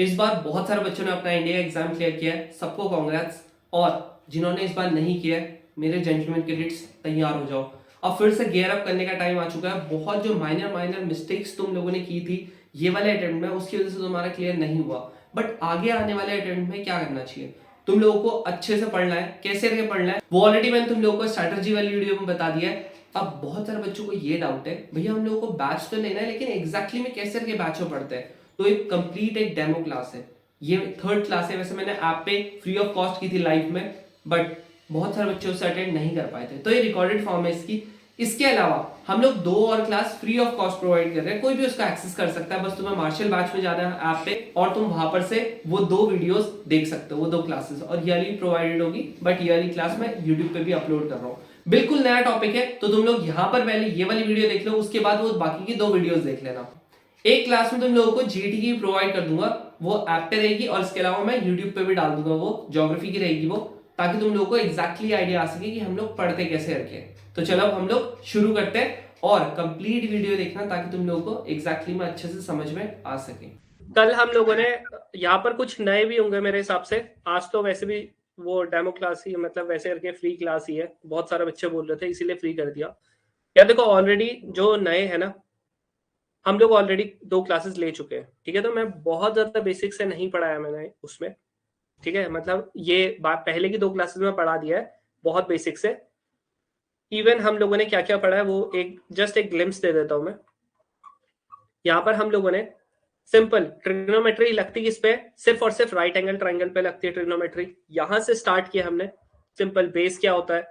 इस बार बहुत सारे बच्चों ने अपना इंडिया एग्जाम क्लियर किया है, सबको कांग्रेट्स। और जिन्होंने इस बार नहीं किया है, मेरे जेंटलमैन किड्स तैयार हो जाओ। अब फिर से गियर अप करने का टाइम आ चुका है। बहुत जो माइनर माइनर मिस्टेक्स तुम लोगों ने की थी ये वाले अटेम्प्ट में, उसकी वजह से तुम्हारा क्लियर नहीं हुआ। बट आगे आने वाले अटेम्प्ट में क्या करना चाहिए, तुम लोगों को अच्छे से पढ़ना है। कैसे करके पढ़ना है वो ऑलरेडी मैंने तुम लोगों को स्ट्रैटेजी वाली वीडियो में बता दिया है। अब बहुत सारे बच्चों को ये डाउट है, भैया हम लोगों को बैच तो लेना है, लेकिन एग्जैक्टली में कैसे करके बैच में पढ़ते हैं। तो एक कंप्लीट एक डेमो क्लास है, ये थर्ड क्लास है। वैसे मैंने ऐप पे फ्री ऑफ कॉस्ट की थी लाइव में, बट बहुत सारे बच्चे उससे अटेंड नहीं कर पाए थे, तो ये रिकॉर्डेड फॉर्म है इसकी। इसके अलावा हम लोग 2 और class free of cost provide कर रहे हैं, कोई भी उसका एक्सेस कर सकता है। बस तुम्हें मार्शल बैच में जाना है ऐप पे, और तुम वहां पर से वो 2 वीडियोस देख सकते हो, वो 2 क्लासेस। और ईयरली प्रोवाइडेड होगी, बट ईयरली क्लास मैं यूट्यूब पे भी अपलोड कर रहा हूँ। बिल्कुल नया टॉपिक है, तो तुम लोग यहाँ पर पहले ये वाली वीडियो देख लो, उसके बाद वो बाकी की 2 वीडियोस देख लेना। एक क्लास में तुम लोगों को जीटी की प्रोवाइड कर दूंगा, वो ऐप पे रहेगी, और इसके अलावा मैं यूट्यूब पे भी डाल दूंगा, वो ज्योग्राफी की रहेगी वो, ताकि तुम लोगों को एग्जैक्टली आइडिया आ सके कि हम लोग पढ़ते कैसे रखे। तो चलो अब हम लोग शुरू करते हैं, और कंप्लीट वीडियो देखना ताकि तुम लोगों को एग्जैक्टली में अच्छे से समझ में आ सके। कल हम लोगों ने यहाँ पर कुछ नए भी होंगे मेरे हिसाब से। आज तो वैसे भी वो डेमो क्लास ही, मतलब वैसे करके फ्री क्लास ही है। बहुत सारे बच्चे बोल रहे थे इसीलिए फ्री कर दिया। यार देखो, ऑलरेडी जो नए हैं ना, हम लोग ऑलरेडी 2 क्लासेस ले चुके हैं, ठीक है। तो मैं बहुत ज्यादा बेसिक से नहीं पढ़ाया मैंने उसमें, ठीक है। मतलब ये बात पहले की 2 क्लासेस में पढ़ा दिया है बहुत बेसिक से। इवन हम लोगों ने क्या क्या पढ़ा है वो एक जस्ट एक ग्लिम्स दे देता हूं मैं। यहाँ पर हम लोगों ने सिंपल ट्रिग्नोमेट्री लगती है इस पे, सिर्फ और सिर्फ राइट एंगल ट्राइंगल पे लगती है ट्रिग्नोमेट्री। यहां से स्टार्ट किया हमने। सिंपल बेस क्या होता है,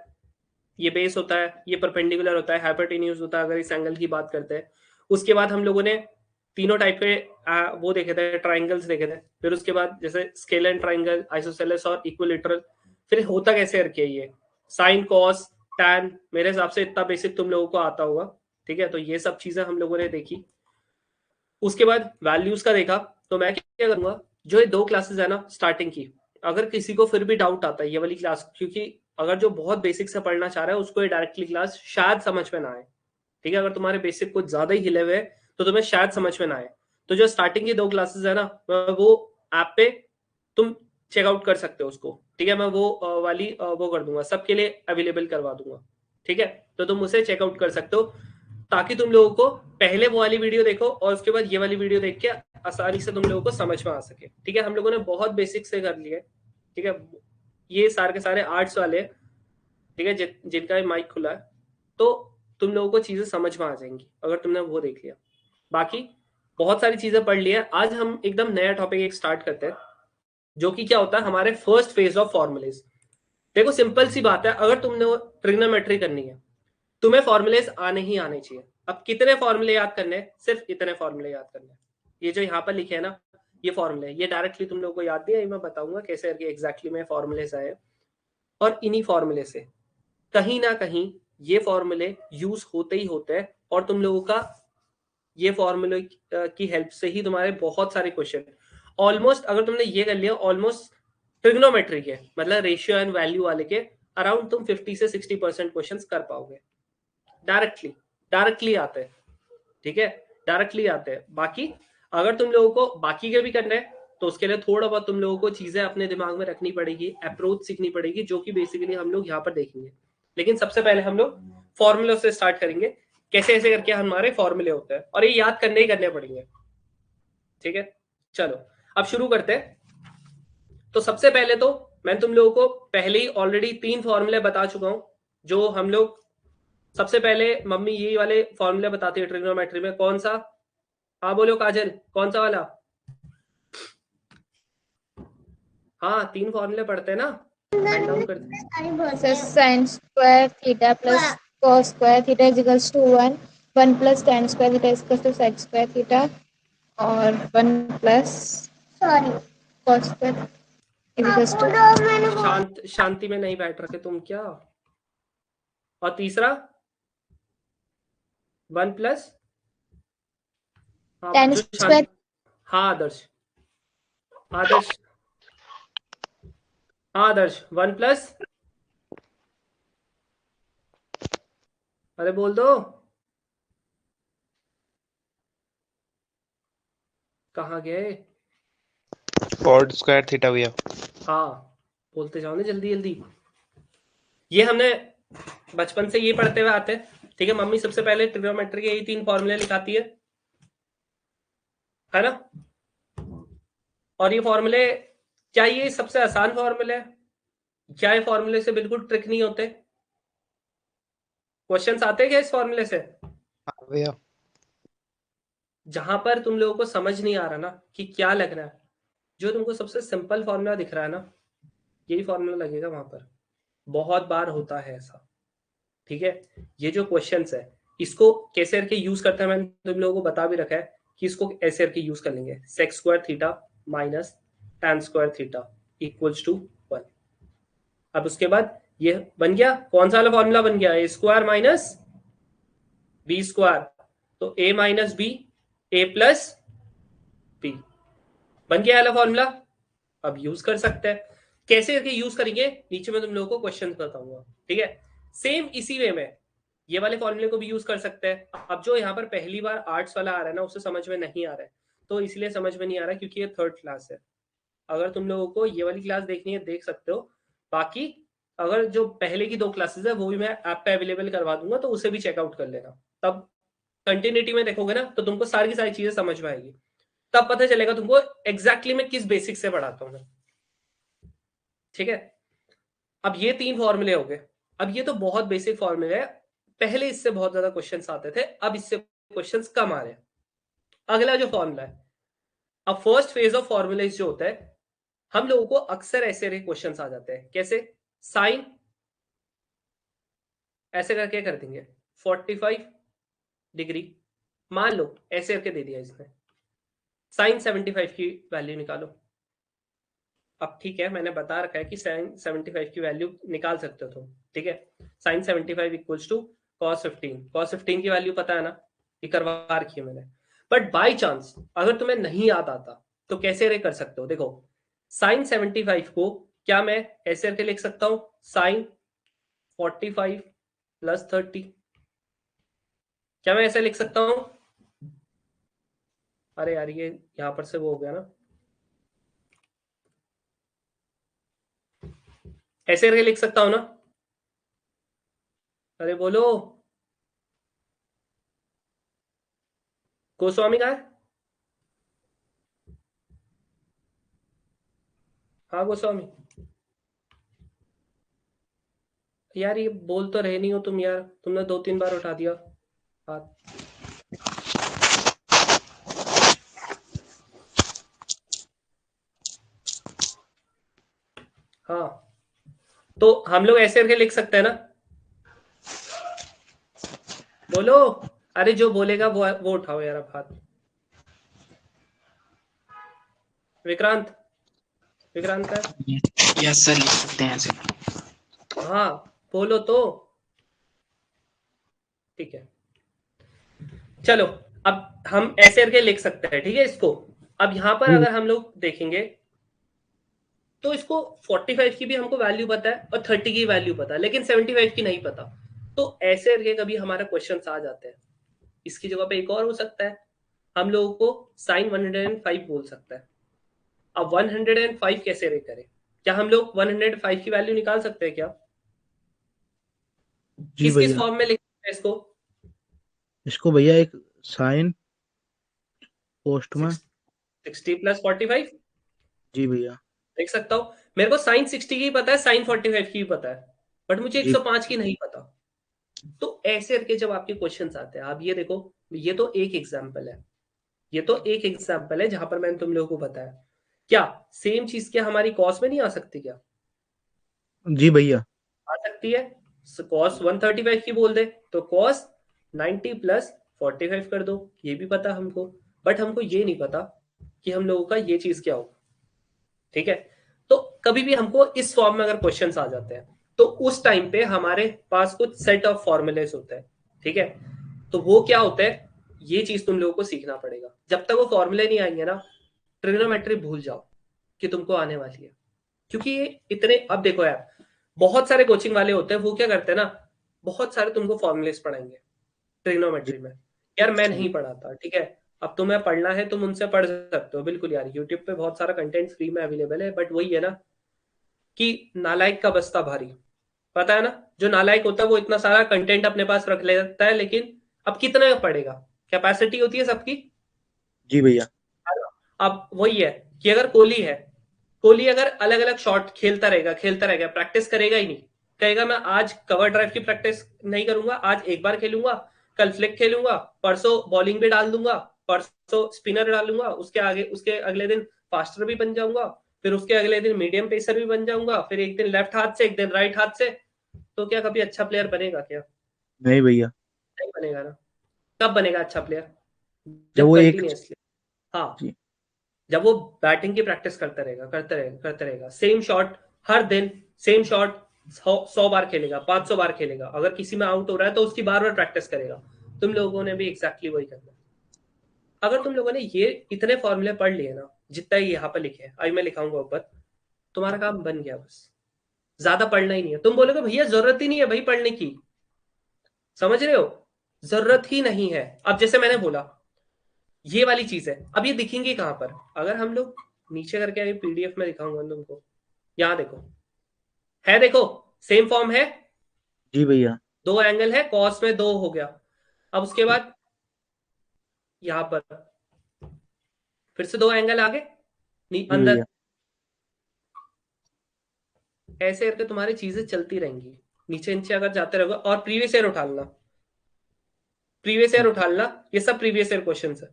ये बेस होता है, ये परपेंडिकुलर होता है, हाइपोटेन्यूज होता है अगर इस एंगल की बात करते हैं। उसके बाद हम लोगों ने तीनों टाइप के वो देखे थे, ट्राइंगल्स देखे थे। फिर उसके बाद जैसे स्केलर ट्राइंगल, आइसोसेलेस और इक्विलेटरल। फिर होता कैसे करके ये साइन कॉस टैन, मेरे हिसाब से इतना बेसिक तुम लोगों को आता होगा, ठीक है। तो ये सब चीजें हम लोगों ने देखी। उसके बाद वैल्यूज का देखा। तो मैं क्या करूंगा, जो ये 2 क्लासेस है ना स्टार्टिंग की, अगर किसी को फिर भी डाउट आता है ये वाली क्लास, क्योंकि अगर जो बहुत बेसिक से पढ़ना चाह रहा है उसको ये डायरेक्टली क्लास शायद समझ में ना आए, ठीक है। अगर तुम्हारे बेसिक कुछ ज्यादा ही हिले हुए हैं तो तुम्हें शायद समझ में ना आए। तो जो स्टार्टिंग की 2 क्लासेस है ना, वो ऐप पे तुम चेकआउट कर सकते हो उसको, ठीक है। मैं वो वाली वो कर दूंगा, सबके लिए अवेलेबल करवा दूंगा, ठीक है। तो तुम उसे चेकआउट कर सकते हो, ताकि तुम लोगों को पहले वो वाली वीडियो देखो और उसके बाद ये वाली वीडियो देख के आसानी से तुम लोगों को समझ में आ सके, ठीक है। हम लोगों ने बहुत बेसिक से कर लिए, ठीक है। ये सारे के सारे आर्ट्स वाले, ठीक है, जिनका माइक खुला है, तो तुम लोगों को चीजें समझ में आ जाएंगी अगर तुमने वो देख लिया। बाकी बहुत सारी चीजें पढ़ ली है। आज हम एकदम नया टॉपिक एक स्टार्ट करते हैं, जो कि क्या होता है हमारे फर्स्ट फेज ऑफ फॉर्मुलेज। देखो सिंपल सी बात है, अगर तुमने ट्रिग्नोमेट्री करनी है, तुम्हें फॉर्मुलेज आने ही आने चाहिए। अब कितने फॉर्मूले याद करने हैं, सिर्फ इतने फॉर्मूले याद करने हैं। ये जो यहाँ पर लिखे है ना, ये फॉर्मूले, ये डायरेक्टली तुम लोगों को याद नहीं है, मैं बताऊंगा कैसे करके एग्जैक्टली में फॉर्मूलेज आए। और इन्हीं फॉर्मूले से कहीं ना कहीं ये फॉर्मूले यूज होते ही होते हैं, और तुम लोगों का ये फॉर्मूले की हेल्प से ही तुम्हारे बहुत सारे क्वेश्चन ऑलमोस्ट, अगर तुमने ये कर लिया ऑलमोस्ट ट्रिग्नोमेट्री के, मतलब रेशियो एंड वैल्यू वाले के, अराउंड तुम 50 से 60% क्वेश्चन कर पाओगे। डायरेक्टली डायरेक्टली आते हैं, ठीक है, डायरेक्टली आते हैं। बाकी अगर तुम लोगों को बाकी के भी करने हैं तो उसके लिए थोड़ा बहुत तुम लोगों को चीजें अपने दिमाग में रखनी पड़ेगी, अप्रोच सीखनी पड़ेगी, जो कि बेसिकली हम लोग यहाँ पर देखेंगे। लेकिन सबसे पहले हम लोग फॉर्मूले से स्टार्ट करेंगे, कैसे ऐसे करके हमारे फॉर्मूले होते हैं, और ये याद करने ही करने पड़ेंगे, ठीक है। चलो अब शुरू करते हैं। तो सबसे पहले तो मैं तुम लोगों को पहले ही ऑलरेडी 3 फॉर्मूले बता चुका हूं, जो हम लोग सबसे पहले मम्मी यही वाले फॉर्मूले बताती है ट्रिग्नोमेट्री में। कौन सा? हाँ बोलो काजल, कौन सा वाला? हाँ 3 फॉर्मूले पढ़ते हैं ना, राइट डाउन करते। sin square theta plus cos square theta is equals to 1, 1 plus tan square theta is equals to sec square theta, और 1 plus cos square is equals to शांति में नहीं बैठ रखे तुम क्या? और तीसरा 1 प्लस, हाँ tan जो square। शांत, हाँ आदर्श, आदर्श, हाँ आदर्श 1 प्लस, अरे बोल दो, कहाँ गए? कॉड स्क्वायर थीटा भैया। हाँ बोलते जाओ ना जल्दी जल्दी। ये हमने बचपन से ये पढ़ते हुए आते हैं, ठीक है। मम्मी सबसे पहले ट्रिग्नोमेट्री के यही 3 फॉर्मूले लिखाती है ना। और ये फॉर्मूले, क्या ये सबसे आसान फॉर्मूले है? क्या ये फॉर्मूले से बिल्कुल ट्रिक नहीं होते? क्वेश्चंस आते हैं क्या इस फॉर्मूले से? हाँ भैया। जहां पर तुम लोगों को समझ नहीं आ रहा ना कि क्या लग रहा है, जो तुमको सबसे सिंपल फॉर्मूला दिख रहा है ना, यही फॉर्मूला लगेगा वहां पर। बहुत बार होता है ऐसा, ठीक है। ये जो क्वेश्चंस है इसको कैसे करके यूज करते हैं मैंने तुम लोगों को बता भी रखा है कि इसको ऐसे करके यूज कर लेंगे। Sec square theta minus tan square theta equals to 1। अब उसके बाद ये बन गया, कौन सा वाला फॉर्मूला बन गया? ए स्क्वायर माइनस बी स्क्वायर, तो ए माइनस बी ए प्लस बी बन गया वाला फॉर्मूला। अब यूज कर सकते हैं। कैसे करके यूज करेंगे नीचे मैं तुम लोगों को क्वेश्चन बताऊंगा, ठीक है। सेम इसी वे में ये वाले फॉर्मूले को भी यूज कर सकते हैं। अब जो यहाँ पर पहली बार आर्ट्स वाला आ रहा है ना, उसे समझ में नहीं आ रहा है, तो इसलिए समझ में नहीं आ रहा है क्योंकि ये 3rd क्लास है। अगर तुम लोगों को ये वाली क्लास देखनी है देख सकते हो। बाकी अगर जो पहले की 2 क्लासेस है वो भी मैं ऐप पे अवेलेबल करवा दूंगा, तो उसे भी चेकआउट कर लेना। तब कंटिन्यूटी में देखोगे ना तो तुमको सारी की सारी चीजें समझ में आएगी। तब पता चलेगा तुमको एग्जैक्टली मैं किस बेसिक से पढ़ाता हूँ मैं, ठीक है। अब ये 3 फॉर्मूले हो गए। अब ये तो बहुत बेसिक फॉर्मूले है, पहले इससे बहुत ज्यादा क्वेश्चंस आते थे, अब इससे क्वेश्चंस कम आ रहे हैं। अगला जो फॉर्मूला है, अब फर्स्ट फेज ऑफ फॉर्मूलेज जो होता है, हम लोगों को अक्सर ऐसे क्वेश्चंस आ जाते हैं। कैसे? साइन ऐसे करके कर देंगे 45 डिग्री, मान लो ऐसे करके दे दिया इसने, साइन 75 की वैल्यू निकालो। अब ठीक है, मैंने बता रखा है कि साइन 75 की वैल्यू निकाल सकते हो तुम, ठीक है। Sine 75 equals to cos 15। Cos 15 की वैल्यू पता है ना, ये करवा रखी है मैंने। बट बाय चांस अगर तुम्हें नहीं याद आता तो कैसे रे कर सकते हो? देखो साइन 75 को क्या मैं ऐसे करके लिख सकता हूं, साइन 45 प्लस 30। क्या मैं ऐसे लिख सकता हूं? अरे यार ये यहां पर से वो हो गया ना, ऐसे करके लिख सकता हूं ना? अरे बोलो, गोस्वामी कहा है? हाँ गोस्वामी। यार ये बोल तो रहे नहीं हो तुम यार, तुमने 2-3 बार उठा दिया हाथ। हाँ तो हम लोग ऐसे करके लिख सकते हैं ना? बोलो, अरे जो बोलेगा वो उठाओ यार अब हाथ। विक्रांत, विक्रांत है? यस सर, लिख सकते हैं ऐसे। हाँ बोलो तो, ठीक है। चलो अब हम ऐसे करके लिख सकते हैं, ठीक है इसको। अब यहां पर अगर हम लोग देखेंगे तो इसको 45 की भी हमको वैल्यू पता है और 30 की वैल्यू पता है, लेकिन 75 की नहीं पता। तो ऐसे करके कभी हमारा क्वेश्चन आ जाते हैं। इसकी जगह पे एक और हो सकता है, हम लोगों को साइन 105 बोल सकता है। अब 105 कैसे रे करें? क्या हम लोग 105 की वैल्यू निकाल सकते हैं क्या? जी किस किस भैया, फॉर्म में लिख सकते हैं इसको? इसको भैया एक साइन पोस्ट में। 60 प्लस 45 जी भैया। देख सकता हूं। मेरे को साइन 60 की पता है, साइन 45 की भी पता है, बट मुझे जी 105 की नहीं पता। तो ऐसे करके जब आपके क्वेश्चंस आते हैं, आप ये देखो, ये तो एक एग्जाम्पल है, ये तो एक एग्जाम्पल है जहां पर मैंने तुम लोगों को बताया। क्या सेम चीज क्या हमारी कॉस में नहीं आ सकती? क्या जी भैया। आ सकती है? कॉस 135 की बोल दे तो कॉस 90 प्लस 45 कर दो, ये भी पता हमको। बट हमको ये नहीं पता कि हम लोगों का ये चीज क्या होगा, ठीक है। तो कभी भी हमको इस फॉर्म में अगर क्वेश्चंस आ जाते हैं तो उस टाइम पे हमारे पास कुछ सेट ऑफ फॉर्मूलेस होते हैं, ठीक है। तो वो क्या होता है, ये चीज तुम लोगों को सीखना पड़ेगा। जब तक वो फॉर्मूले नहीं आएंगे ना, ट्रिग्नोमेट्री भूल जाओ कि तुमको आने वाली है। क्योंकि ये इतने, अब देखो यार, बहुत सारे कोचिंग वाले होते हैं, वो क्या करते हैं ना, बहुत सारे तुमको फॉर्मूलेस पढ़ाएंगे जी ट्रिग्नोमेट्री में। यार मैं नहीं पढ़ाता, ठीक है। अब तुम्हें पढ़ना है तुम उनसे पढ़ सकते हो बिल्कुल यार, यूट्यूब पे बहुत सारा कंटेंट फ्री में अवेलेबल है, बट वही है ना कि नालायक का बस्ता भारी, पता है ना, जो नालायक होता है वो इतना सारा कंटेंट अपने पास रख लेता है, लेकिन अब कितना पढ़ेगा, कैपेसिटी होती है सबकी। जी भैया। अब वही है कि अगर कोहली अगर अलग अलग शॉट खेलता रहेगा, प्रैक्टिस करेगा ही नहीं, कहेगा मैं आज कवर ड्राइव की प्रैक्टिस नहीं करूंगा, आज एक बार खेलूंगा, कल फ्लिक खेलूंगा, परसों बॉलिंग भी डाल दूंगा, परसों स्पिनर डालूंगा, उसके आगे उसके अगले दिन फास्टर भी बन जाऊंगा, फिर उसके अगले दिन मीडियम पेसर भी बन जाऊंगा, फिर एक दिन लेफ्ट हाथ से एक दिन राइट हाथ से, तो क्या कभी अच्छा प्लेयर बनेगा क्या? नहीं भैया। नहीं बनेगा ना। कब बनेगा अच्छा प्लेयर? जब वो एक कंटिन्यूअसली, हाँ, जी जब वो बैटिंग की प्रैक्टिस करते रहेगा, सेम शॉट हर दिन, सेम शॉट 100 बार खेलेगा, 500 बार खेलेगा, अगर किसी में आउट हो रहा है तो उसकी बार बार प्रैक्टिस करेगा। तुम लोगों ने भी एग्जैक्टली वही करना है। अगर तुम लोगों ने ये इतने फॉर्मूले पढ़ लिए ना, जितना ही यहाँ पर लिखे हैं, अभी मैं लिखाऊंगा ऊपर, तुम्हारा काम बन गया बस, ज्यादा पढ़ना ही नहीं है। तुम बोलोगे भैया जरूरत ही नहीं है भाई पढ़ने की, समझ रहे हो, जरूरत ही नहीं है। अब जैसे मैंने बोला ये वाली चीज है, अब ये दिखेंगी कहां पर, अगर हम लोग नीचे करके अभी पीडीएफ में दिखाऊंगा तुमको, यहाँ देखो, है देखो, सेम फॉर्म है, जी भैया। दो एंगल है, कॉस में दो हो गया। अब उसके बाद यहां पर फिर से दो एंगल आगे जी अंदर, भैया। ऐसे करके तुम्हारी चीजें चलती रहेंगी, नीचे नीचे अगर जाते रहोगे। और प्रीवियस ईयर उठाना, प्रीवियस ईयर उठाना, ये सब प्रीवियस ईयर क्वेश्चन है,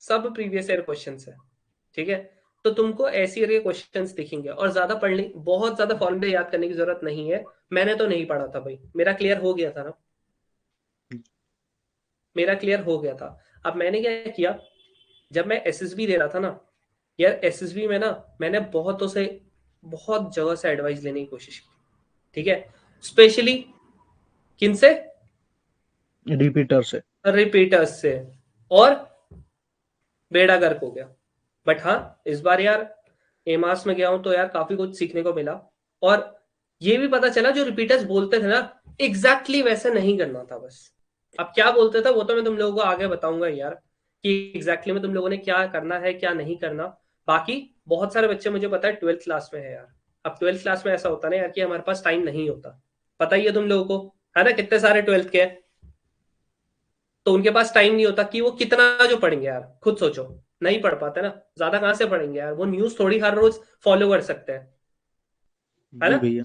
सब प्रीवियस ईयर क्वेश्चन है, ठीक है। तो तुमको ऐसी करके क्वेश्चंस दिखेंगे, और ज्यादा पढ़ने, बहुत ज्यादा फॉर्मूले याद करने की जरूरत नहीं है। मैंने तो नहीं पढ़ा था भाई, मेरा क्लियर हो गया था ना, मेरा क्लियर हो गया था। अब मैंने क्या किया, जब मैं एसएसबी दे रहा था ना यार, एसएसबी में ना मैंने बहुत जगह से एडवाइस लेने की कोशिश की, ठीक है, स्पेशली किनसे, रिपीटर से। रिपीटर्स से, और बेड़ा गर्क हो गया। बट हाँ, इस बार यार एमास में गया हूं तो यार काफी कुछ सीखने को मिला, और ये भी पता चला जो रिपीटर्स बोलते थे ना, एग्जैक्टली वैसे नहीं करना था बस। अब क्या बोलते थे वो तो मैं तुम लोगों को आगे बताऊंगा यार, कि एग्जैक्टली में तुम लोगों ने क्या करना है क्या नहीं करना। बाकी बहुत सारे बच्चे मुझे पता है 12th क्लास में है यार। अब 12th क्लास में ऐसा होता ना यार कि हमारे पास टाइम नहीं होता, पता ही है तुम लोगों को, है ना, कितने सारे 12th के हैं, तो उनके पास टाइम नहीं होता कि वो कितना जो पढ़ेंगे यार, खुद सोचो, नहीं पढ़ पाते ना, ज्यादा कहां से पढ़ेंगे यार, वो न्यूज थोड़ी हर रोज फॉलो कर सकते हैं, है जी ना। भैया।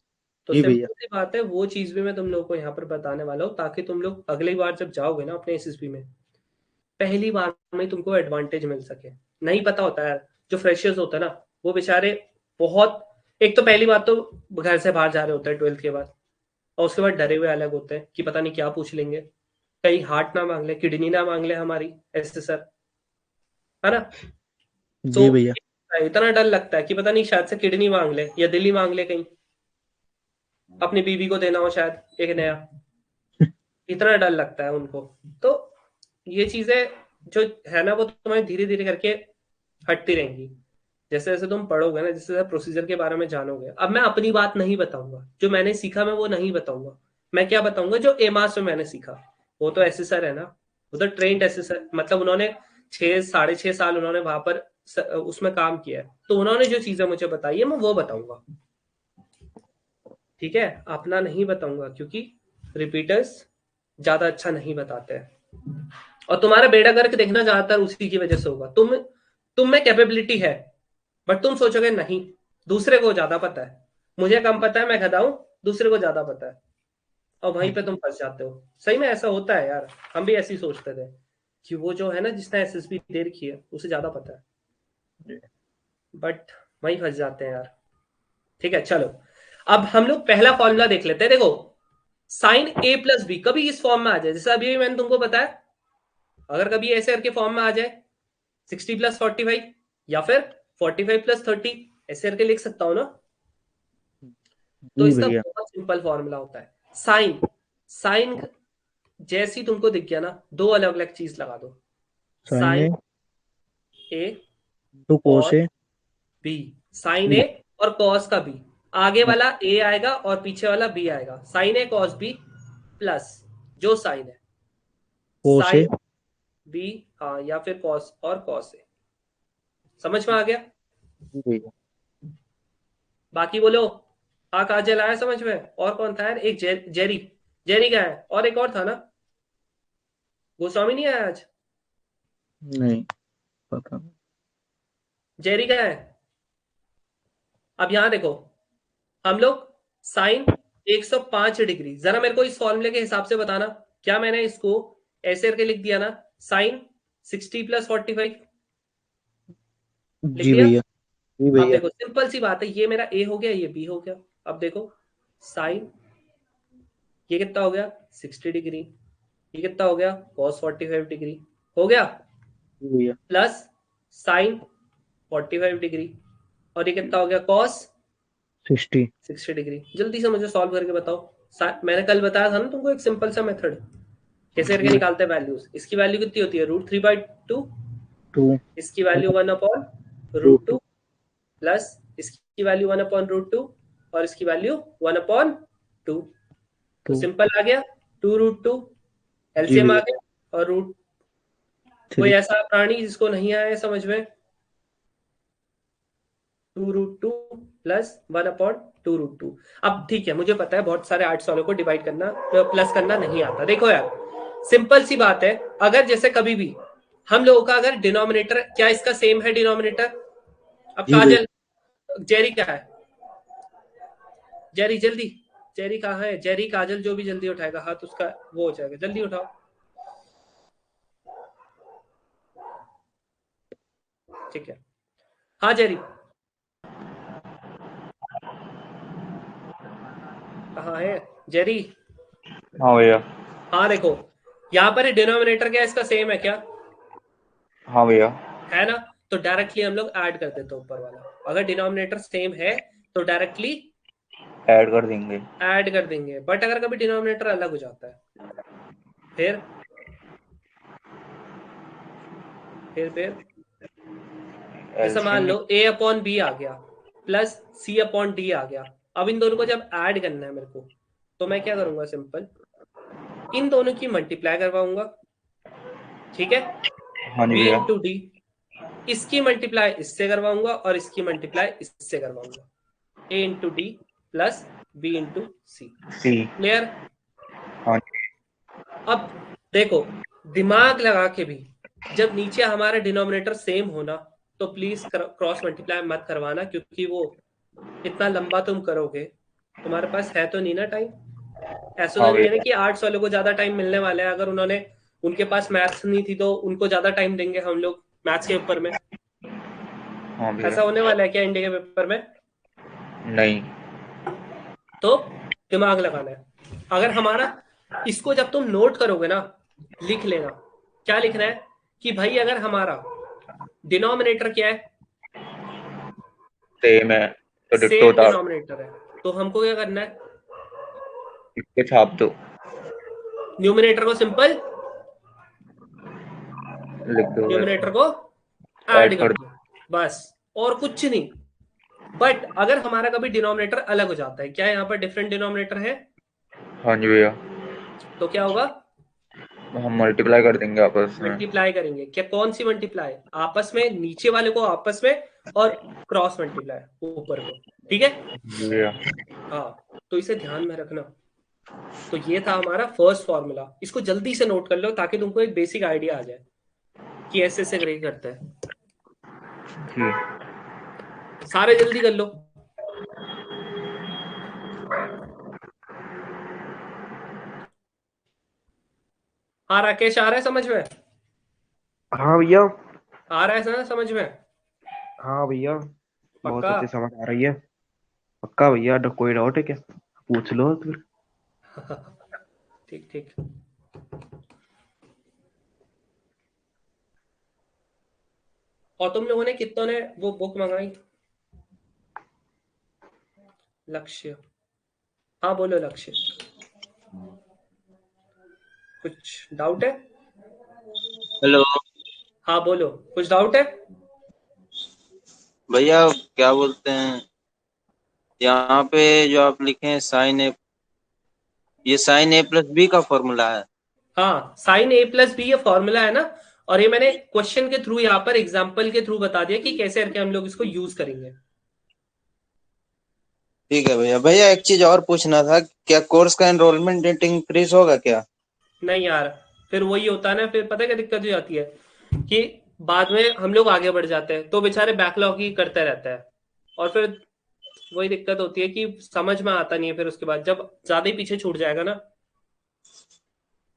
तो जी भैया। सिंपल सी बात है, वो चीज भी मैं तुम लोगों को यहाँ पर बताने वाला हूँ, ताकि तुम लोग अगली बार जब जाओगे ना अपने एसएसबी में, पहली बार में तुमको एडवांटेज मिल सके। नहीं पता होता है यार, जो फ्रेशर्स होता है ना, वो बेचारे बहुत, एक तो पहली बात तो घर से बाहर जा रहे होते हैं 12th के बाद, और उसके बाद डरे हुए अलग होते हैं कि पता नहीं क्या पूछ लेंगे, कहीं हार्ट ना मांग ले, किडनी ना मांग ले हमारी, ऐसे सर, है ना। तो जी भैया। इतना डर लगता है कि पता नहीं शायद से किडनी मांग ले या दिल्ली मांग ले, कहीं अपनी बीवी को देना हो शायद एक नया, इतना डर लगता है उनको। तो ये चीजें जो है ना, वो तुम्हें धीरे धीरे करके हटती रहेंगी, जैसे जैसे तुम पढ़ोगे ना, जैसे जैसे प्रोसीजर के बारे में जानोगे। अब मैं अपनी बात नहीं बताऊंगा, जो मैंने सीखा मैं वो नहीं बताऊंगा, मैं क्या बताऊंगा जो एमास में मैंने सीखा। वो तो एसेसर है ना, वो तो ट्रेंड एसेसर, मतलब उन्होंने 6 साढ़े 6 साल उन्होंने वहां पर उसमें काम किया है, तो उन्होंने जो चीजें मुझे बताई है मैं वो बताऊंगा, ठीक है, अपना नहीं बताऊंगा, क्योंकि रिपीटर्स ज्यादा अच्छा नहीं बताते हैं। और तुम्हारा बेड़ा गर्क देखना ज्यादातर उसी की वजह से होगा, तुम में कैपेबिलिटी है, बट तुम सोचोगे नहीं दूसरे को ज्यादा पता है, मुझे कम पता है, मैं गधा हूं, दूसरे को ज्यादा पता है, और वहीं पे तुम फंस जाते हो। सही में ऐसा होता है यार, हम भी ऐसे ही सोचते थे कि वो जो है ना जिसने एसएसबी दे रखी है उसे ज्यादा पता है, बट वहीं फंस जाते हैं यार। ठीक है, चलो अब हम लोग पहला फॉर्मूला देख लेते हैं। देखो, साइन ए प्लस बी कभी इस फॉर्म में आ जाए, जैसे अभी भी मैंने तुमको बताया, अगर कभी ऐसे करके फॉर्म में आ जाए 60+45, या फिर 45+30, ऐसे करके लिख सकता हूं ना, तो जी इसका भैया। बहुत सिंपल फॉर्मूला होता है। साइन साइन जैसी तुमको दिख गया ना, दो अलग अलग चीज लगा दो, sine sine A A two cos और A. B, sine B A और कॉस का बी, आगे वाला ए आएगा और पीछे वाला बी आएगा, sign A cos B plus जो साइन है, कोस ए। साइन बी, हाँ, या फिर कॉस और कॉस ए। समझ में आ गया? जी भैया। बाकी बोलो। हाँ काजल आया समझ में? और कौन था यार? एक जेरी। जेरी का है, और एक और था ना? गोस्वामी नहीं आया आज? नहीं पता नहीं। जेरी का है। अब यहां देखो, हम लोग साइन 105 डिग्री, जरा मेरे को इस फॉर्मूले के हिसाब से बताना, क्या मैंने इसको ऐसे करके लिख दिया ना? साइन 60 + 45 लिख जी दिया। भैया। जी अब भैया। देखो सिंपल सी बात है, ये मेरा ए हो गया, ये बी हो गया। अब देखो साइन, ये कितना हो गया? 60 डिग्री। ये कितना हो गया? cos 45 डिग्री हो गया, जी भैया। प्लस साइन 45 डिग्री, और ये कितना हो गया? cos 60। 60 डिग्री। जल्दी से मुझे सॉल्व करके बताओ। मैंने कल बताया था ना तुमको एक सिंपल सा मेथड, कैसे करके जी। निकालते हैं वैल्यूज। इसकी वैल्यू कितनी होती है? √3/2। 2 इसकी वैल्यू 1/√2 2 प्लस इसकी वैल्यू 1/√2 और इसकी वैल्यू 1/2। तो 2 सिंपल आ गया 2√2, जी एलसीएम आ भैया। गया। और रूट, कोई 3 ऐसा प्राणी जिसको नहीं आया है समझ में? 2√2 प्लस 1/2√2। अब ठीक है, मुझे पता है बहुत सारे आर्ट्स वालों को डिवाइड करना, प्लस करना नहीं आता। देखो यार सिंपल सी बात है, अगर जैसे कभी भी हम लोगों का अगर डिनोमिनेटर, क्या इसका सेम है डिनोमिनेटर? अब जी भैया। काजल, जेरी क्या है? जेरी जल्दी, जेरी कहाँ है? जेरी काजल जो भी जल्दी उठाएगा हाथ उसका वो हो जाएगा, जल्दी उठाओ। ठीक है, हाँ जेरी कहाँ है? जेरी, हाँ भैया। हाँ देखो यहाँ पर डिनोमिनेटर क्या है इसका? सेम है क्या? हाँ भैया। है ना? तो डायरेक्टली हम लोग ऐड कर देते हैं ऊपर वाला। अगर डिनोमिनेटर सेम है तो डायरेक्टली ऐड कर देंगे। ऐड कर देंगे। बट अगर कभी डिनोमिनेटर अलग हो जाता है, फिर जैसे मान एलसीएम लो a/b आ गया प्लस c/d आ गया। अब इन दोनों को जब ऐड करना है मेरे को, तो मैं क्या करूंगा? सिंपल इन दोनों की मल्टीप्लाई करवाऊंगा, ठीक है? हाँ जी b भैया। इंटू डी, इसकी मल्टीप्लाई इससे करवाऊंगा और इसकी मल्टीप्लाई इससे करवाऊंगा। a into D plus b into C. C. Clear? हाँ। अब देखो, दिमाग लगा के भी, जब नीचे हमारा डिनोमिनेटर सेम होना तो प्लीज क्रॉस मल्टीप्लाई मत करवाना, क्योंकि वो इतना लंबा तुम करोगे, तुम्हारे पास है तो नहीं ना टाइम। ऐसा तो हाँ नहीं है ना भैया। कि आर्ट्स वालों को ज्यादा टाइम मिलने वाला है। अगर उन्होंने, उनके पास मैथ्स नहीं थी तो उनको ज्यादा टाइम देंगे हम लोग मैथ्स के पेपर में? हाँ भैया। ऐसा होने वाला है क्या इंडिया के पेपर में? नहीं। तो दिमाग लगाना है। अगर हमारा, इसको जब तुम नोट करोगे ना, लिख लेना क्या लिखना है कि भाई अगर हमारा डिनोमिनेटर क्या है? सेम है तो डिट्टो सेम उतार डिनोमिनेटर है, तो हमको क्या करना है? के छाप दो। न्यूमिनेटर को सिंपल, लिख दो बस। न्यूमिनेटर को ऐड ऐड कर कर दो, बस, और कुछ नहीं। बट अगर हमारा कभी डिनोमिनेटर अलग हो जाता है, क्या यहाँ पर डिफरेंट डिनोमिनेटर है, दो। हाँ जी भैया। तो क्या होगा? हम मल्टीप्लाई कर देंगे आपस में। मल्टीप्लाई करेंगे। क्या कौन सी मल्टीप्लाई? आपस में, नीचे वाले को आपस में, और क्रॉस मल्टीप्लाई ऊपर को। ठीक है? जी भैया। हाँ, तो इसे ध्यान में रखना। तो ये था हमारा फर्स्ट फॉर्मूला, इसको जल्दी से नोट कर लो ताकि तुमको एक बेसिक आइडिया आ जाए कि ऐसे से ग्रे करते हैं। जी। सारे जल्दी कर लो। हाँ राकेश, आ रहा है समझ में? हाँ भैया। आ रहा है ना समझ में? हाँ भैया। बहुत पक्का? अच्छी समझ आ रही है। पक्का भैया। कोई डाउट है क्या? पूछ लो फिर। ठीक ठीक। और तुम लोगों ने कितनों ने वो बुक मंगाई? लक्ष्य, हाँ बोलो लक्ष्य, कुछ डाउट है? हेलो हाँ बोलो, कुछ डाउट है? भैया, क्या बोलते हैं यहाँ पे जो आप लिखे हैं साइन ए, ये साइन A+B का फॉर्मूला है? हाँ, साइन a प्लस बी ये फॉर्मूला है ना। और ये मैंने क्वेश्चन के थ्रू, यहाँ पर एग्जाम्पल के थ्रू बता दिया कि कैसे करके हम लोग इसको यूज करेंगे। ठीक है भैया। भैया एक चीज और पूछना था, क्या कोर्स का एनरोलमेंट डेट इंक्रीज होगा क्या? नहीं यार, फिर वही होता है ना, फिर पता है क्या दिक्कत हो जाती है कि बाद में हम लोग आगे बढ़ जाते हैं तो बेचारे बैकलॉग ही करते रहता है, और फिर वही दिक्कत होती है कि समझ में आता नहीं है, फिर उसके बाद जब ज्यादा ही पीछे छूट जाएगा ना।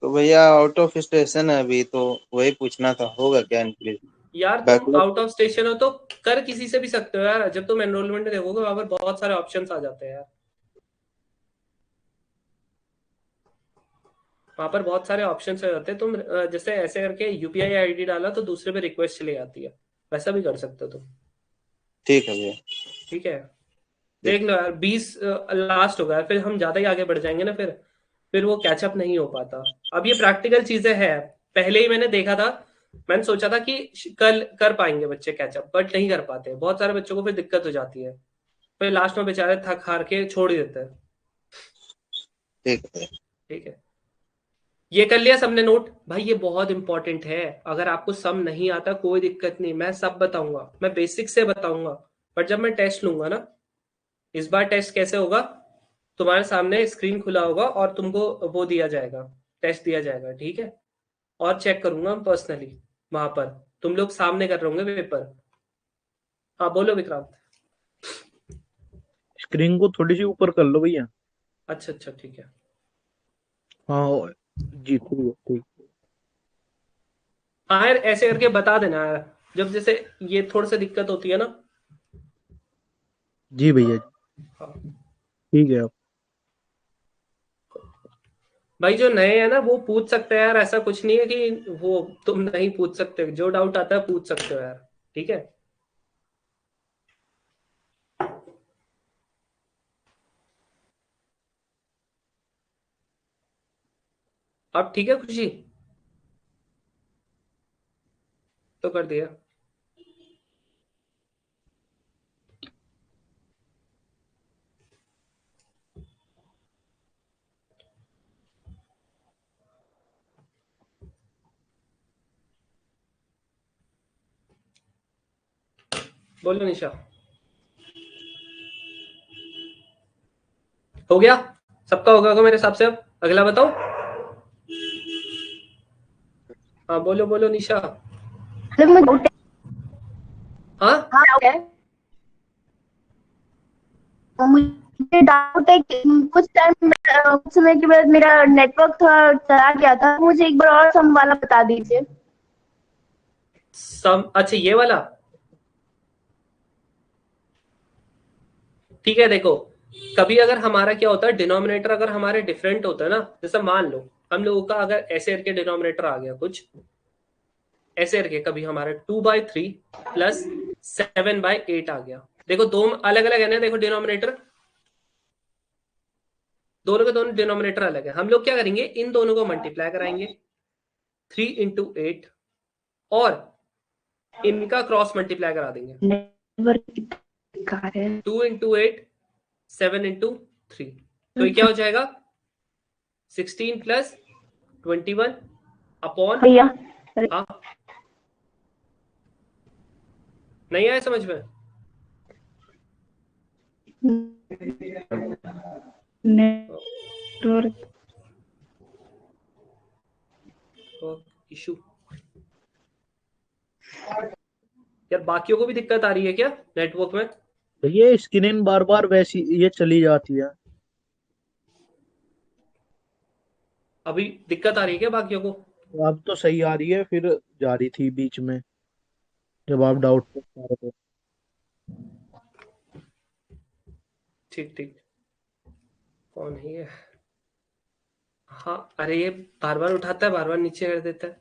तो भैया आउट ऑफ स्टेशन है अभी, तो वही पूछना था, होगा क्या इंक्रीज? यार तुम आउट ऑफ स्टेशन हो तो कर किसी से भी सकते हो यार, जब तुम एनरोलमेंट में देखोगे वहां पर बहुत सारे ऑप्शंस आ जाते हैं यार, वहां पर बहुत सारे ऑप्शंस आ जाते हैं। तुम जैसे ऐसे करके यूपीआई आईडी डाला तो दूसरे पे रिक्वेस्ट चली जाती है, वैसा भी कर सकते हो तुम। ठीक है भैया। ठीक है, देख लो यार, 20 लास्ट होगा यार, फिर हम ज्यादा ही आगे बढ़ जाएंगे ना, फिर वो कैचअप नहीं हो पाता। अब ये प्रैक्टिकल चीजें हैं, पहले ही मैंने देखा था, मैंने सोचा था कि कल कर पाएंगे बच्चे कैचअप, बट नहीं कर पाते, बहुत सारे बच्चों को फिर दिक्कत हो जाती है, फिर लास्ट में बेचारे थक हार के छोड़ ही देते हैं। ठीक है। ठीक है, ये कर लिया सबने नोट? भाई ये बहुत इंपॉर्टेंट है, अगर आपको सम नहीं आता कोई दिक्कत नहीं, मैं सब बताऊंगा, मैं बेसिक से बताऊंगा, बट जब मैं टेस्ट लूंगा ना, इस बार टेस्ट कैसे होगा, तुम्हारे सामने स्क्रीन खुला होगा और तुमको वो दिया जाएगा, टेस्ट दिया जाएगा, ठीक है, और चेक करूंगा मैं पर्सनली, वहां पर तुम लोग सामने कर रहे होंगे पेपर। हाँ बोलो विक्रांत। स्क्रीन को थोड़ी सी ऊपर कर लो भैया। अच्छा अच्छा ठीक है। हाँ जी, ठीक है, ठीक। हाँ यार ऐसे करके बता देना यार, जब जैसे ये थोड़ा सा दिक्कत होती है ना। जी भैया जी, हाँ। ठीक है। आप भाई जो नए हैं ना वो पूछ सकते हैं यार, ऐसा कुछ नहीं है कि वो तुम नहीं पूछ सकते, जो डाउट आता है पूछ सकते हो यार। ठीक है, अब ठीक है खुशी, तो कर दिया। बोलो निशा, हो गया? सबका होगा मेरे हिसाब से। अब अगला बताओ। हाँ बोलो बोलो निशा। हाँ मुझे डाउट है कि कुछ कुछ समय के बाद मेरा नेटवर्क थोड़ा चला गया था, मुझे एक बार और सम वाला बता दीजिए। सम, अच्छा ये वाला, ठीक है। देखो कभी अगर हमारा क्या होता है, डिनोमिनेटर अगर हमारे डिफरेंट होता है ना, जैसे मान लो हम लोगों का अगर ऐसे करके डिनोमिनेटर आ गया कुछ ऐसे करके, कभी हमारा 2/3 प्लस 7/8 आ गया। देखो दो अलग अलग है ना, देखो डिनोमिनेटर, दोनों के दोनों डिनोमिनेटर अलग है। हम लोग क्या करेंगे, इन दोनों को मल्टीप्लाई कराएंगे 3 × 8, और इनका क्रॉस मल्टीप्लाई करा देंगे। नेटवर्क बेकार है 2 × 8 7 × 3, तो ये क्या हो जाएगा 16 + 21 अपॉन, भैया। हाँ नहीं आया समझ में? नेटवर्क इशू यार, बाकियों को भी दिक्कत आ रही है क्या नेटवर्क में? भैया स्क्रीन बार बार वैसी ये चली जाती है। अभी दिक्कत आ रही है क्या बाकियों को? अब तो सही आ रही है, फिर जा रही थी बीच में जब आप डाउट कर रहे थे। ठीक ठीक, कौन है ये? हाँ अरे ये बार बार उठाता है, बार बार नीचे कर देता है।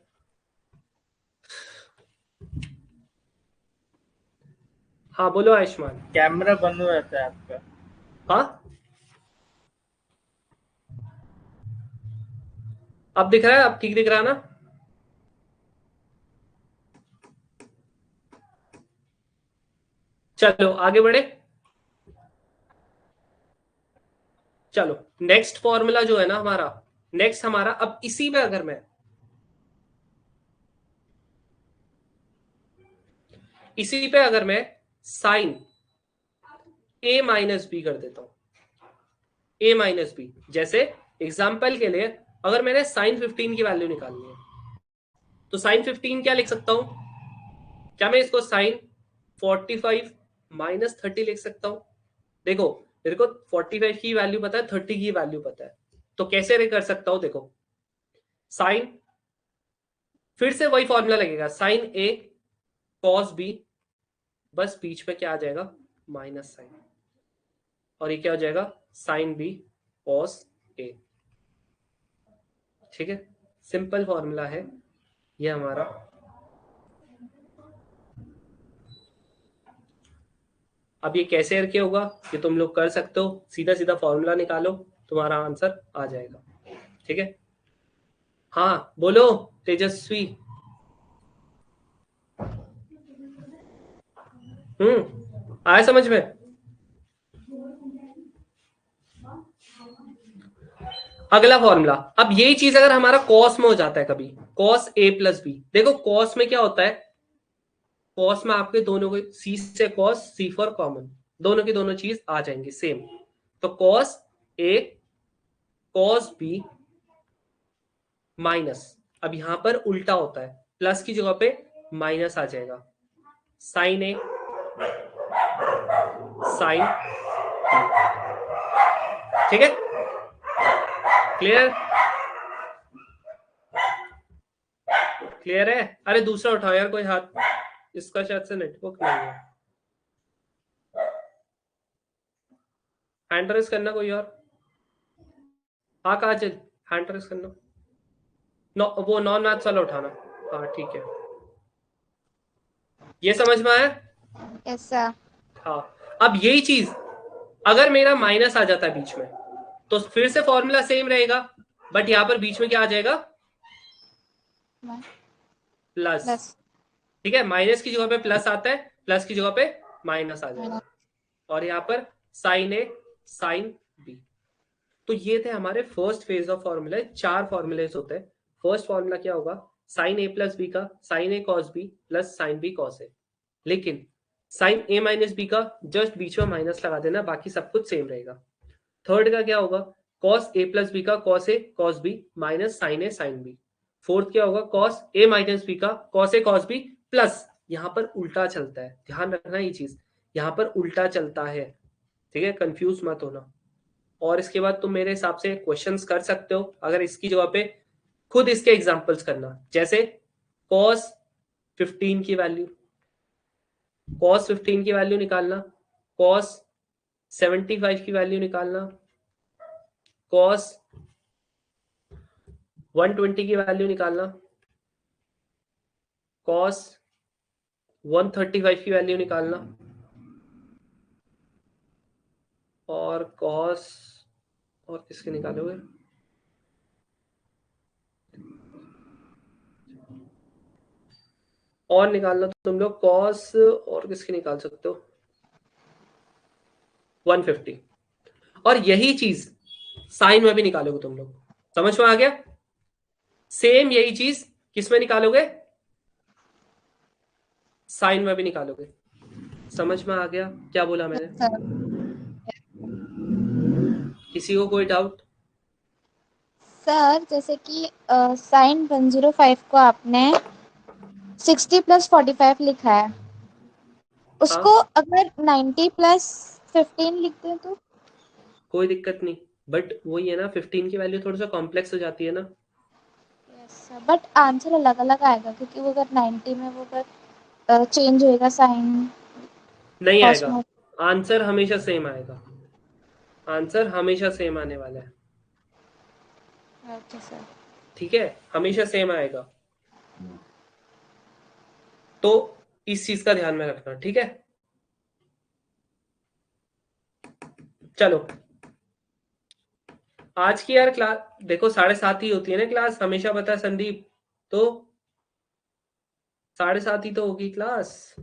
हाँ बोलो आयुष्मान। कैमरा बंद हो जाता है आपका। हाँ अब दिख रहा है, अब ठीक दिख रहा है ना? चलो आगे बढ़े। चलो नेक्स्ट फॉर्मूला जो है ना हमारा, नेक्स्ट हमारा, अब इसी में अगर मैं इसी पे अगर मैं साइन a माइनस बी कर देता हूं, a माइनस बी, जैसे एग्जाम्पल के लिए अगर मैंने साइन 15 की वैल्यू निकालनी है तो साइन 15 क्या लिख सकता हूं? क्या मैं इसको साइन 45 माइनस 30 लिख सकता हूं? देखो मेरे को 45 की वैल्यू पता है, 30 की वैल्यू पता है, तो कैसे कर सकता हूं? देखो साइन, फिर से वही फॉर्मूला लगेगा, साइन ए कॉस बी, बस बीच में क्या आ जाएगा? माइनस साइन, और ये क्या हो जाएगा? साइन बी कॉस ए। ठीक है, सिंपल फॉर्मूला है ये हमारा। अब ये कैसे करके होगा ये तुम लोग कर सकते हो, सीधा सीधा फॉर्मूला निकालो, तुम्हारा आंसर आ जाएगा। ठीक है, हाँ बोलो तेजस्वी। आया समझ में? अगला फॉर्मूला, अब यही चीज अगर हमारा कॉस में हो जाता है कभी, कॉस ए प्लस बी, देखो कॉस में क्या होता है, कॉस में आपके दोनों को सी से कॉस, सी फॉर कॉमन, दोनों की दोनों चीज आ जाएंगी सेम, तो cos A cos B minus, अब यहां पर उल्टा होता है, प्लस की जगह पे माइनस आ जाएगा, साइन ए साइन, ठीक है, क्लियर? क्लियर है? अरे दूसरा उठाओ यार कोई हाथ, इसका शायद से नेटवर्क नहीं है, हैंड रेस करना कोई और। हाँ काजल, हैंड रेस करना, वो नॉन मैथ्स वाला उठाना। हाँ ठीक है, ये समझ में आया? Yes sir. हाँ, अब यही चीज अगर मेरा माइनस आ जाता है बीच में तो फिर से फॉर्मूला सेम रहेगा, बट यहां पर बीच में क्या आ जाएगा? प्लस। ठीक है, माइनस की जगह पे प्लस आता है, प्लस की जगह पे माइनस आ जाएगा, और यहाँ पर साइन ए साइन बी। तो ये थे हमारे फर्स्ट फेज ऑफ फॉर्मूले, 4 फॉर्मूलेज होते हैं। फर्स्ट फॉर्मूला क्या होगा? साइन ए प्लस बी का sine A cos B plus sine B cos A, लेकिन साइन ए माइनस बी का जस्ट बीच में माइनस लगा देना, बाकी सब कुछ सेम रहेगा। थर्ड का क्या होगा? कॉस ए प्लस बी का cos A cos B minus sign A sine B. Fourth क्या होगा? कॉस ए माइनस बी का cos A cos B plus, यहां पर उल्टा चलता है, ध्यान रखना ये चीज, यहां पर उल्टा चलता है, ठीक है, कंफ्यूज मत होना। और इसके बाद तुम मेरे हिसाब से क्वेश्चंस कर सकते हो, अगर इसकी जगह पे खुद इसके एग्जांपल्स करना, जैसे cos 15 की वैल्यू, cos 15 की वैल्यू निकालना, cos 75 की वैल्यू निकालना, cos 120 की वैल्यू निकालना, cos 135 की वैल्यू निकालना, और cos और किसके निकालोगे? और निकालना तो तुम लोग cos और किसकी निकाल सकते हो? 150। और यही चीज साइन में भी निकालोगे तुम लोग, समझ में आ गया? सेम यही चीज किस में निकालोगे? साइन में भी निकालोगे। समझ में आ गया क्या बोला मैंने? किसी को कोई डाउट? सर जैसे कि साइन 105 को आपने 60 प्लस 45 लिखा है, उसको अगर 90 प्लस 15 लिखते हैं तो? कोई दिक्कत नहीं, बट वही है ना, 15 की वैल्यू थोड़ा सा कॉम्प्लेक्स हो जाती है ना। बट आंसर अलग अलग आएगा, क्योंकि वो अगर 90 में वो अगर चेंज होएगा साइन नहीं आएगा, आंसर हमेशा सेम आएगा, आंसर हमेशा सेम आने वाला है। ओके सर, ठीक है, हमेशा सेम आएगा, तो इस चीज का ध्यान में रखना, ठीक है? चलो आज की यार क्लास देखो 7:30 ही होती है ना क्लास, हमेशा पता है संदीप, तो 7:30 ही तो होगी क्लास।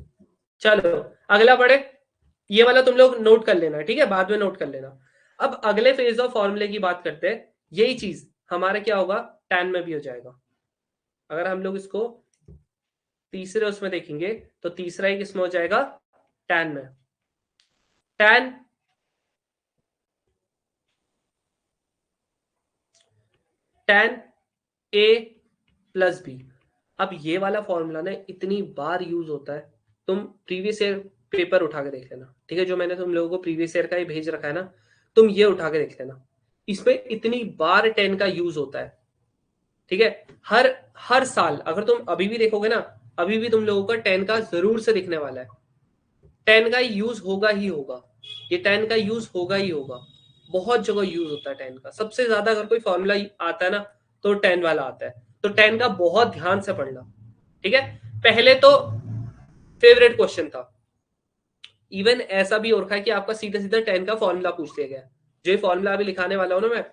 चलो अगला पढ़े, ये वाला तुम लोग नोट कर लेना, ठीक है, बाद में नोट कर लेना। अब अगले फेज ऑफ फॉर्मूले की बात करते हैं, यही चीज हमारा क्या होगा? tan में भी हो जाएगा। अगर हम लोग इसको तीसरे उसमें देखेंगे तो तीसरा ही किसमें हो जाएगा, tan में। tan a plus B. अब ये वाला फॉर्मूला ना इतनी बार यूज होता है, तुम प्रीवियस ईयर पेपर उठा के देख लेना, ठीक है, जो मैंने तुम लोगों को प्रीवियस ईयर का ही भेज रखा है ना, तुम ये उठा के देख लेना, इसमें इतनी बार tan का यूज होता है, ठीक है। हर साल अगर तुम अभी भी देखोगे ना, अभी भी तुम लोगों का tan का जरूर से दिखने वाला है, tan का यूज होगा ही होगा, ये tan का यूज होगा ही होगा, बहुत जगह यूज होता है tan का। सबसे ज्यादा अगर कोई फॉर्मूला आता है ना तो tan वाला आता है, तो tan का बहुत ध्यान से पढ़ना, ठीक है। पहले तो फेवरेट क्वेश्चन था, इवन ऐसा भी हो रखा है कि आपका सीधा सीधा tan का फॉर्मूला पूछ लिया गया। जो ये फॉर्मूला अभी लिखाने वाला हूं ना मैं,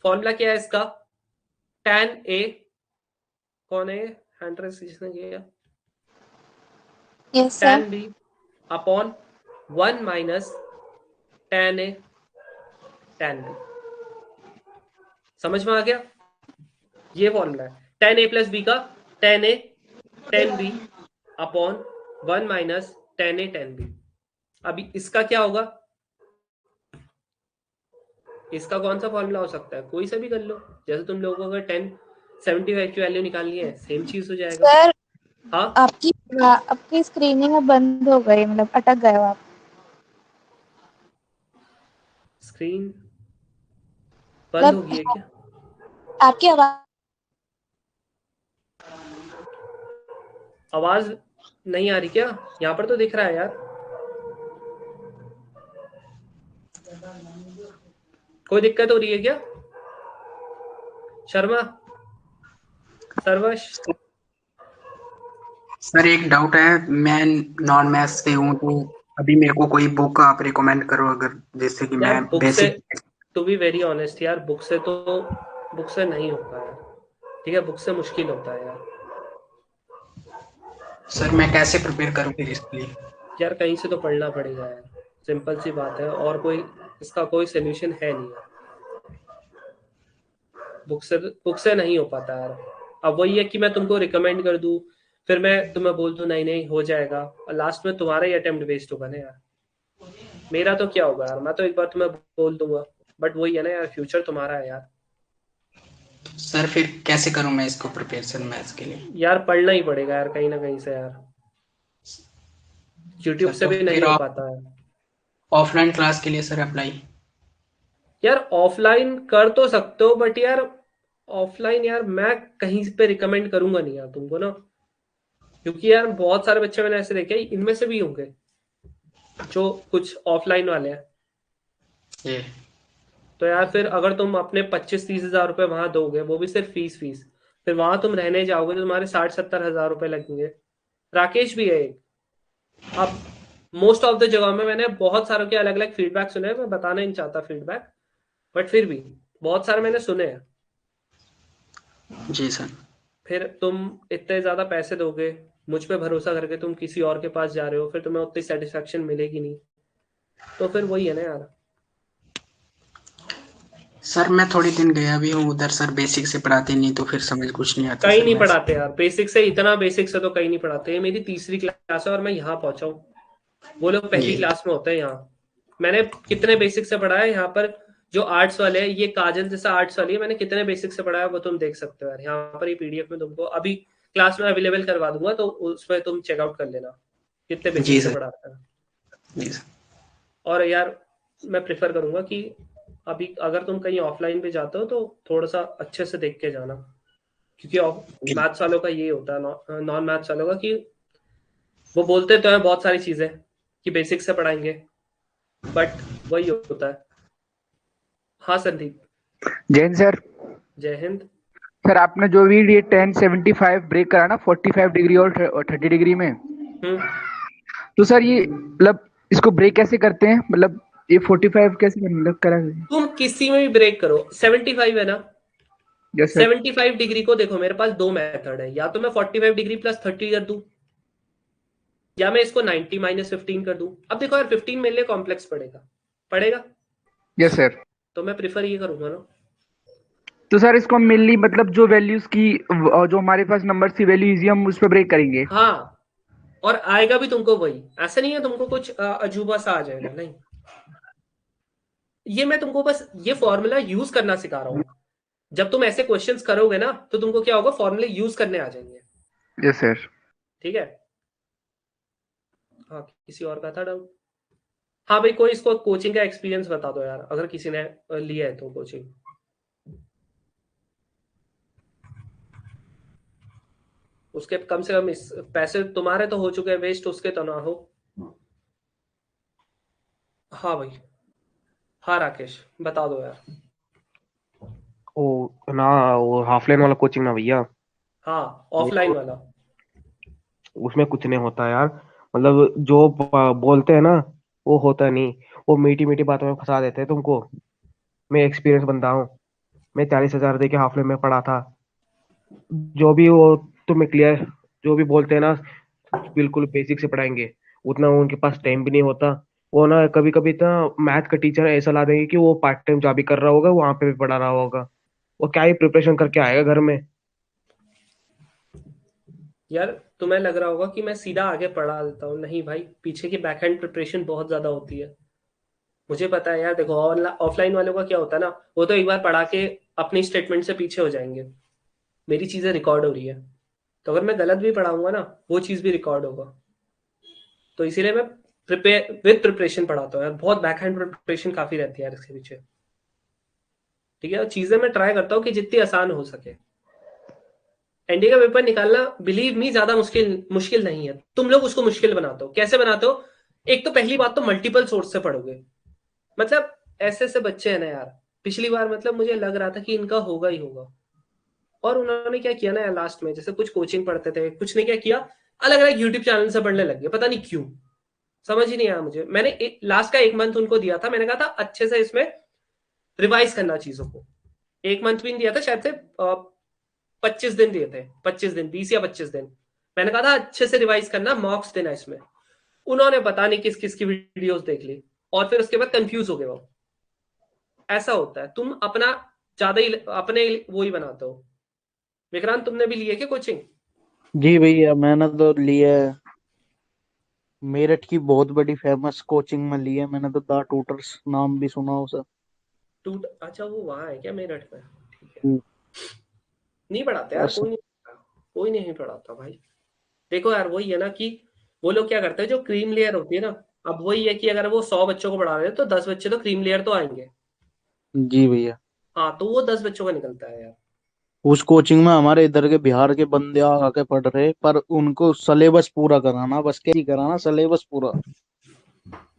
फॉर्मूला क्या है इसका, tan a, कौन है हैंड रेस जिसने किया, yes sir. tan b upon 1 minus tan a tan b। समझ में आ गया, ये फॉर्मूला है tan a प्लस बी का, tan a tan b upon 1 minus tan a tan b। अभी इसका क्या होगा, इसका कौन सा फॉर्मूला हो सकता है, कोई सा भी कर लो, जैसे तुम लोगों को अगर 1075 की वैल्यू निकालनी है सेम चीज हो जाएगा। सर हाँ आपकी स्क्रीनिंग अब बंद हो गई, मतलब अटक गए हो आप। स्क्रीन बंद हो मतलब गई है क्या, आपकी आवाज नहीं आ रही क्या, यहाँ पर तो दिख रहा है यार, कोई दिक्कत हो रही है क्या, शर्मा सर्वश? सर एक डाउट है, मैं नॉन मैथ्स से हूँ, तो अभी मेरे को कोई बुक आप रिकमेंड करो, अगर जिससे कि यार मैं बुक से, basic. To be very honest यार, बुक से नहीं होता है, ठीक है, बुक से मुश्किल होता है यार। सर मैं कैसे प्रिपेयर करूँ फिर इसके लिए? यार कहीं से तो पढ़ना पड़ेगा यार, सिंपल सी बात है, और कोई इसका कोई सोल्यूशन है नहीं यार, बुक से नहीं हो पाता यार। अब वही है कि मैं तुमको रिकमेंड कर दूं, फिर मैं तुम्हें बोल दूं नहीं नहीं हो जाएगा, और लास्ट में तुम्हारा ही अटेम्प्ट वेस्ट होगा ना यार, मेरा तो क्या होगा यार, मैं तो एक बार तुम्हें बोल दूंगा, बट वही है ना यार, फ्यूचर तुम्हारा है यार। सर फिर कैसे करूँ मैं इसको प्रिपरेशन मैथ्स के लिए? यार पढ़ना ही पड़ेगा यार कहीं ना कहीं से यार, यूट्यूब सर से तो भी नहीं फिर हो आप पाता है ऑफलाइन क्लास के लिए सर अप्लाई? यार। ऑफलाइन कर तो सकते हो, बट यार ऑफलाइन यार मैं कहीं पे रिकमेंड करूंगा नहीं यार तुमको ना, क्योंकि यार बहुत सारे बच्चे मैंने ऐसे देखे, इनमें से भी होंगे जो कुछ ऑफलाइन वाले हैं, ये तो यार फिर अगर तुम अपने 25-30 हजार रुपए वहां दोगे, वो भी सिर्फ फीस, फिर वहां तुम रहने जाओगे तो तुम्हारे 60-70 हजार रुपए लगेंगे। राकेश भी है एक। अब मोस्ट ऑफ द जगह में मैंने बहुत सारों के अलग अलग फीडबैक सुने हैं, मैं बताना नहीं चाहता फीडबैक, बट फिर भी बहुत सारे मैंने सुने हैं। जी सर। फिर तुम इतने ज्यादा पैसे दोगे, मुझ पे भरोसा करके तुम किसी और के पास जा रहे हो, फिर तुम्हें उतनी सेटिस्फेक्शन मिलेगी नहीं, तो फिर वही है ना यार। सर मैं थोड़े दिन गया भी हूँ उधर, सर बेसिक से पढ़ाते नहीं, तो फिर समझ कुछ नहीं आता कहीं सर नहीं मैथ्स। पढ़ाते यार बेसिक से, इतना बेसिक से तो कहीं नहीं पढ़ाते। ये मेरी तीसरी क्लास है और मैं यहाँ पहुंचा हूँ, वो लोग पहली ये क्लास में होते हैं यहाँ। मैंने कितने बेसिक से पढ़ा है यहाँ पर, जो आर्ट्स वाले हैं, ये काजल जैसा आर्ट्स वाली है, मैंने कितने बेसिक से पढ़ा है वो तुम देख सकते हो यार, यहाँ पर ये पीडीएफ में तुमको अभी क्लास में अवेलेबल करवा दूंगा, तो उसमें तुम चेकआउट कर लेना कितने जी बेसिक से सर। पढ़ाता है। जी सर। और यार मैं प्रेफर करूंगा कि अभी अगर तुम कहीं ऑफलाइन पे जाते हो तो थोड़ा सा अच्छे से देख के जाना, क्योंकि मैथ्स वालों का ये होता है, नॉन मैथ्स वालों का, कि वो बोलते तो है बहुत सारी चीजें कि बेसिक से पढ़ाएंगे, बट वही होता है। हाँ संदीप। जैन सर। जय हिंद। सर आपने जो भी ये 1075 ब्रेक करा ना 45 डिग्री और 30 डिग्री में, तो सर ये मतलब इसको ब्रेक कैसे करते हैं, मतलब ये 45 कैसे मतलब करा? तुम किसी में भी ब्रेक करो, 75 है ना, यस सर। 75 डिग्री को देखो, मेरे पास दो मेथड है, या तो मैं 45 डिग्री प्लस 30 कर दूं, या मैं इसको 90 माइनस 15 कर दूं। अब देखो यार 15 मेरे लिए कॉम्प्लेक्स पड़ेगा। Yes sir. तो मैं प्रिफर ये करूंगा ना। तो सर इसको मेनली मतलब जो वैल्यूज की जो हमारे पास नंबर्स की वैल्यू इजी हम उस पर ब्रेक करेंगे। हाँ और आएगा भी तुमको वही, ऐसा नहीं है तुमको कुछ अजूबा सा आ जाएगा, नहीं। ये मैं तुमको बस ये फॉर्मूला यूज करना सिखा रहा हूँ। जब तुम ऐसे क्वेश्चंस करोगे ना तो तुमको क्या होगा, फॉर्मूले यूज करने आ जाएंगे। Yes sir. ठीक है। हाँ, किसी और का था डाउट? हाँ भाई, कोई इसको कोचिंग का एक्सपीरियंस बता दो यार, अगर किसी ने लिया है तो कोचिंग। उसके कम से कम इस पैसे तुम्हारे तो हो चुके हैं वेस्ट, उसके तो ना हो। हाँ भाई, हाँ राकेश बता दो यार। वो ना, वो हाफ लाइन वाला कोचिंग ना भैया, हाँ, ऑफलाइन वाला। उसमें कुछ नहीं होता यार। मतलब जो बोलते हैं ना वो होता नहीं। वो मीठी मीठी बातों में फंसा देते हैं तुमको। मैं एक्सपीरियंस बंदा हूँ। मैं 40,000 दे के हाफ लाइन में पढ़ा था। जो भी वो तुम्हें क्लियर, जो भी बोलते हैं ना बिल्कुल बेसिक से पढ़ाएंगे, उतना उनके पास टाइम भी नहीं होता। वो ना कभी कभी ना मैथ का टीचर ऐसा ला देंगे कि वो पार्ट टाइम जॉब भी कर रहा होगा, वहां पे भी पढ़ा रहा होगा। वो क्या ही प्रिपरेशन करके आएगा घर में। यार तुम्हें लग रहा होगा कि मैं सीधा आगे पढ़ा देता हूँ, नहीं भाई, पीछे की बैक हैंड प्रिपरेशन बहुत ज्यादा होती है। मुझे पता है यार। देखो ऑफलाइन वालों का क्या होता है ना, वो तो एक बार पढ़ा के अपनी स्टेटमेंट से पीछे हो जाएंगे। मेरी चीजें रिकॉर्ड हो रही है, तो अगर मैं गलत भी पढ़ाऊंगा ना वो चीज भी रिकॉर्ड होगा। तो इसीलिए मैं प्रिपेयर विद प्रिपरेशन पढ़ाता हूँ यार। बहुत बैक हैंड प्रिपरेशन काफी रहती है यार इसके पीछे। ठीक है, और चीजें मैं ट्राई करता हूँ कि जितनी आसान हो सके। एनडीए का पेपर निकालना बिलीव मी ज्यादा मुश्किल नहीं है। तुम लोग उसको मुश्किल बनाते हो। कैसे बनाते हो? एक तो पहली बात तो मल्टीपल सोर्स से पढ़ोगे। मतलब ऐसे ऐसे बच्चे हैं ना यार, पिछली बार मतलब मुझे लग रहा था कि इनका होगा ही होगा, और उन्होंने क्या किया ना यार, लास्ट में जैसे कुछ कोचिंग पढ़ते थे, कुछ ने क्या किया, अलग अलग यूट्यूब चैनल से पढ़ने लग गए। पता नहीं क्यों, समझ ही नहीं आया मुझे। मैंने लास्ट का 1 मंथ उनको दिया था, मैंने कहा था अच्छे से इसमें रिवाइज करना चीजों को। 1 मंथ भी नहीं दिया था, शायद से 25 दिन दिए थे, 25 दिन, 20 या 25 दिन। मैंने कहा था अच्छे से रिवाइज करना, मॉक्स देना इसमें। उन्होंने पता नहीं किस किस की वीडियोस देख ली, और फिर उसके बाद कंफ्यूज हो गए वो। ऐसा होता है, तुम अपना ज्यादा ही अपने वो ही बनाते हो। विक्रांत, तुमने भी लिए क्या कोचिंग? जी भैया, मैंने तो लिया है। मेरठ की बहुत बड़ी फेमस कोचिंग में लिया है मैंने तो, द ट्यूटर्स, नाम भी सुना हो सर? अच्छा, वो वहां है क्या मेरठ में? ठीक है। हम्म, नहीं पढ़ाते यार, ऐसा। कोई नहीं पढ़ाता भाई। देखो यार, वही है ना कि वो लोग क्या करते हैं, जो क्रीम लेयर होती है ना, अब वही है कि अगर वो 100 बच्चों को पढ़ा रहे हैं तो 10 बच्चे तो क्रीम लेयर तो आएंगे। जी भैया। हाँ, तो वो 10 बच्चों का निकलता है यार। उस कोचिंग में हमारे इधर के बिहार के बंदे आके पढ़ रहे, पर उनको सिलेबस पूरा कराना, बस क्या ही कराना, सिलेबस पूरा।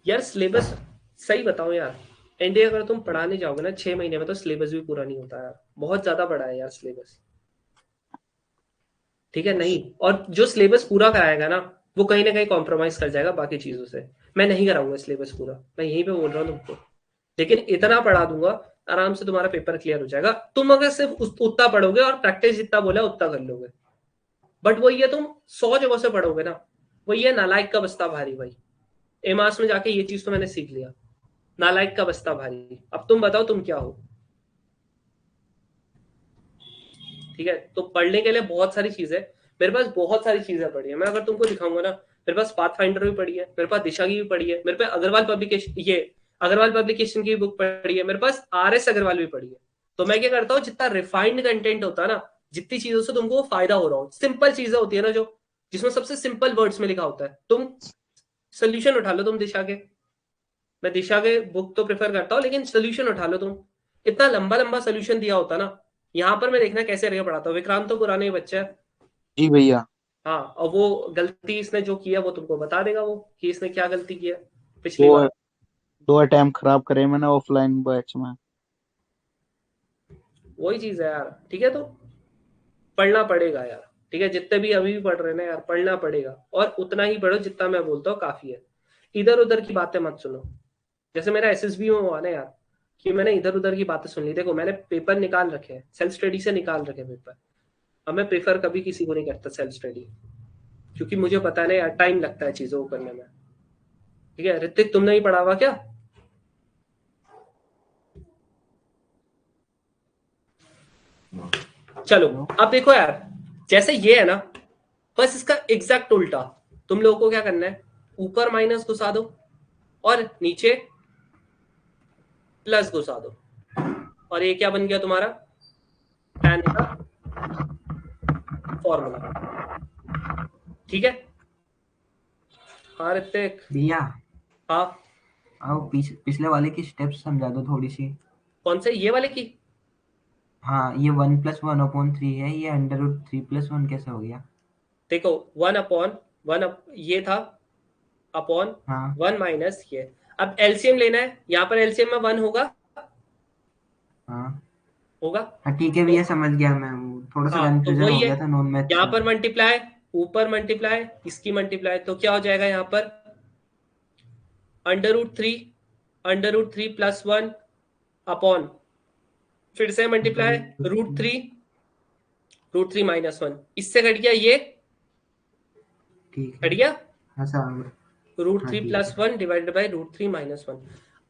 यार सिलेबस, सही बताओ यार, एनडीए अगर तुम पढ़ाने जाओगे ना 6 महीने में, तो सिलेबस भी पूरा नहीं होता यार। बहुत ज्यादा बड़ा है यार सिलेबस। ठीक है, नहीं, और जो सिलेबस पूरा कराएगा ना वो कहीं ना कहीं कॉम्प्रोमाइज कर जाएगा बाकी चीजों से। मैं नहीं कराऊंगा सिलेबस पूरा, मैं यहीं पे बोल रहा हूँ तुमको। लेकिन इतना पढ़ा दूंगा, आराम से तुम्हारा पेपर क्लियर हो जाएगा। तुम अगर सिर्फ उतना पढ़ोगे और प्रैक्टिस जितना बोला उतना कर लोगे। बट वही है, तुम 100 जगहों से पढ़ोगे ना, वही है नालायक का बस्ता भारी भाई। एमास में जाके ये चीज तो मैंने सीख लिया, नालायक का बस्ता भारी। अब तुम बताओ तुम क्या हो? ठीक है, तो पढ़ने के लिए बहुत सारी चीजें, मेरे पास बहुत सारी चीजें पढ़ी है। मैं अगर तुमको दिखाऊंगा ना, मेरे पास पाथ फाइंडर भी पढ़ी है, मेरे पास दिशा की भी पढ़ी है, मेरे पास अग्रवाल पब्लिकेशन की बुक पढ़ी है, मेरे पास RS अग्रवाल भी पढ़ी है। तो मैं क्या करता हूँ, जितना रिफाइंड कंटेंट होता है ना, जितनी चीजों से तुमको फायदा हो रहा हो, सिंपल चीजें होती है ना, जो जिसमें सबसे सिंपल वर्ड्स में लिखा होता है, तुम सोल्यूशन उठा लो तुम दिशा के। मैं दिशा के बुक तो प्रेफर करता हूँ, लेकिन सोल्यूशन उठा लो तुम। इतना लंबा लंबा सोल्यूशन दिया होता ना। यहाँ पर मैं देखना कैसे आगे पढ़ाता हूँ। विक्रांत तो पुराने ही बच्चा है। जी भैया। हाँ, और वो गलती इसने जो किया वो तुमको बता देगा, वो कि इसने क्या गलती किया पिछली दो बार। दो अटेम्प्ट खराब करे मैंने ऑफलाइन बैच में। वही चीज है यार। ठीक है, तो पढ़ना पड़ेगा यार। ठीक है, जितने भी अभी भी पढ़ रहे हैं ना यार, पढ़ना पड़ेगा, और उतना ही पढ़ो जितना मैं बोलता हूँ काफी है। इधर उधर की बातें मत सुनो। जैसे मेरा SSB में हुआ ना यार, कि मैंने इधर उधर की बातें सुन ली। देखो, मैंने पेपर निकाल रखे हैं, सेल्फ स्टडी से निकाल रखे पेपर। अब मैं प्रेफर कभी किसी को नहीं करता सेल्फ स्टडी, क्योंकि मुझे पता है ना यार, टाइम लगता है चीजों को करने में। ठीक है, ऋतिक तुमने ही पढ़ा हुआ क्या? चलो अब देखो यार, जैसे ये है ना, बस इसका एग्जैक्ट उल्टा। तुम लोगों को क्या करना है, ऊपर माइनस घुसा दो और नीचे प्लस घुसा दो, और ये क्या बन गया तुम्हारा tan का फॉर्मूला। ठीक है, हाँ ऋतिक। भैया हाँ आओ पिछले वाले की स्टेप्स समझा दो थोड़ी सी। कौन से, ये वाले की? हाँ ये 1+1/3 है, ये √3+1 कैसे हो गया? देखो 1/1 ये था अपॉन हाँ 1 माइनस ये। अब एलसीएम लेना है, यहाँ पर एलसीएम में 1 होगा, हाँ होगा हाँ ठीक है तो भैया समझ गया मैं, वो थोड़ा सा हाँ तो कंफ्यूजन वही हो है, गया था नॉन मैथ यहाँ से। पर मल्टीप्लाई, ऊपर मल्टीप्लाई, इसकी मल्टीप्लाई, तो क्या हो जाएगा यहाँ पर √3 +1 अपॉन फिर से मल्टीप्लाई √3 -1, इससे कट गया ये, ठीक कट है। गया हाँ सर। √3 ठीक है। +1 डिवाइडेड बाई √3 -1।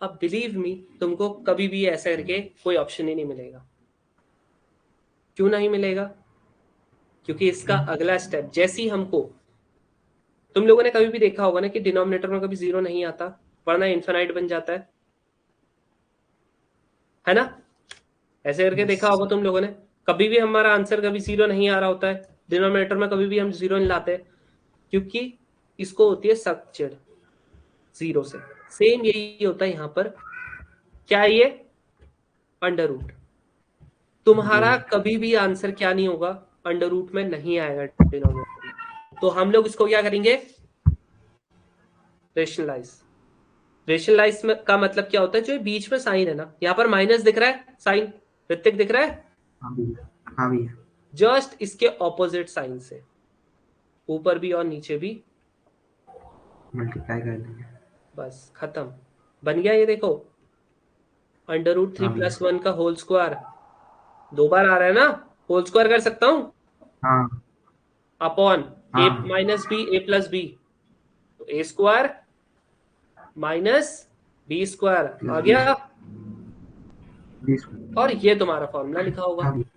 अब बिलीव मी, तुमको कभी भी ऐसा करके कोई ऑप्शन ही नहीं मिलेगा। क्यों नहीं मिलेगा? क्योंकि इसका अगला स्टेप जैसे ही हमको, तुम लोगों ने कभी भी देखा होगा ना कि डिनोमिनेटर में कभी जीरो नहीं आता, वरना इन्फिनाइट बन जाता है ना? ऐसे करके देखा होगा तुम लोगों ने, कभी भी हमारा आंसर कभी जीरो नहीं आ रहा होता है डिनोमिनेटर में, कभी भी हम जीरो नहीं लाते, क्योंकि इसको होती है सख्त चिढ़ जीरो से। सेम यही होता है यहाँ पर, क्या है ये अंडर रूट। तुम्हारा कभी भी आंसर क्या नहीं होगा, अंडर रूट में नहीं आएगा डिनोमिनेटर में। तो हम लोग इसको क्या करेंगे, रेशनलाइज। रेशनलाइज का मतलब क्या होता है, जो बीच में साइन है ना, यहाँ पर माइनस दिख रहा है साइन, ऋतिक दिख रहा है, हाँ भैया हाँ भैया। जस्ट इसके ऑपोजिट साइन से ऊपर भी और नीचे भी मल्टीप्लाई कर देंगे। बस खत्म, बन गया। ये देखो √3 हाँ भैया। +1 का होल स्क्वायर, दो बार आ रहा है ना, होल स्क्वायर कर सकता हूं, हाँ अपॉन a हाँ minus B a plus B, तो a square minus B square आ गया, 20। और ये तुम्हारा फॉर्मूला लिखा होगा हाँ भैया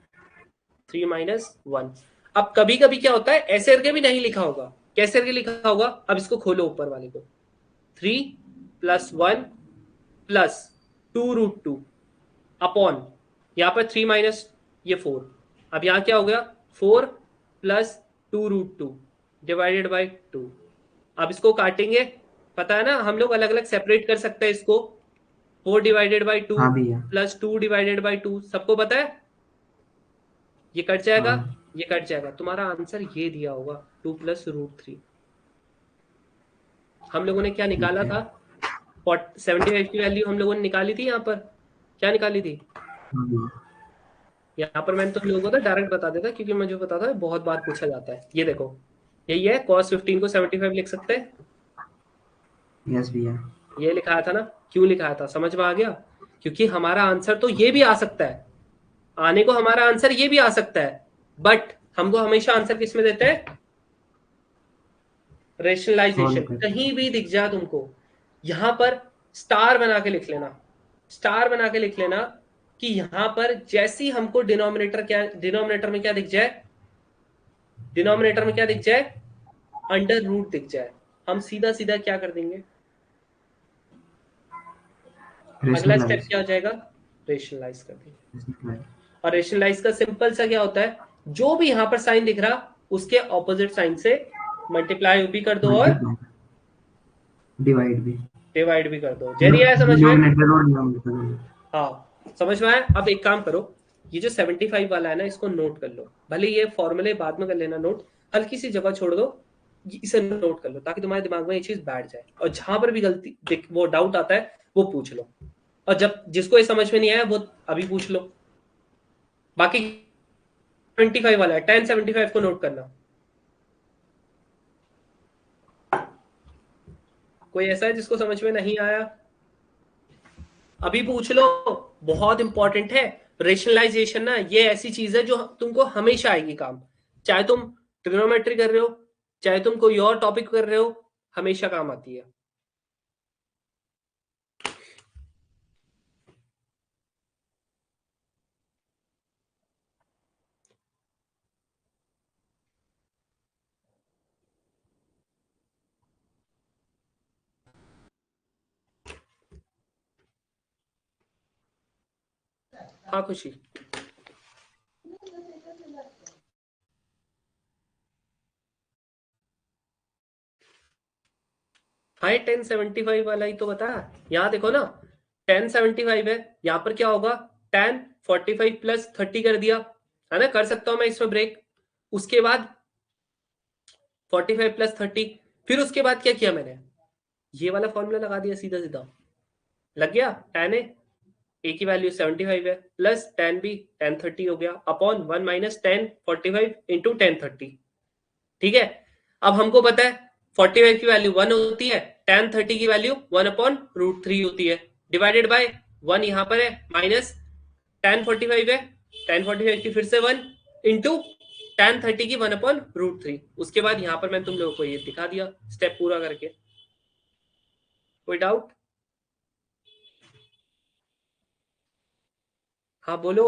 3 -1। अब कभी कभी क्या होता है, ऐसे करके भी नहीं लिखा होगा, कैसे करके लिखा होगा, अब इसको खोलो ऊपर वाले को, 3 +1 +2√2 अपॉन, यहाँ पर 3 माइनस ये 4, अब यहाँ क्या हो गया 4 +2√2 डिवाइडेड बाई 2। अब इसको काटेंगे, पता है ना हम लोग अलग अलग सेपरेट कर सकते हैं इसको, 4 डिवाइडेड बाई 2 हाँ भैया। +2 डिवाइडेड बाई 2, सबको पता है, ये कट जाएगा, हाँ ये कट जाएगा, तुम्हारा आंसर ये दिया होगा 2 + √3। हम लोगों ने क्या निकाला ठीक है। था, 75 की वैल्यू हम लोगों ने निकाली थी, यहाँ पर क्या निकाली थी, हाँ भैया। यहाँ पर मैंने तुम लोगों को डायरेक्ट बता देता, क्योंकि मुझे पता था बहुत बार पूछा जाता है। ये देखो यही है, cos 15 को 75 लिख सकते हैं, यस भैया। ये लिखाया था ना, क्यों लिखाया था समझ में आ गया, क्योंकि हमारा आंसर तो ये भी आ सकता है, आने को हमारा आंसर ये भी आ सकता है, बट हमको हमेशा आंसर किस में देते हैं, रेशनलाइजेशन। कहीं भी दिख जा तुमको, यहां पर स्टार बना के लिख लेना, स्टार बना के लिख लेना, कि यहां पर जैसी हमको डिनोमिनेटर में क्या दिख जाए, डिनोमिनेटर में क्या दिख जाए, अंडर रूट दिख जाए, हम सीधा सीधा क्या कर देंगे, अगला स्टेप क्या हो जाएगा, रेशनलाइज कर देंगे। और रेशनलाइज का सिंपल सा क्या होता है, जो भी यहां पर साइन दिख रहा उसके ऑपोजिट साइन से मल्टीप्लाई भी कर दो और डिवाइड भी कर दो। जैसे आया समझ में, डिनोमिनेटर और डिनोमिनेटर। हाँ समझ में आया। अब एक काम करो, ये जो 75 वाला है ना, इसको नोट कर लो, भले ये फॉर्मूले बाद में कर लेना नोट, हल्की सी जगह छोड़ दो, इसे नोट कर लो, ताकि तुम्हारे दिमाग में ये चीज बैठ जाए, और जहां पर भी गलती वो डाउट आता है वो पूछ लो, और जब जिसको ये समझ में नहीं आया वो अभी पूछ लो। बाकी 25 वाला है, 1075 को नोट करना। कोई ऐसा है जिसको समझ में नहीं आया, अभी पूछ लो, बहुत इंपॉर्टेंट है। रेशनलाइजेशन ना ये ऐसी चीज है जो तुमको हमेशा आएगी काम, चाहे तुम ट्रिग्नोमेट्री कर रहे हो, चाहे तुम कोई और टॉपिक कर रहे हो, हमेशा काम आती है। हाँ खुशी, हाँ 1075 वाला ही तो बताया। यहाँ देखो ना 1075 है, यहाँ पर क्या होगा 1045 प्लस 30 कर दिया है ना, कर सकता हूं मैं इसमें ब्रेक। उसके बाद 45 प्लस 30, फिर उसके बाद क्या किया मैंने, ये वाला फॉर्मूला लगा दिया सीधा सीधा, लग गया। tan ए की वैल्यू 75 है प्लस tan बी tan 30 हो गया upon 1 minus tan 45 into tan 30। ठीक है, अब हमको पता है 45 की वैल्यू 1 होती है, tan 30 की वैल्यू 1 अपॉन रूट 3 होती है, डिवाइडेड बाय 1 यहां पर है माइनस tan 45 है, tan 45 की फिर से 1 इंटू tan 30 की 1 अपॉन रूट 3। उसके बाद यहां पर मैं तुम लोगों को ये दिखा दिया स्टेप पूरा करके। कोई डाउट? हाँ बोलो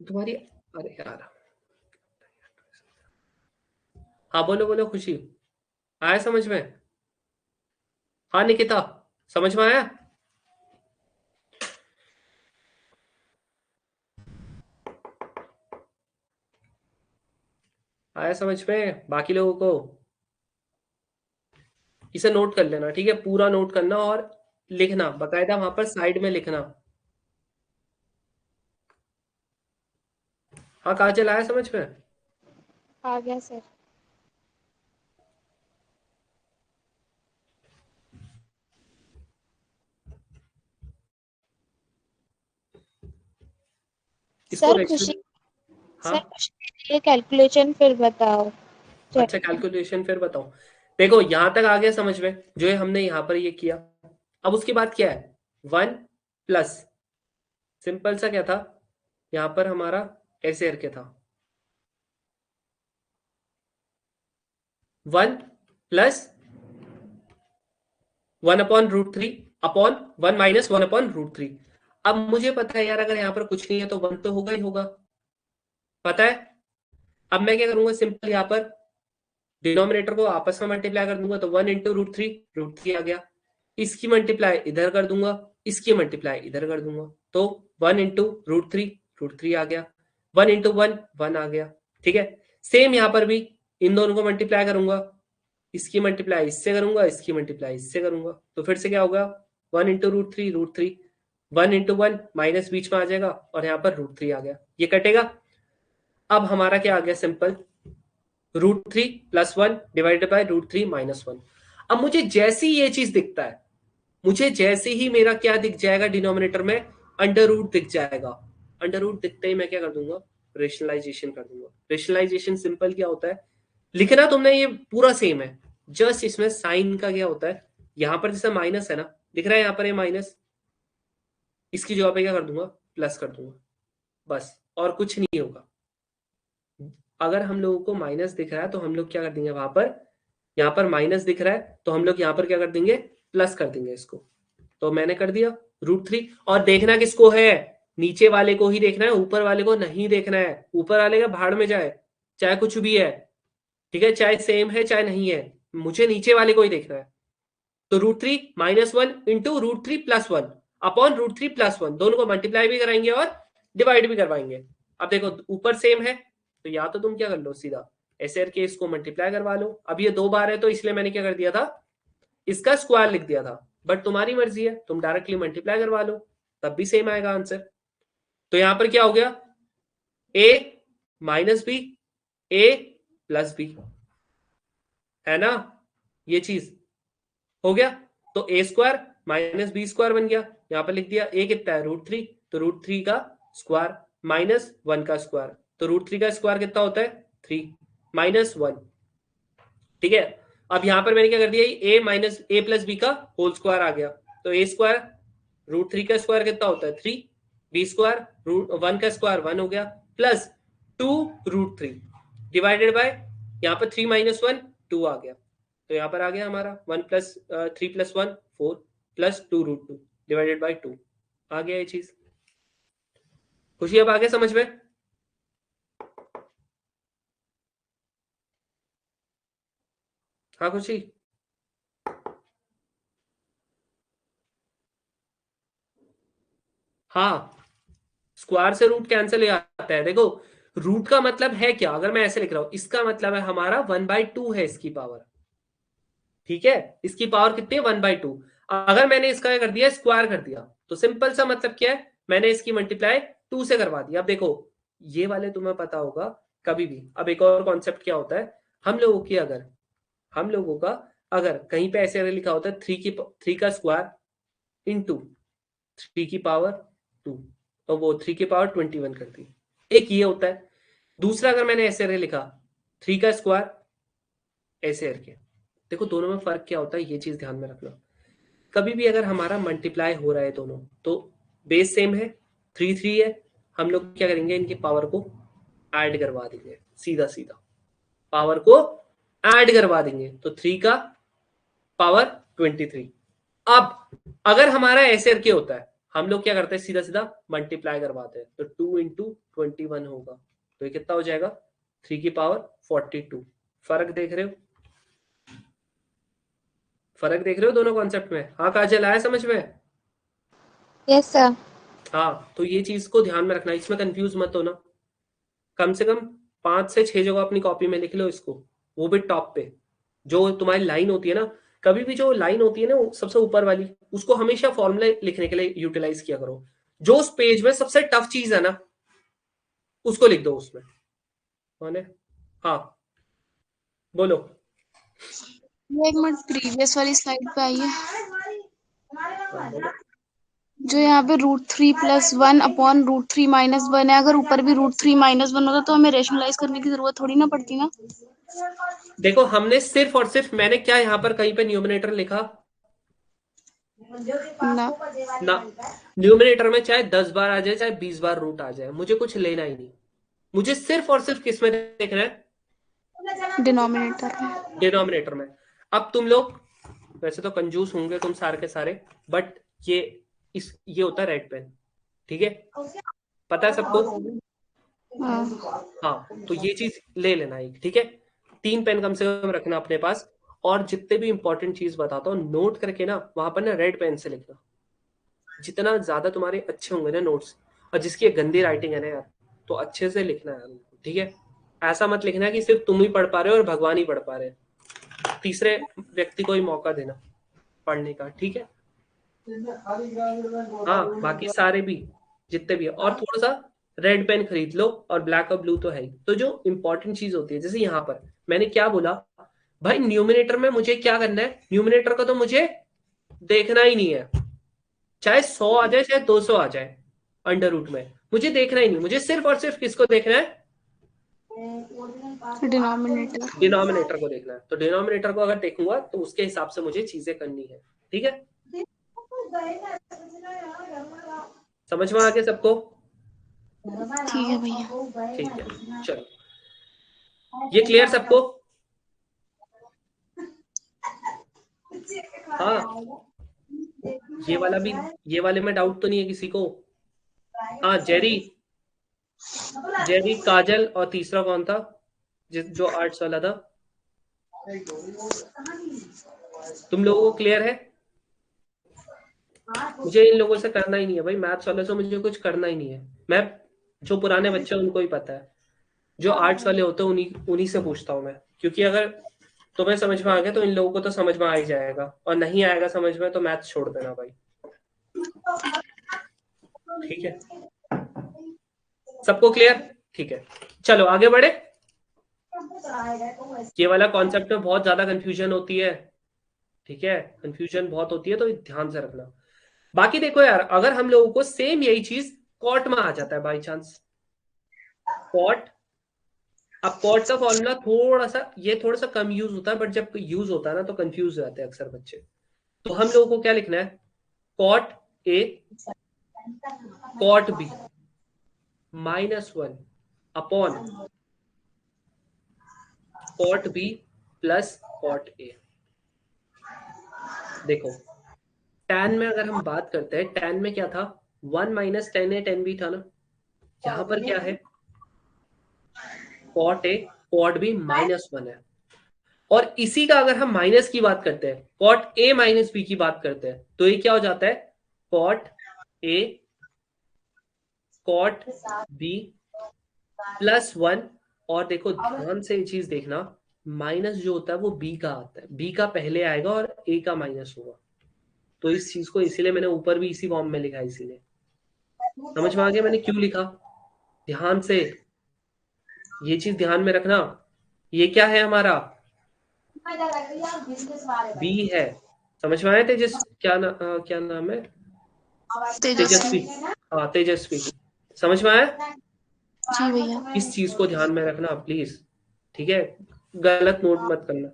तुम्हारी, अरे यार हाँ बोलो बोलो खुशी, आया समझ में? हाँ निकिता समझ में आया? आया समझ में बाकी लोगों को? इसे नोट कर लेना, ठीक है, पूरा नोट करना और लिखना बकायदा वहां पर साइड में लिखना। हाँ काजल आया समझ में? आ गया सर। इसको सर रेशनल, खुशी, हाँ सर खुशी ये कैलकुलेशन फिर बताओ। अच्छा कैलकुलेशन फिर बताओ। देखो यहां तक आ गया समझ में, जो है हमने यहां पर ये किया। अब उसके बाद क्या है 1 प्लस, सिंपल सा क्या था यहां पर हमारा ऐसे करके था 1 plus 1 upon root 3 upon 1 minus 1 upon root 3। अब मुझे पता है यार अगर यहाँ पर कुछ नहीं है तो 1 तो होगा ही होगा, पता है। अब मैं क्या करूंगा सिंपल यहाँ पर डिनोमिनेटर को आपस में मल्टीप्लाई कर दूंगा, तो 1 इंटू रूट थ्री आ गया। इसकी मल्टीप्लाई इधर कर दूंगा, इसकी मल्टीप्लाई इधर कर दूंगा, तो 1 इंटू रूट थ्री आ गया, 1 इंटू 1 आ गया। ठीक है, सेम यहाँ पर भी इन दोनों को मल्टीप्लाई करूंगा, इसकी मल्टीप्लाई इससे करूंगा, इसकी मल्टीप्लाई इससे करूंगा, तो फिर से क्या होगा 1 into root three 1 into 1 minus बीच में आ जाएगा और यहाँ पर रूट 3 आ गया, ये कटेगा। अब हमारा क्या आ गया simple root 3 plus 1 divided by root 3 minus 1। अब मुझे जैसे ही ये चीज दिखता है, मुझे जैसे ही मेरा क्या दिख जाएगा डिनोमिनेटर में अंडर रूट दिख जाएगा, अंडर रूट दिखते ही मैं क्या कर दूंगा रेशनलाइजेशन कर दूंगा। रेशनलाइजेशन सिंपल क्या होता है, लिखना तुमने ये पूरा सेम है, जस्ट इसमें साइन का क्या होता है, यहां पर जैसे माइनस है ना, दिख रहा है यहाँ पर ये माइनस, इसकी जगह पे क्या कर दूंगा प्लस कर दूंगा, बस और कुछ नहीं होगा। अगर हम लोगों को माइनस दिख रहा है तो हम लोग क्या कर देंगे वहां पर, यहाँ पर माइनस दिख रहा है तो हम लोग यहाँ पर क्या कर देंगे प्लस कर देंगे इसको, तो मैंने कर दिया रूट 3। और देखना किसको है, नीचे वाले को ही देखना है, ऊपर वाले को नहीं देखना है, ऊपर वाले का भाड़ में जाए चाहे कुछ भी है, ठीक है, चाहे सेम है चाहे नहीं है, मुझे नीचे वाले को ही देखना है। तो root 3 minus 1 into root 3 plus 1 upon root 3 plus 1, दोनों को मल्टीप्लाई भी कराएंगे और डिवाइड भी करवाएंगे। अब देखो ऊपर सेम है तो या तो तुम क्या कर लो सीधा ऐसे करके इसको मल्टीप्लाई करवा लो, अब ये 2 बार है तो इसलिए मैंने क्या कर दिया था इसका स्क्वायर लिख दिया था, बट तुम्हारी मर्जी है, तुम डायरेक्टली मल्टीप्लाई करवा लो तब भी सेम आएगा आंसर। तो यहां पर क्या हो गया a minus B a plus b, है ना, ये चीज हो गया। तो a square minus B square बन गया, यहां पर लिख दिया a कितना है रूट 3, तो रूट 3 का स्क्वायर माइनस 1 का स्क्वायर, तो रूट 3 का स्क्वायर कितना होता है 3 माइनस 1। ठीक है, अब यहां पर मैंने क्या कर दिया ए माइनस ए प्लस बी का होल स्क्वायर आ गया, तो ए स्क्वायर रूट 3 का स्क्वायर कितना होता है 3, बी स्क्वायर रूट 1 का स्क्वायर 1 हो गया प्लस 2 रूट 3 डिवाइडेड बाय यहाँ पर 3 माइनस 1 2 आ गया, तो यहाँ पर आ गया हमारा 1 plus 3 plus 1 4 plus 2 root 2 divided by 2 आ गया ये चीज। खुशी अब आगे समझ में? हाँ खुशी, हाँ स्क्वायर से रूट कैंसिल हो जाता है। देखो रूट का मतलब है क्या, अगर मैं ऐसे लिख रहा हूं इसका मतलब है हमारा 1/2 है इसकी पावर, ठीक है, इसकी पावर कितनी है 1/2। अगर मैंने इसका क्या कर दिया स्क्वायर कर दिया तो सिंपल सा मतलब क्या है, मैंने इसकी मल्टीप्लाई 2 से करवा दी। अब देखो ये वाले तुम्हें पता होगा कभी भी। अब एक और कॉन्सेप्ट क्या होता है, हम लोगों का अगर कहीं पे ऐसे लिखा होता है 3 का स्क्वायर इंटू 3 की पावर 2 और वो 3 की पावर 21 कर दी, एक ये होता है। दूसरा अगर मैंने ऐसे लिखा 3 का स्क्वायर ऐसे करके, देखो दोनों में फर्क क्या होता है ये चीज ध्यान में रखना। कभी भी अगर हमारा मल्टीप्लाई हो रहा है दोनों तो बेस सेम है, 3 है, हम लोग क्या करेंगे इनकी पावर को ऐड करवा देंगे, सीधा सीधा पावर को ऐड करवा देंगे तो 3 का पावर 23। अब अगर हमारा ऐसे करके होता है हम लोग क्या करते हैं सीधा सीधा मल्टीप्लाई करवाते हैं, तो 2 इंटू 21 होगा, तो ये कितना हो जाएगा 3 की पावर 42। फर्क देख रहे हो, फर्क देख रहे हो दोनों कॉन्सेप्ट में? हाँ काजल आया समझ में? Yes sir. हाँ तो ये चीज को ध्यान में रखना, इसमें कंफ्यूज मत होना। कम से कम 5 से 6 जगह अपनी कॉपी में लिख लो इसको, वो भी टॉप पे। जो तुम्हारी लाइन होती है ना, कभी भी जो लाइन होती है ना सबसे ऊपर वाली, उसको हमेशा फॉर्मूला लिखने के लिए यूटिलाइज किया करो। जो उस पेज में सबसे टफ चीज है ना उसको लिख दो उसमें। कौन है? हाँ बोलो। एक मिनट प्रीवियस वाली स्लाइड पे आइए, हाँ, बोलो। जो यहाँ पे √3 + 1 अपॉन √3 - 1 है। अगर ऊपर भी √3 - 1 होता तो हमें रेशनलाइज करने की जरूरत थोड़ी ना पड़ती ना। देखो हमने सिर्फ और सिर्फ, मैंने क्या यहाँ पर कहीं पे न्यूमिनेटर लिखा ना, न्यूमिनेटर में चाहे 10 बार आ जाए चाहे 20 बार रूट आ जाए, मुझे कुछ लेना ही नहीं। मुझे सिर्फ और सिर्फ किस में देखना है? डिनोमिनेटर में। अब तुम लोग वैसे तो कंजूस होंगे तुम सारे के सारे, बट ये होता है रेड पेन, ठीक है, पता है सबको? हाँ तो ये चीज ले लेना एक, ठीक है। 3 पेन कम से कम रखना अपने पास, और जितने भी इंपॉर्टेंट चीज बताता हूँ नोट करके ना वहां पर ना रेड पेन से लिखना। जितना ज्यादा तुम्हारे अच्छे होंगे ना नोट्स, और जिसकी गंदी राइटिंग है ना यार, तो अच्छे से लिखना है, ठीक है। ऐसा मत लिखना कि सिर्फ तुम ही पढ़ पा रहे हो और भगवान ही पढ़ पा रहे हैं, तीसरे व्यक्ति को ही मौका देना पढ़ने का, ठीक है। हाँ बाकी सारे भी जितने भी है, और थोड़ा सा रेड पेन खरीद लो, और ब्लैक और ब्लू तो है ही। तो जो इंपॉर्टेंट चीज होती है, जैसे यहाँ पर मैंने क्या बोला भाई, न्यूमिनेटर में मुझे क्या करना है, न्यूमिनेटर का तो मुझे देखना ही नहीं है, चाहे 100 आ जाए चाहे 200 आ जाए अंडर रूट में, मुझे देखना ही नहीं। मुझे सिर्फ और सिर्फ किसको देखना है? डिनोमिनेटर को देखना है। तो डिनोमिनेटर को अगर देखूंगा तो उसके हिसाब से मुझे चीजें करनी है, ठीक है। समझ में आ गया सबको? ठीक है भैया। ठीक है चलो, ये क्लियर सबको? हाँ ये वाले में डाउट तो नहीं है किसी को? हाँ जेरी, काजल, और तीसरा कौन था जो आर्ट्स वाला था? तुम लोगों को क्लियर है? मुझे इन लोगों से करना ही नहीं है भाई, मैथ्स वाले से मुझे कुछ करना ही नहीं है। मैं जो पुराने बच्चे उनको ही पता है, जो आर्ट्स वाले होते हैं उन्हीं से पूछता हूँ मैं, क्योंकि अगर तुम्हें समझ में आ गया तो इन लोगों को तो समझ में आ ही जाएगा, और नहीं आएगा समझ में तो मैथ्स छोड़ देना भाई, ठीक है। सबको क्लियर? ठीक है चलो आगे बढ़े। ये वाला कॉन्सेप्ट में बहुत ज्यादा कंफ्यूजन होती है, ठीक है, कंफ्यूजन बहुत होती है, तो ध्यान से रखना। बाकी देखो यार, अगर हम लोगों को सेम यही चीज कॉट में आ जाता है बाई चांस, कॉट, अब कॉट का फॉर्मूला थोड़ा सा कम यूज होता है, बट जब यूज होता है ना तो कंफ्यूज हो जाते हैं अक्सर बच्चे। तो हम लोगों को क्या लिखना है? Cot A cot B -1 upon cot B plus cot A. देखो tan में अगर हम बात करते हैं, tan में क्या था? 1 - tan a tan b था ना, यहां पर क्या है? कॉट ए कॉट बी -1 है, और इसी का अगर हम माइनस की बात करते हैं, कॉट ए - बी की बात करते हैं, तो ये क्या हो जाता है? Cot A cot B plus 1, और देखो ध्यान से ये चीज देखना, माइनस जो होता है वो बी का आता है, बी का पहले आएगा और ए का माइनस होगा। तो इस चीज को इसीलिए मैंने ऊपर भी इसी फॉर्म में लिखा है, इसीलिए समझ में आ गया मैंने क्यों लिखा। ध्यान से ये चीज ध्यान में रखना। ये क्या है हमारा, बी है। समझ में आया तेजस, क्या नाम है, तेजस्वी। हाँ तेजस्वी, समझ में आया। जी भैया। इस चीज को ध्यान में रखना प्लीज, ठीक है। गलत नोट मत करना।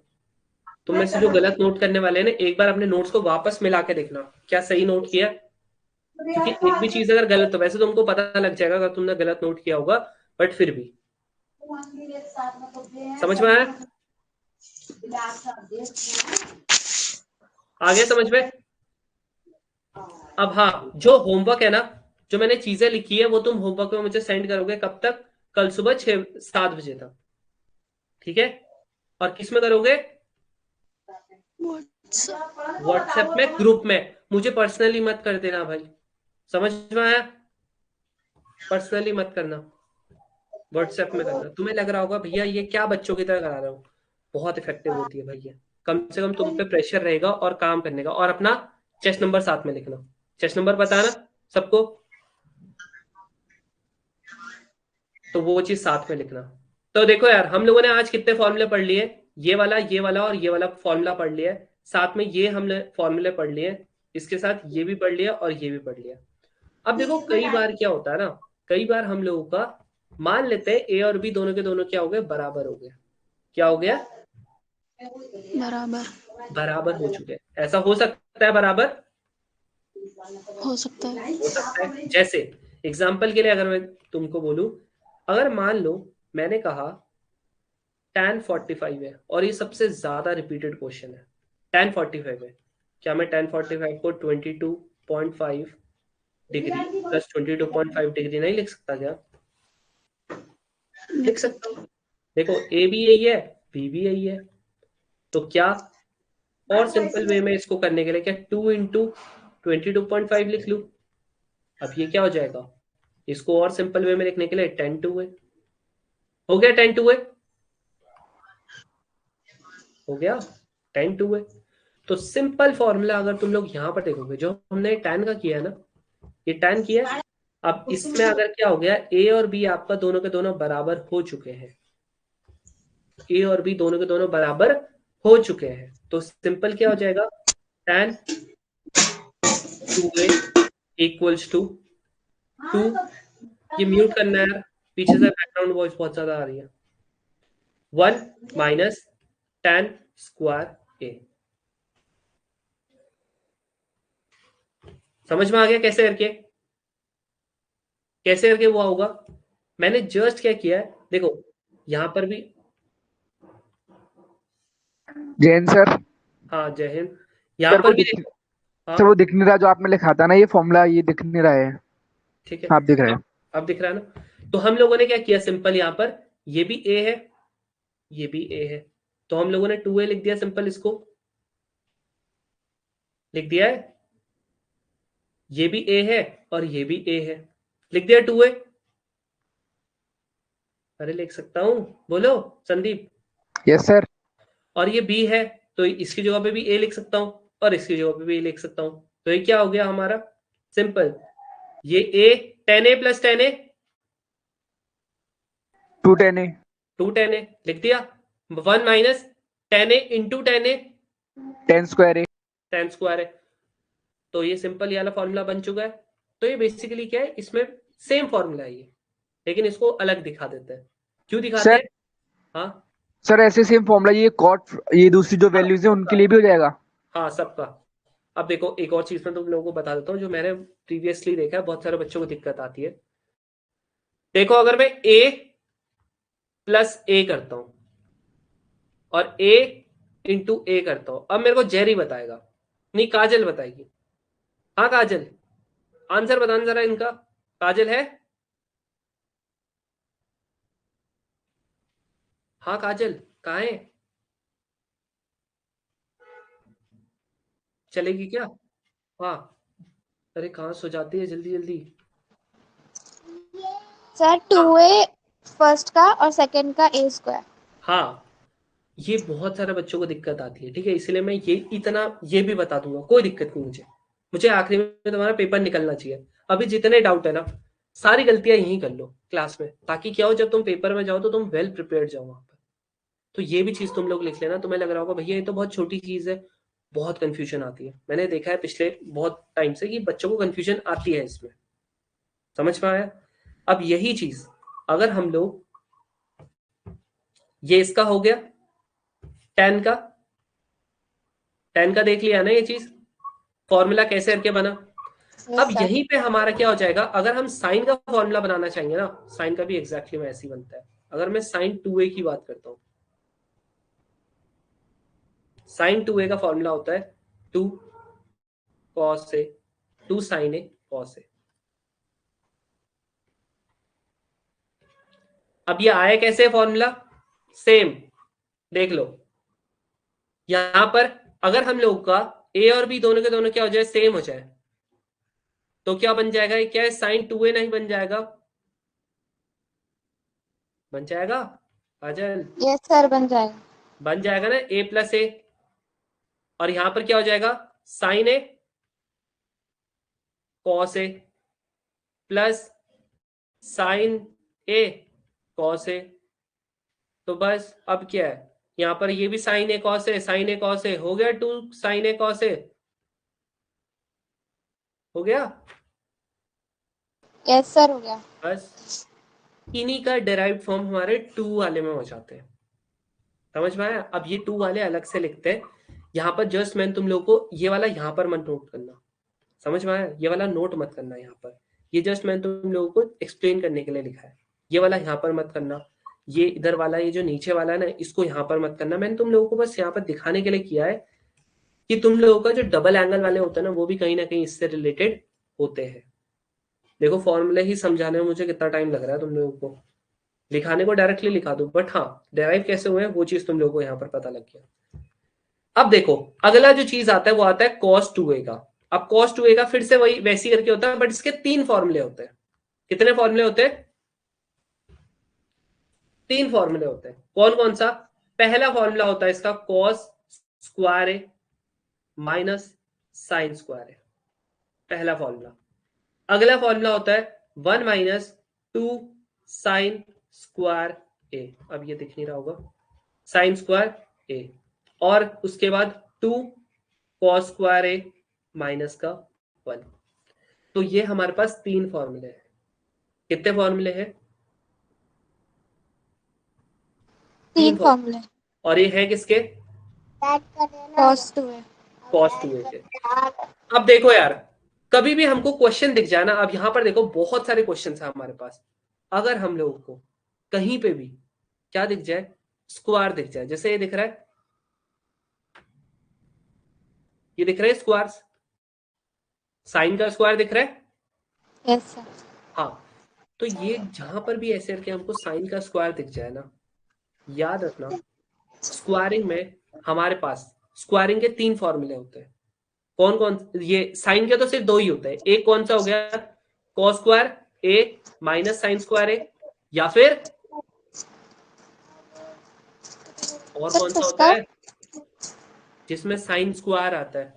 तुम में से जो गलत नोट करने वाले हैं ना, एक बार अपने नोट्स को वापस मिला के देखना क्या सही नोट किया, क्योंकि एक भी चीज अगर गलत हो, वैसे तुमको पता लग जाएगा अगर तुमने गलत नोट किया होगा, बट फिर भी समझ में आया, आ गया समझ में। अब हाँ, जो होमवर्क है ना, जो मैंने चीजें लिखी है वो तुम होमवर्क में मुझे सेंड करोगे कब तक, कल सुबह 6-7 बजे तक, ठीक है। और किस में करोगे, व्हाट्सएप में, ग्रुप में। मुझे पर्सनली मत कर देना भाई, समझ में आया, पर्सनली मत करना, व्हाट्सएप में करना। तुम्हें लग रहा होगा भैया ये क्या बच्चों की तरह करा रहा हूँ, बहुत इफेक्टिव होती है भैया। कम से कम तुम पे प्रेशर रहेगा और काम करने का। और अपना चेस्ट नंबर साथ में लिखना, चेस्ट नंबर बताना सबको, तो वो चीज साथ में लिखना। तो देखो यार, हम लोगों ने आज कितने फॉर्मूले पढ़ लिए, ये वाला और ये वाला फॉर्मूला पढ़ लिया है, साथ में ये हमने फॉर्मूले पढ़ लिए, इसके साथ ये भी पढ़ लिया और ये भी पढ़ लिया। अब देखो कई बार क्या होता है ना, कई बार हम लोगों का, मान लेते हैं ए और बी दोनों के दोनों क्या हो गए, बराबर हो गए। क्या हो गया, बराबर हो चुके हैं। ऐसा हो सकता है बराबर, हो सकता है। हो सकता है। जैसे एग्जाम्पल के लिए अगर मैं तुमको बोलूं, अगर मान लो मैंने कहा tan 45 है, और ये सबसे ज्यादा रिपीटेड क्वेश्चन है, tan 45 है, क्या मैं tan 45 को 22.5 डिग्री प्लस 22.5 डिग्री नहीं लिख सकता क्या, लिख सकता हूँ। देखो ए भी यही है, बी भी यही है, तो क्या और सिंपल वे में इसको करने के लिए क्या 2 इंटू 22.5 लिख लूं। अब ये क्या हो जाएगा, इसको और सिंपल वे में लिखने के लिए 10 2 है, हो गया 10 2 है, हो गया 10 2 है। तो सिंपल फॉर्मूला अगर तुम लोग यहाँ पर देखोगे, जो हमने tan का किया है ना, ये tan किया है। अब इसमें अगर क्या हो गया, ए और बी आपका दोनों के दोनों बराबर हो चुके हैं, ए और बी दोनों के दोनों बराबर हो चुके हैं, तो सिंपल क्या हो जाएगा, tan 2a इक्वल्स टू 2, ये म्यूट करना है यार, पीछे से बैकग्राउंड वॉइस बहुत ज्यादा आ रही है, 1 माइनस tan स्क्वायर ए। समझ में आ गया कैसे करके वो होगा। मैंने जस्ट क्या किया है, देखो यहां पर भी, जैन सर। हाँ जय हिंद, यहाँ सर पर वो भी दिख देखो। हाँ सर वो दिख नहीं रहा, जो आपने लिखा था ना ये फॉर्मूला, ये दिख नहीं रहा है। ठीक है, आप दिख रहे हैं। अब दिख रहा है ना। तो हम लोगों ने क्या किया, सिंपल यहाँ पर ये भी ए है, ये भी ए है, तो हम लोगों ने 2a लिख दिया, सिंपल इसको लिख दिया है। ये भी ए है और ये भी ए है, लिख दिया 2a। अरे लिख सकता हूं, बोलो संदीप। Yes sir. और ये बी है, तो इसकी जगह पे भी ए लिख सकता हूं, और इसकी जगह पे भी ए लिख सकता हूं। तो ये क्या हो गया हमारा, सिंपल, ये ए 10a प्लस 10a 210 210a लिख दिया, 1 minus 10a into 10a 10 square 10 square है। तो ये सिंपल ये वाला फॉर्मूला बन चुका है। तो ये बेसिकली क्या है, इसमें सेम फॉर्मूला है ये, लेकिन इसको अलग दिखा देते हैं। क्यों दिखाते हैं, हाँ सर ऐसे सेम फॉर्मूला ये कॉट, ये दूसरी जो वैल्यूज है उनके लिए भी हो जाएगा। हाँ सबका। अब देखो एक और चीज मैं तुम लोगों को बता देता हूँ, जो मैंने प्रीवियसली देखा है, बहुत सारे बच्चों को दिक्कत आती है। देखो अगर मैं a प्लस a करता हूं और a इंटू a करता हूं, अब मेरे को जेरी बताएगा, नहीं काजल बताएगी। हाँ काजल, आंसर बताना जरा इनका, काजल है, हाँ काजल कहाँ है, चलेगी क्या, हाँ अरे कहाँ सो जाती है जल्दी जल्दी। सर 2a फर्स्ट का और सेकंड का a स्क्वायर। हाँ, ये बहुत सारे बच्चों को दिक्कत आती है, ठीक है, इसलिए मैं ये भी बता दूंगा, कोई दिक्कत नहीं मुझे आखिरी में तुम्हारा पेपर निकलना चाहिए। अभी जितने डाउट है ना, सारी गलतियां यहीं कर लो क्लास में, ताकि क्या हो, जब तुम पेपर में जाओ तो तुम वेल प्रिपेयर्ड जाओ वहां पर। तो ये भी चीज तुम लोग लिख लेना। तुम्हें लग रहा होगा भैया ये तो बहुत छोटी चीज है, बहुत कंफ्यूजन आती है। मैंने देखा है पिछले बहुत टाइम से कि बच्चों को कंफ्यूजन आती है इसमें, समझ में आया? अब यही चीज अगर हम लोग, ये इसका हो गया tan का देख लिया ना, ये चीज फॉर्मूला कैसे करके बना। अब यहीं पे हमारा क्या हो जाएगा, अगर हम साइन का फॉर्मूला बनाना चाहेंगे ना, साइन का भी एग्जैक्टली वैसे ही बनता है। अगर मैं साइन 2a की बात करता हूं, साइन 2a का फॉर्मूला होता है 2 cos a 2 sin a cos a। अब ये आया कैसे फॉर्मूला, सेम देख लो, यहां पर अगर हम लोग का a और b दोनों के दोनों क्या हो जाए, सेम हो जाए, तो क्या बन जाएगा, ये क्या है, साइन 2a नहीं बन जाएगा? बन जाएगा अजल? यस सर बन जाएगा। बन जाएगा ना, a प्लस ए, और यहां पर क्या हो जाएगा, sign A cos A plus sign A cos A. तो बस अब क्या है, यहां पर ये भी sign A cos A, sign A cos A हो गया, 2 साइन ए कॉस ए हो गया। यस सर हो गया। बस इन्हीं का डेराइव्ड फॉर्म हमारे 2 वाले में हो जाते हैं, समझ में आया? अब ये 2 वाले अलग से लिखते हैं यहाँ पर, जस्ट मैंने तुम लोगों को ये वाला यहाँ पर मत नोट करना, समझ में आया? ये वाला नोट मत करना यहाँ पर, ये जस्ट मैंने तुम लोगों को एक्सप्लेन करने के लिए लिखा है। ये वाला यहाँ पर मत करना, ये इधर वाला, ये जो नीचे वाला है ना, इसको यहाँ पर मत करना। मैंने तुम लोगों को बस यहाँ पर दिखाने के लिए किया है कि तुम लोगों का जो डबल एंगल वाले होते हैं ना, वो भी कहीं ना कहीं इससे रिलेटेड होते हैं। देखो फॉर्मूले ही समझाने में मुझे कितना टाइम लग रहा है, तुम लोगों को लिखाने को डायरेक्टली लिखा दो, बट हाँ डेराइव कैसे हुए हैं वो चीज तुम लोगों को यहाँ पर पता लग गया। अब देखो अगला जो चीज आता है वो आता है cos 2a का। अब cos 2a का फिर से वही वैसी करके होता है, बट इसके 3 फॉर्मूले होते हैं। कितने फॉर्मूले होते हैं? 3 फॉर्मूले होते हैं। कौन कौन सा? पहला फॉर्मूला होता है इसका cos स्क्वायर ए माइनस साइन स्क्वायर ए, पहला फॉर्मूला। अगला फॉर्मूला होता है 1 माइनस 2 साइन स्क्वायर ए, अब ये दिख नहीं रहा होगा, साइन स्क्वायर ए, और उसके बाद 2 cos स्क्वायर ए माइनस का 1। तो ये हमारे पास 3 फॉर्मूले हैं। कितने फॉर्मूले हैं? 3 फॉर्मूले। और ये है किसके? cos 2a। cos 2a के। अब देखो यार, कभी भी हमको क्वेश्चन दिख जाए ना, अब यहां पर देखो बहुत सारे क्वेश्चन है हमारे पास, अगर हम लोगों को कहीं पे भी क्या दिख जाए, स्क्वायर दिख जाए, जैसे ये दिख रहा है, ये दिख रहा है स्क्वायर, साइन का स्क्वायर दिख रहा है। Yes sir. हाँ, तो ये जहां पर भी ऐसे करके हमको साइन का स्क्वायर दिख जाए ना, याद रखना स्क्वायरिंग में हमारे पास स्क्वायरिंग के 3 फॉर्मूले होते हैं। कौन कौन? ये साइन के तो सिर्फ 2 ही होते हैं। एक कौन सा हो गया, cos स्क्वायर ए माइनस साइन स्क्वायर ए, या फिर और कौन सा होता है जिसमें साइन स्क्वायर आता है?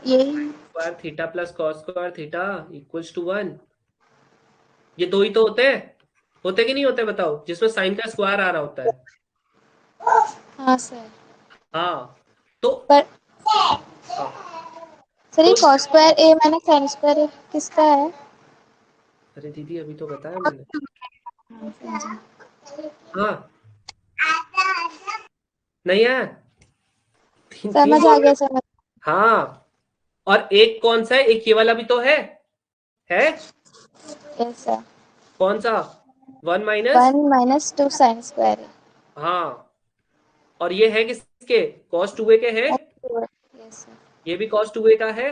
यही square theta plus cos square theta equals to 1। ये 2 ही तो होते हैं, होते कि नहीं होते बताओ, जिसमें साइन का स्क्वायर आ रहा होता है। हाँ सर। हाँ तो पर हाँ, सर ये cos स्क्वायर ए माइनस साइन स्क्वायर ए किसका है? अरे दीदी अभी तो बताया मैंने। हाँ नहीं है, समझ आ गया समझ। हाँ, और एक कौन सा है, एक ये वाला भी तो है यस सर। कौन सा? 1 माइनस 2 साइन स्क्वायर ए। हाँ, और ये है किसके? cos 2a के है। Yes sir. ये भी cos 2a का है।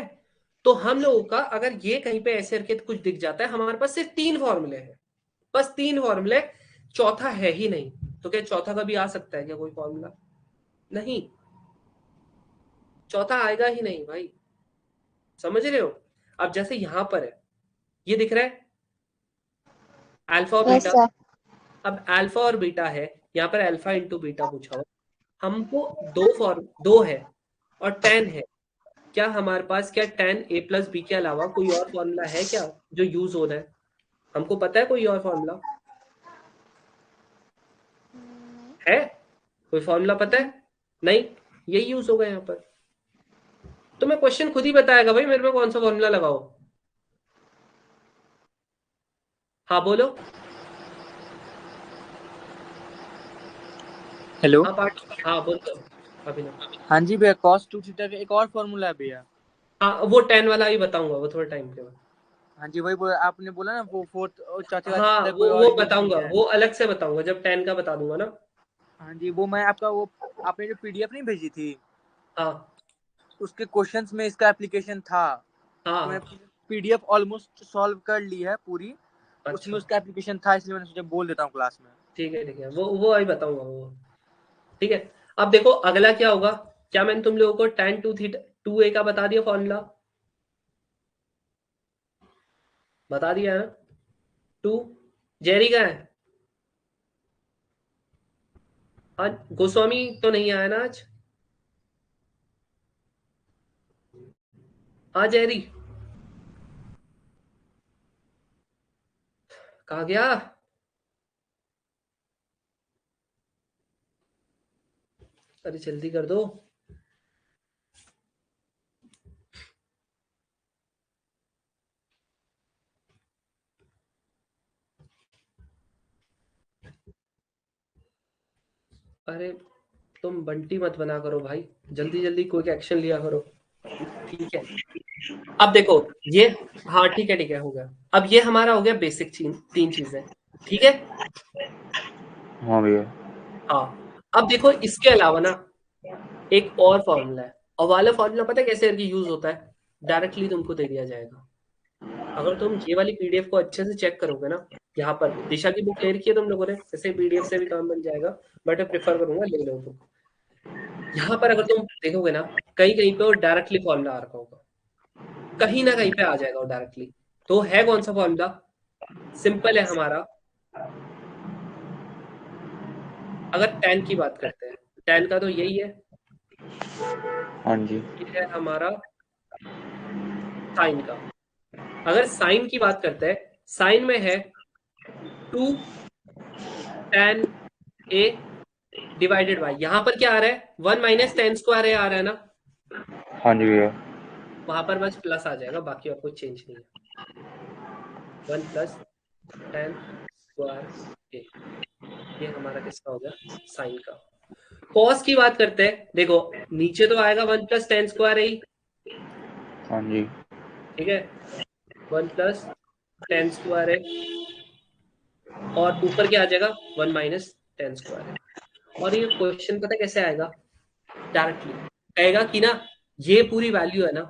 तो हम लोगों का अगर ये कहीं पे ऐसे करके कुछ दिख जाता है, हमारे पास सिर्फ 3 फॉर्मूले हैं, बस 3 फॉर्मूले, चौथा है ही नहीं। तो क्या चौथा कभी आ सकता है क्या कोई फॉर्मूला? नहीं, चौथा आएगा ही नहीं भाई। समझ रहे हो? अब जैसे यहाँ पर है, ये दिख रहा है अल्फा और यस बीटा। सर। अब अल्फा और बीटा है, यहाँ पर अल्फा इंटू बीटा पूछा हो, हमको दो है और tan है। क्या हमारे पास क्या tan a प्लस बी के अलावा कोई और फॉर्मूला है क्या जो यूज हो रहा है? हमको पता है कोई और फॉर्मूला है? कोई फॉर्मूला पता है? नहीं, यही यूज होगा यहाँ पर। तो मैं क्वेश्चन खुद ही बताएगा भाई मेरे में कौन सा फॉर्मूला लगाओ। हाँ बोलो। हेलो। हाँ बोलो अभिनव। हाँ जी भैया, cos 2 थीटा का एक और फॉर्मूला है भैया। हाँ वो tan वाला ही बताऊंगा, वो थोड़ा टाइम के बाद। हाँ जी, वही आपने बोला ना, वो फोर्थ चाचा का हाँ थीटा कोई और वो यूज नहीं बताऊंगा, है। वो अलग से बताऊंगा जब tan का बता दूंगा ना। हाँ जी, वो मैं आपका वो आपने जो पीडीएफ नहीं भेजी थी, हाँ उसके क्वेश्चंस में इसका एप्लीकेशन था। हाँ तो मैं पीडीएफ ऑलमोस्ट सॉल्व कर ली है पूरी। उसमें उसका एप्लीकेशन था, इसलिए मैंने सोचा बोल देता हूँ क्लास में। ठीक है, वो अभी बताऊंगा वो। ठीक है, अब देखो अगला क्या होगा। क्या मैंने तुम लोगों को tan 2 थीटा 2a का बता दिया फॉर्मूला? बता दिया है ना? 2 जेरी का है। आज गोस्वामी तो नहीं आया ना आज? हाँ जेरी कहा गया? अरे जल्दी कर दो। अरे तुम बंटी मत बना करो भाई, जल्दी जल्दी कोई एक्शन लिया करो। ठीक है, अब देखो ये, हाँ ठीक है हो गया। अब ये हमारा हो गया बेसिक तीन चीजें। ठीक है हाँ भैया। हाँ, अब देखो इसके अलावा ना एक और फॉर्मूला है, और वाला फॉर्मूला पता है कैसे करके यूज होता है? डायरेक्टली तुमको दे दिया जाएगा। अगर तुम ये वाली पीडीएफ को अच्छे से चेक करोगे ना, यहाँ पर दिशा की बुक ले रखी है तुम लोगों ने, जैसे पीडीएफ से भी काम बन जाएगा, बट मैं प्रेफर करूंगा ले लो बुक। यहाँ पर अगर तुम देखोगे ना, कहीं कहीं पे वो डायरेक्टली फॉर्मूला आ रखा होगा, कहीं ना कहीं पे आ जाएगा वो डायरेक्टली। तो है कौन सा फॉर्मूला? सिंपल है हमारा। अगर tan की बात करते हैं, tan का तो यही है। हाँ जी। ये है हमारा साइन का। अगर साइन की बात करते हैं, साइन में है 2 tan a डिवाइडेड बाय, यहाँ पर क्या आ रहा है? 1 माइनस tan स्क्वायर a आ रहा है ना? हाँ जी भैया। वहां पर बस प्लस आ जाएगा, बाकी और कुछ चेंज नहीं है। 1 प्लस tan स्क्वायर a, ये हमारा किसका हो गया? साइन का। कॉस की बात करते हैं, देखो नीचे तो आएगा 1 प्लस tan स्क्वायर a, हाँ जी। ठीक है 1 प्लस tan स्क्वायर है, और ऊपर क्या आ जाएगा? 1 माइनस tan स्क्वायर है। और ये क्वेश्चन पता कैसे आएगा? डायरेक्टली कहेगा कि ना ये पूरी वैल्यू है ना,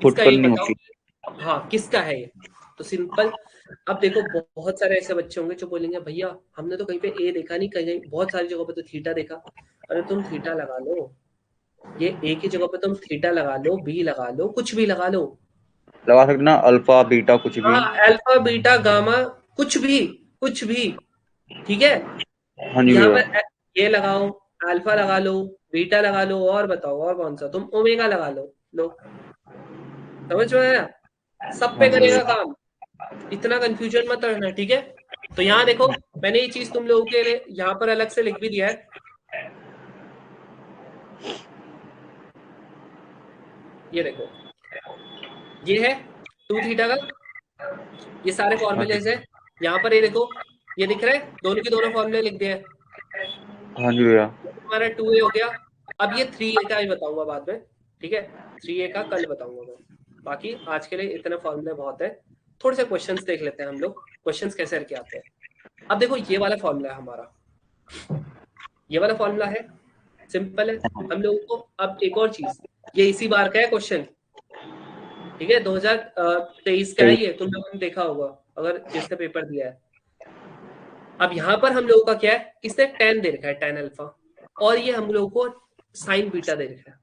पुट इसका ये करनी बताओ होती। हाँ किसका है ये। तो सिंपल, अब देखो बहुत सारे ऐसे बच्चे होंगे जो बोलेंगे भैया हमने तो कहीं पे ए देखा नहीं, कहीं बहुत सारी जगह पे तो थीटा देखा। अरे तुम थीटा लगा लो, ये ए की जगह पे तुम थीटा लगा लो, बी लगा लो, कुछ भी लगा लो, लगा सकते ना, अल्फा बीटा कुछ भी। हाँ अल्फा बीटा गामा कुछ भी ठीक है। हाँ जी यहाँ भैया। पर ये लगाओ, अल्फा लगा लो, बीटा लगा लो, और बताओ और कौन सा? तुम ओमेगा लगा लो, समझ में आया? सब पे हाँ जी करेगा भैया। काम, इतना कंफ्यूजन मत करना। ठीक है, तो यहाँ देखो मैंने ये चीज तुम लोगों के लिए यहाँ पर अलग से लिख भी दिया है। ये देखो ये है 2 थीटा का, ये सारे फॉर्मूलेज है। यहाँ पर ये देखो, ये दिख रहा है, दोनों के दोनों फॉर्मूले लिख दिए हैं। हाँ जी भैया। हमारा 2a हो गया। अब ये 3a का ही बताऊंगा बाद में, ठीक है 3a का कल बताऊंगा मैं। बाकी आज के लिए इतने फॉर्मूले बहुत है। थोड़े से क्वेश्चंस देख लेते हैं हम लोग, क्वेश्चंस कैसे करके आते हैं। अब देखो ये वाला फॉर्मूला है हमारा, ये वाला फॉर्मूला है, सिंपल है हम लोगों को। अब एक और चीज, ये इसी बार का है क्वेश्चन, ठीक है 2023 का है ये, तुम लोगों ने देखा होगा अगर जिसने पेपर दिया है। अब यहाँ पर हम लोगों का क्या है, इसने tan दे रखा है, tan अल्फा, और ये हम लोगों को साइन बीटा दे रखा है।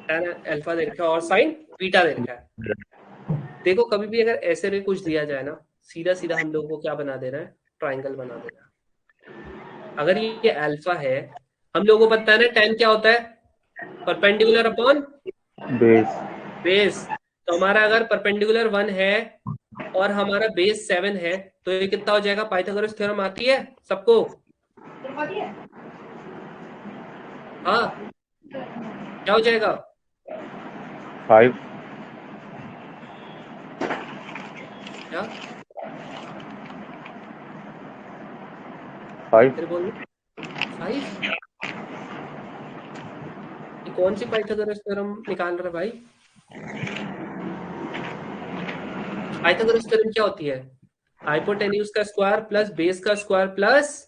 tan अल्फा दे रखा है और sin बीटा दे रखा है। देखो कभी भी अगर ऐसे में कुछ दिया जाए ना, सीधा सीधा हम लोगों को क्या बना देना है, ट्राइंगल बना देना है। अगर ये अल्फा है, हम लोगों को पता है ना tan क्या होता है, परपेंडिकुलर अपॉन बेस। बेस। तो हमारा अगर परपेंडिकुलर 1 है और हमारा बेस 7 है, तो ये कितना हो जाएगा, पाइथागोरस थ्योरम आती है सबको? हाँ, क्या हो जाएगा? 5। क्या 5। फिर बोल 5? ये कौन सी पाइथागोरस थ्योरम निकाल रहा है भाई? पाइथागोरस थ्योरम क्या होती है? हाइपोटेन्यूज का स्क्वायर प्लस बेस का स्क्वायर प्लस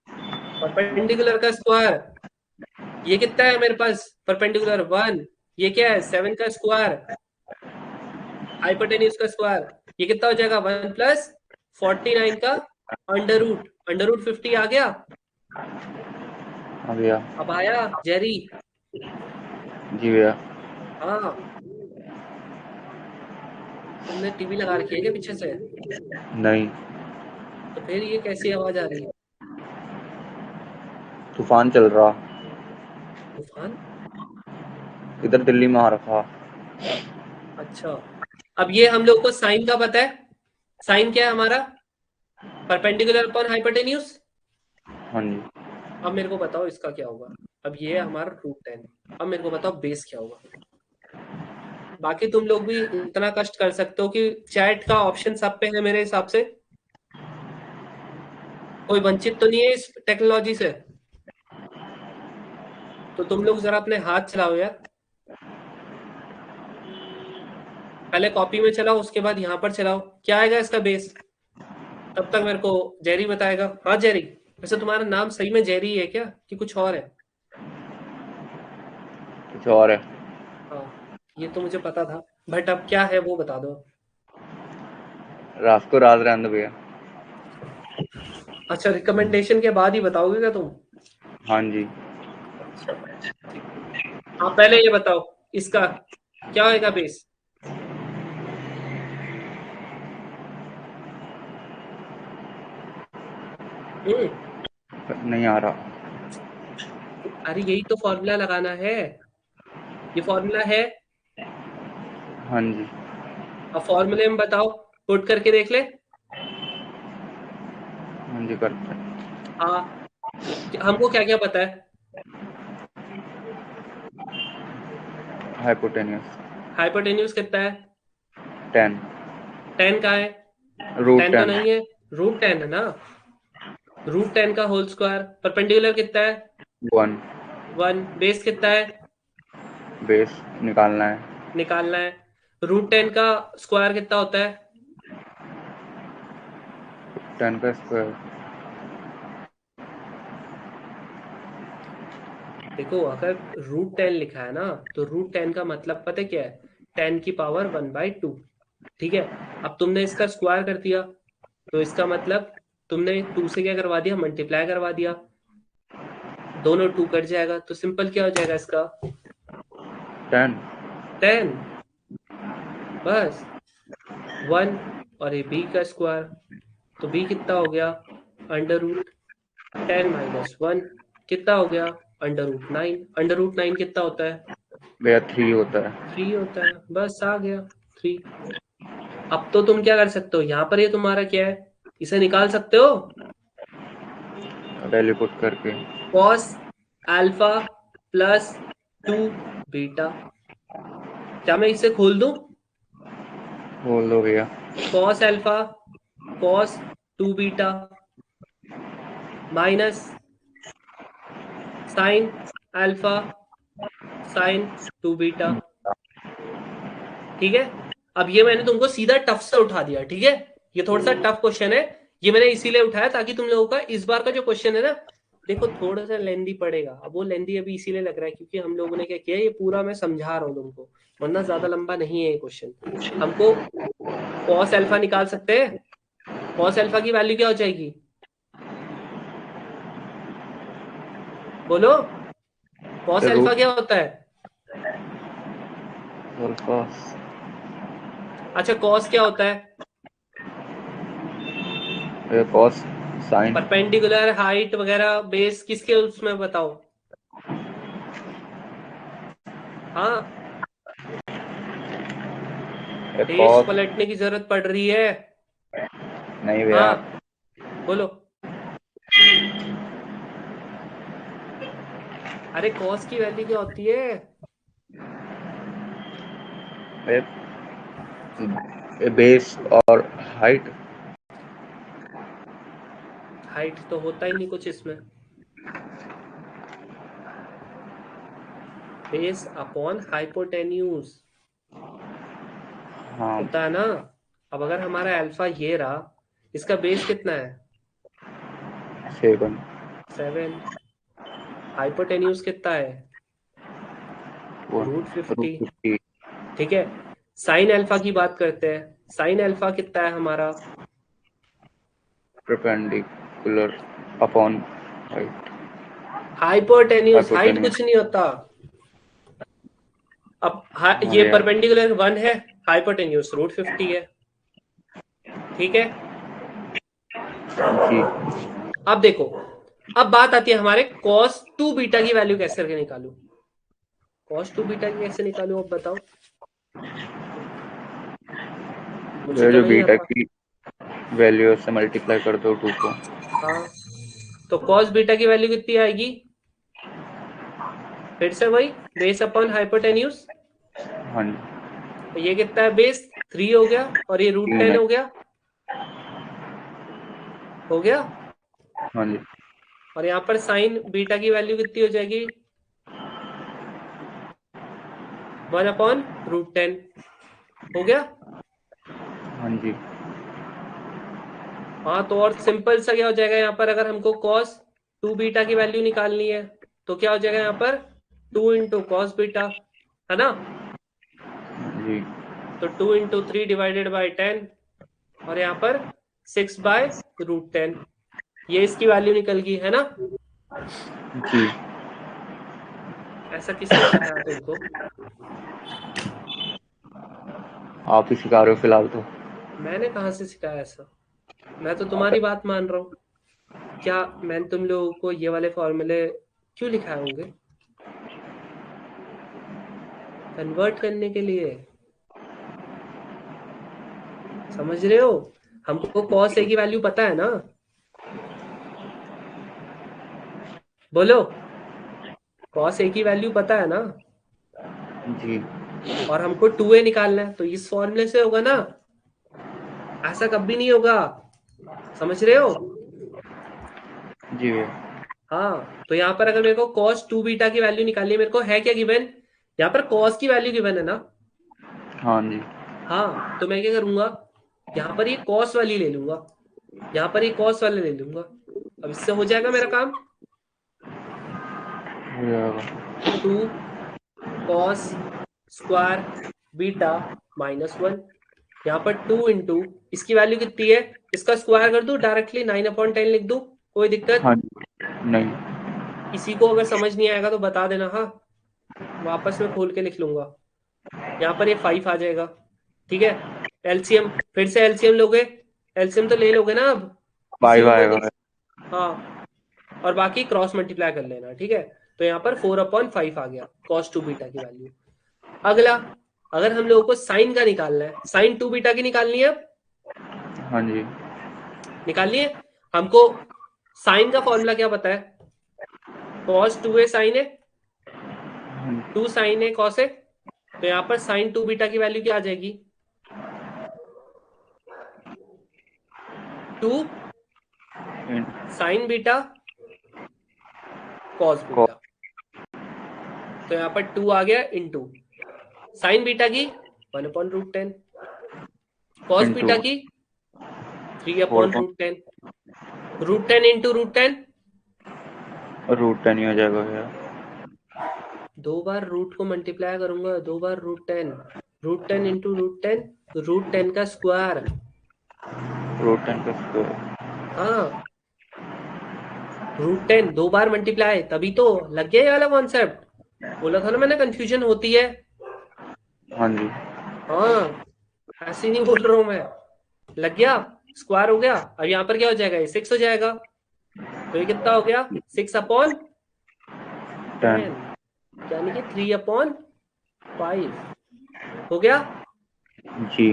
परपेंडिकुलर का स्क्वायर। ये कितना है मेरे पास, परपेंडिकुलर 1, ये क्या है 7 का स्क्वायर, हाइपोटेन्यूज का स्क्वायर, ये कितना हो जाएगा 1 प्लस 49 का अंडर रूट 50 आ गया। आ गया। अब आया जेरी? जी भैया। हाँ, तुमने टीवी लगा रखी है क्या पीछे से? नहीं, तो फिर ये कैसी आवाज आ रही है? तूफान चल रहा तूफान? इधर दिल्ली में आ रखा। अच्छा, अब ये हम लोग को साइन का पता है। साइन क्या है हमारा, परपेंडिकुलर अपॉन हाइपोटेन्यूज। हाँ जी। अब मेरे को बताओ इसका क्या होगा। अब ये है हमारा √10। अब मेरे को बताओ बेस क्या होगा। बाकी तुम लोग भी इतना कष्ट कर सकते हो कि चैट का ऑप्शन सब पे है मेरे हिसाब से, कोई वंचित तो नहीं है इस टेक्नोलॉजी से। तो तुम लोग जरा अपने हाथ चलाओ यार, पहले कॉपी में चलाओ, उसके बाद यहाँ पर चलाओ, क्या आएगा इसका बेस। तब तक मेरे को जेरी बताएगा। हाँ जेरी, वैसे तुम्हारा नाम सही में जेरी है क्या कि कुछ और है? कुछ और है। हाँ, ये तो मुझे पता था, बट अब क्या है वो बता दो। रास्को राज रहने दो भैया। अच्छा, रिकमेंडेशन के बाद ही बताओगे क्या तुम? हाँ जी। हाँ, पहले ये बताओ इसका क्या होएगा बेस। नहीं आ रहा। अरे यही तो फॉर्मूला लगाना है, ये फॉर्मूला है। हाँ जी। अब फॉर्मूले में बताओ, पुट करके देख ले। हाँ जी करते हैं। हाँ, हमको क्या क्या पता है। हाइपोटेन्यूस हाइपोटेन्यूज कितना है? 10। 10 का है? √10 10 तो नहीं है, √10 है ना। √10 का होल स्क्वायर। परपेंडिकुलर कितना है? 1। 1। बेस कितना है? बेस निकालना है। निकालना है। √10 का स्क्वायर कितना होता है? 10 का स्क्वायर। देखो अगर √10 लिखा है ना, तो √10 का मतलब पता है क्या है, 10 की पावर 1/2। ठीक है, अब तुमने इसका स्क्वायर कर दिया, तो इसका मतलब तुमने 2 से क्या करवा दिया, मल्टीप्लाई करवा दिया। दोनों 2 कट जाएगा, तो सिंपल क्या हो जाएगा इसका, 10 बस। 1 और ये b का स्क्वायर, तो b कितना हो गया, √10 - 1 कितना हो गया, √9। √9 कितना होता है भैया 3 होता है। 3 होता है, बस आ गया 3। अब तो तुम क्या कर सकते हो, यहाँ पर ये तुम्हारा क्या है, इसे निकाल सकते हो, वैल्यू पुट करके cos अल्फा प्लस 2 बीटा। क्या मैं इसे खोल दूं, बोल दो भैया। cos alpha cos 2 beta minus sin alpha sin 2 beta. ठीक है, अब ये मैंने तुमको सीधा टफ से उठा दिया। ठीक है, ये थोड़ा सा टफ क्वेश्चन है, ये मैंने इसीलिए उठाया ताकि तुम लोगों का इस बार का जो क्वेश्चन है ना, देखो थोड़ा सा लेंदी पड़ेगा। अब वो लेंदी अभी इसीलिए लग रहा है क्योंकि हम लोगों ने क्या किया, ये पूरा मैं समझा रहा हूँ तुमको, वरना ज्यादा लंबा नहीं है ये क्वेश्चन। हमको cos अल्फा निकाल सकते हैं। cos अल्फा की वैल्यू क्या हो जाएगी, बोलो। cos अल्फा क्या होता है, cos अच्छा कॉस क्या होता है? cos sin परपेंडिकुलर, हाइट वगैरह, बेस किसके उसमें बताओ? हाँ बेस cos पलटने की जरूरत पड़ रही है। नहीं भैया हाँ बोलो। अरे कॉस की वैल्यू क्या होती है? बेस और हाइट हाइट तो होता ही नहीं कुछ इसमें। बेस अपॉन हाइपोटेन्यूज हाँ होता है ना। अब अगर हमारा अल्फा ये रहा, इसका बेस कितना है? 7। हाइपोटेन्यूज कितना है? √50। ठीक है, साइन अल्फा की बात करते हैं। साइन अल्फा कितना है हमारा? Perpendicular upon height hypotenuse, height कुछ नहीं होता। अब ये भैया परपेंडिकुलर 1 है, हाइपोटेन्यूज √50 है। ठीक है, जी अब देखो, अब बात आती है हमारे cos 2 बीटा की वैल्यू कैसे करके निकालूं। cos 2 बीटा की कैसे निकालूं अब बताओ मुझे ये तो जो नहीं बीटा आता। की वैल्यू से मल्टीप्लाई कर दो 2 को। हाँ तो cos बीटा की वैल्यू कितनी आएगी? फिर से वही बेस अपॉन हाइपोटेन्यूज। हाँ जी तो ये कितना है? बेस 3 हो गया और ये √10 हो गया। हो गया। हाँ जी और यहाँ पर साइन बीटा की वैल्यू कितनी हो जाएगी? 1/√10 हो गया। हाँ जी हाँ तो और सिंपल सा क्या हो जाएगा यहाँ पर, अगर हमको cos 2 बीटा की वैल्यू निकालनी है तो क्या हो जाएगा यहाँ पर? 2 इंटू कॉस बीटा, है ना। जी तो 2 इंटू 3 डिवाइडेड बाई 10 और यहाँ पर 6/√10, ये इसकी वैल्यू निकल गई, है ना। जी ऐसा किसने सिखाया तुमको? आप ही सिखा रहे हो फिलहाल तो। मैंने कहाँ से सिखाया ऐसा? मैं तो तुम्हारी बात मान रहा हूँ। क्या मैंने तुम लोगों को ये वाले फॉर्मूले क्यों लिखाए होंगे? कन्वर्ट करने के लिए, समझ रहे हो। हमको cos a की वैल्यू पता है ना, बोलो। cos a की वैल्यू पता है ना, जी और हमको 2a निकालना है, तो इस फॉर्मूले से होगा ना, ऐसा कभी नहीं होगा। समझ रहे हो। जी भैया हाँ तो यहाँ पर अगर मेरे को cos 2 बीटा की वैल्यू निकालनी है, मेरे को है क्या गिवन? यहाँ पर cos की वैल्यू गिवन है ना। हाँ जी हाँ तो मैं क्या करूंगा, यहाँ पर ये cos वाली ले लूंगा, यहाँ पर ये cos वाले ले लूंगा। अब इससे हो जाएगा मेरा काम। हो जाएगा 2 cos स्क्वायर बीटा -1, यहाँ पर 2 इंटू इसकी वैल्यू कितनी है, इसका स्क्वायर कर दूं डायरेक्टली, 9/10 लिख दूं, कोई दिक्कत? हाँ नहीं किसी को अगर समझ नहीं आएगा तो बता देना, हाँ वापस में खोल के लिख लूंगा। यहाँ पर ये 5 आ जाएगा। ठीक है, एलसीएम, फिर से एलसीएम लोगे, एलसीएम तो ले लोगे ना अब किसी 5 को आएगा कोई। हाँ और बाकी क्रॉस मल्टीप्लाई कर लेना। ठीक है, तो यहाँ पर 4/5 आ गया cos 2 बीटा की वैल्यू। अगला, अगर हम लोगों को साइन का निकालना है, साइन 2 बीटा की निकालनी है, अब हाँ जी निकालिए। हमको साइन का फॉर्मूला क्या पता है? cos 2a साइन है, 2 साइन है cos है। तो यहाँ पर साइन 2 बीटा की वैल्यू क्या आ जाएगी? 2 साइन बीटा cos बीटा। तो यहाँ पर 2 आ गया इंटू साइन बीटा की 1/√10, cos बीटा की 3/√10, √10 इंटू √10, √10 ही हो जाएगा भैया। 2 बार रूट को मल्टीप्लाई करूंगा, 2 बार √10, √10 इंटू √10, √10 का स्क्वायर। √10 का स्क्वायर हाँ √10 2 बार मल्टीप्लाई, तभी तो लग गया ये वाला कॉन्सेप्ट। बोला था ना मैंने, कंफ्यूजन होती है। हाँ जी। हाँ, ऐसे नहीं बोल रहा हूं मैं। लग गया, स्क्वायर हो गया। अब यहाँ पर क्या हो जाएगा, ये 6 हो जाएगा। तो ये कितना हो गया, 6/10, यानी कि 3/5 हो गया। जी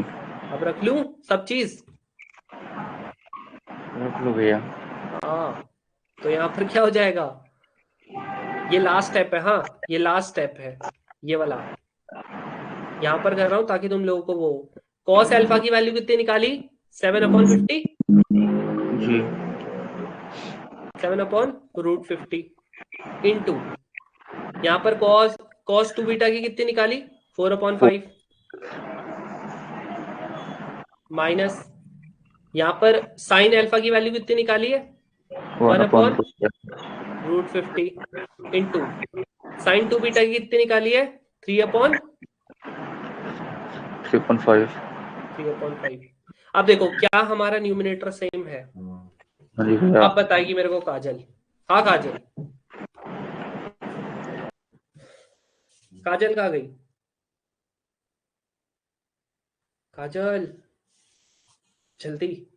अब रख लूं सब चीज। रख लो भैया। हाँ, तो यहाँ पर क्या हो जाएगा, ये लास्ट स्टेप है। हाँ, ये लास्ट स्टेप है, ये वाला। यहाँ पर कर रहा हूं ताकि तुम लोगों को वो कॉस अल्फा की वैल्यू कितनी निकाली, 7/50, जी 7/√50 इंटू यहाँ पर cos 2 बीटा की कितनी निकाली, 4/5 माइनस यहाँ पर साइन अल्फा की वैल्यू कितनी निकाली है, 1/√50 इंटू साइन 2 बीटा की कितनी निकाली है, 3/5। अब देखो क्या हमारा न्यूमिनेटर सेम है। हाँ जी भैया। अब बताएगी मेरे को काजल। हाँ काजल, काजल कहाँ गई, काजल जल्दी।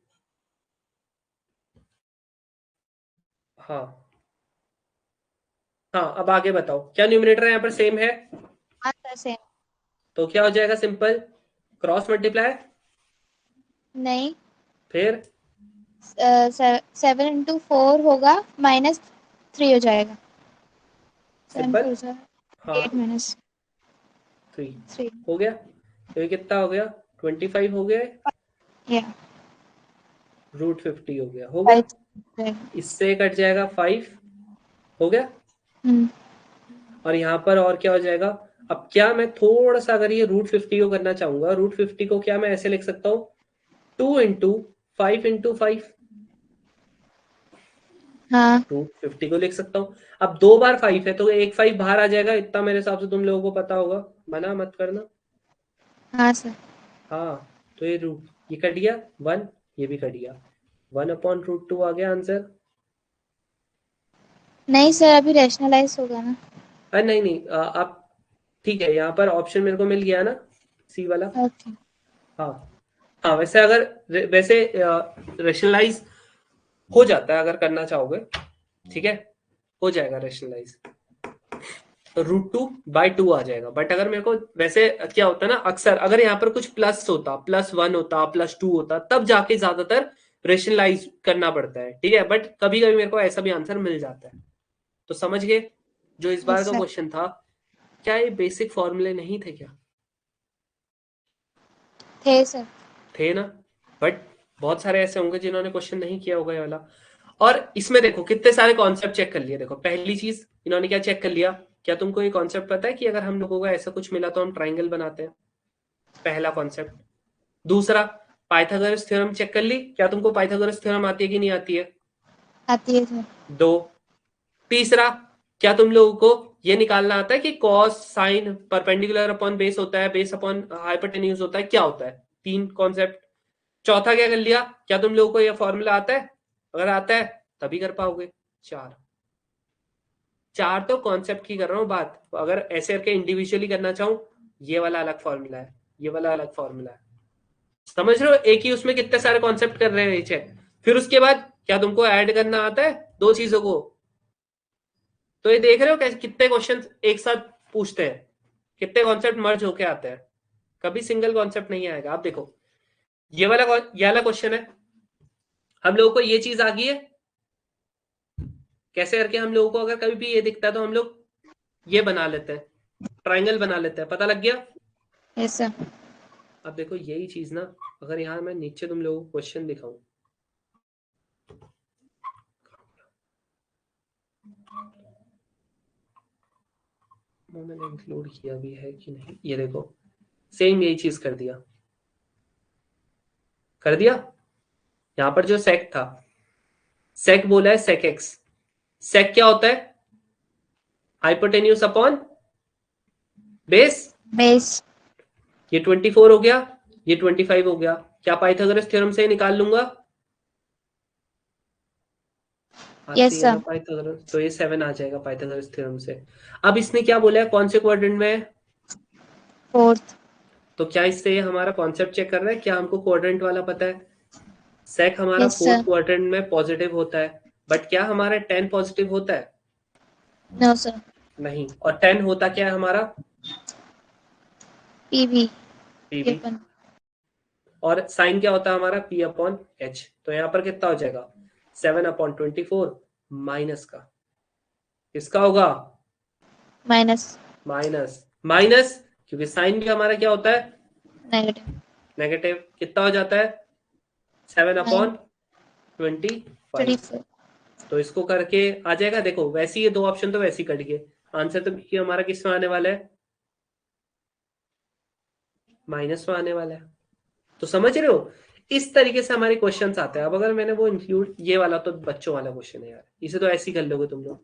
हाँ हाँ, अब आगे बताओ क्या न्यूमिनेटर यहाँ पर सेम है। हाँ सर सेम। तो क्या हो जाएगा, सिंपल क्रॉस मल्टीप्लाई, नहीं, फिर 7 into 4 होगा, -3 हो जाएगा। सिंपल। हाँ 8 minus 3 हो गया। तो ये कितना हो गया, 25 हो गया, या √50 हो गया, हो गया। इससे कट जाएगा 5 हो गया। और यहाँ पर और क्या हो जाएगा, अब क्या मैं थोड़ा सा अगर ये √50 को करना चाहूंगा, √50 को क्या मैं ऐसे लिख सकता हूँ, 2 into 5 into 5, हाँ √50 को लिख सकता हूँ। अब 2 बार 5 है तो एक 5 बाहर आ जाएगा, इतना मेरे हिसाब से तुम लोगों को पता होगा, मना मत करना। हाँ सर। हाँ, तो ये ये कट गया 1, ये भी कट गया, 1/√2 आ गया आंसर। नहीं सर, अभी रैशनलाइज होगा ना। अरे नहीं नहीं, आप ठीक है, यहाँ पर ऑप्शन मेरे को मिल गया ना, सी वाला। ओके। हाँ हाँ, वैसे अगर वैसे रेशनलाइज हो जाता है अगर करना चाहोगे, ठीक है, हो जाएगा रेशनलाइज, √2/2 आ जाएगा। बट अगर मेरे को वैसे क्या होता है ना, अक्सर अगर यहाँ पर कुछ प्लस होता, +1 होता, +2 होता, तब जाके ज्यादातर रेशनलाइज करना पड़ता है, ठीक है। बट कभी कभी मेरे को ऐसा भी आंसर मिल जाता है। तो समझ गए जो इस बार का क्वेश्चन था, क्या ये बेसिक फॉर्मूले नहीं थे क्या, थे सर। थे ना। बट बहुत सारे ऐसे होंगे जिन्होंने क्वेश्चन नहीं किया होगा ये वाला। और इसमें देखो कितने सारे कॉन्सेप्ट चेक कर लिए। देखो पहली चीज इन्होंने क्या चेक कर लिया, क्या तुमको ये कॉन्सेप्ट पता है कि अगर हम लोगों को ऐसा कुछ मिला तो हम ट्राइंगल बनाते हैं, पहला कॉन्सेप्ट। दूसरा, पाइथागोरस थ्योरम चेक कर ली, क्या तुमको पाइथागोरस थ्योरम आती है कि नहीं आती है, आती है सर। 2। तीसरा, क्या तुम लोगों को ये निकालना आता है कि cos sine perpendicular upon base होता है, बेस अपॉन हाइपोटेन्यूज होता है, क्या होता है, 3 कॉन्सेप्ट। चौथा क्या कर लिया, क्या तुम लोगों को ये फॉर्मूला आता है, अगर आता है तभी कर पाओगे। 4 तो कॉन्सेप्ट की कर रहा हूं बात, अगर ऐसे करके इंडिविजुअली करना चाहूं, ये वाला अलग फॉर्मूला है, ये वाला अलग फॉर्मूला है, समझ रहे हो। एक ही उसमें कितने सारे कॉन्सेप्ट कर रहे हैं चेक। फिर उसके बाद क्या तुमको ऐड करना आता है 2 चीजों को। तो ये देख रहे हो कैसे कितने क्वेश्चन एक साथ पूछते हैं, कितने कॉन्सेप्ट मर्ज होके आते हैं, कभी सिंगल कॉन्सेप्ट नहीं आएगा। आप देखो ये वाला क्वेश्चन है, हम लोगों को ये चीज आ गई है, कैसे करके हम लोगों को अगर कभी भी ये दिखता है तो हम लोग ये बना लेते हैं, ट्राइंगल बना लेते हैं, पता लग गया। Yes sir. अब देखो यही चीज ना, अगर यहाँ मैं नीचे तुम लोगों को क्वेश्चन दिखाऊं, मैंने इंक्लूड किया भी है कि नहीं, ये देखो सेम यही चीज कर दिया, यहाँ पर जो सेक था, सेक बोला है सेक एक्स, सेक क्या होता है, हाइपोटेन्यूज अपॉन बेस। ये 24 हो गया, ये 25 हो गया, क्या पाइथागोरस थ्योरम से निकाल लूंगा, यस सर। पाइथागोरस, तो ये 7 आ जाएगा पाइथागोरस थ्योरम से। अब इसने क्या बोला है, कौन से क्वाड्रेंट में है, तो क्या इससे हमारा कॉन्सेप्ट चेक कर रहा है? क्या हमको क्वाड्रेंट वाला पता है? सेक हमारा Yes, फोर्थ sir. क्वाड्रेंट में पॉजिटिव होता है, बट क्या हमारा 10 पॉजिटिव होता है? No, sir. नहीं। और 10 होता क्या है हमारा? PV. पीवी। Given. और साइन क्या होता है हमारा? P upon H। तो यहाँ पर कितना हो जाएगा? 7/24 माइनस का, किसका होगा? Minus. माइनस, क्योंकि साइन भी हमारा क्या होता है? Negative. नेगेटिव। कितना हो जाता है? 7/25। 34. तो इसको करके आ जाएगा। देखो वैसे ये दो ऑप्शन तो वैसे ही कट गए, आंसर तो ये हमारा किस में आने वाला है? माइनस में आने वाला है। तो समझ रहे हो, इस तरीके से हमारे क्वेश्चंस आते हैं। अब अगर मैंने वो इंक्लूड, ये वाला तो बच्चों वाला क्वेश्चन है यार, इसे तो ऐसे ही कर लोगे तुम लोग।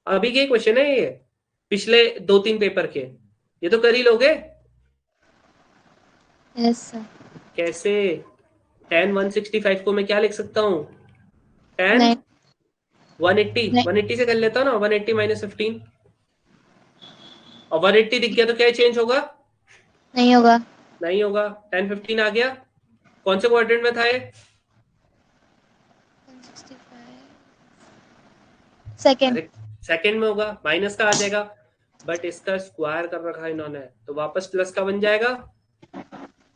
अभी के क्वेश्चन है ये, पिछले 2-3 पेपर के, ये तो कर ही लोगे। Yes, sir. कैसे? tan 165 को मैं क्या लिख सकता हूँ? tan Nine. 180 नहीं। 180 से कर लेता हूँ ना, 180 माइनस 15। और 180 दिख गया तो क्या चेंज होगा? नहीं होगा. नहीं होगा। tan 15 आ गया। कौन से क्वाड्रेंट में था ये? 165. Second. अरे सेकंड में होगा, माइनस का आ जाएगा, बट इसका स्क्वायर कर रखा है इन्होंने, तो वापस प्लस का बन जाएगा।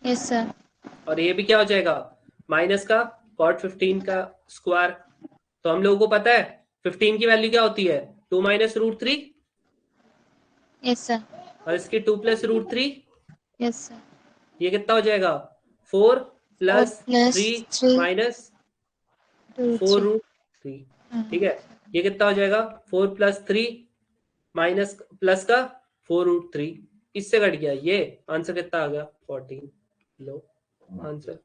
Yes, sir. और ये भी क्या हो जाएगा? माइनस का cot 15 का स्क्वायर। तो हम लोगों को पता है 15 की वैल्यू क्या होती है? 2 माइनस √3। Yes, sir. और इसकी 2 प्लस √3। Yes, sir. ये कितना हो जाएगा? 4 प्लस 4 3 3 माइनस 2 4 3. √3। ठीक है, ये कितना हो जाएगा? 4 प्लस 3 माइनस प्लस का 4 √3, इससे कट गया। ये आंसर कितना आ गया? 14। लो आंसर।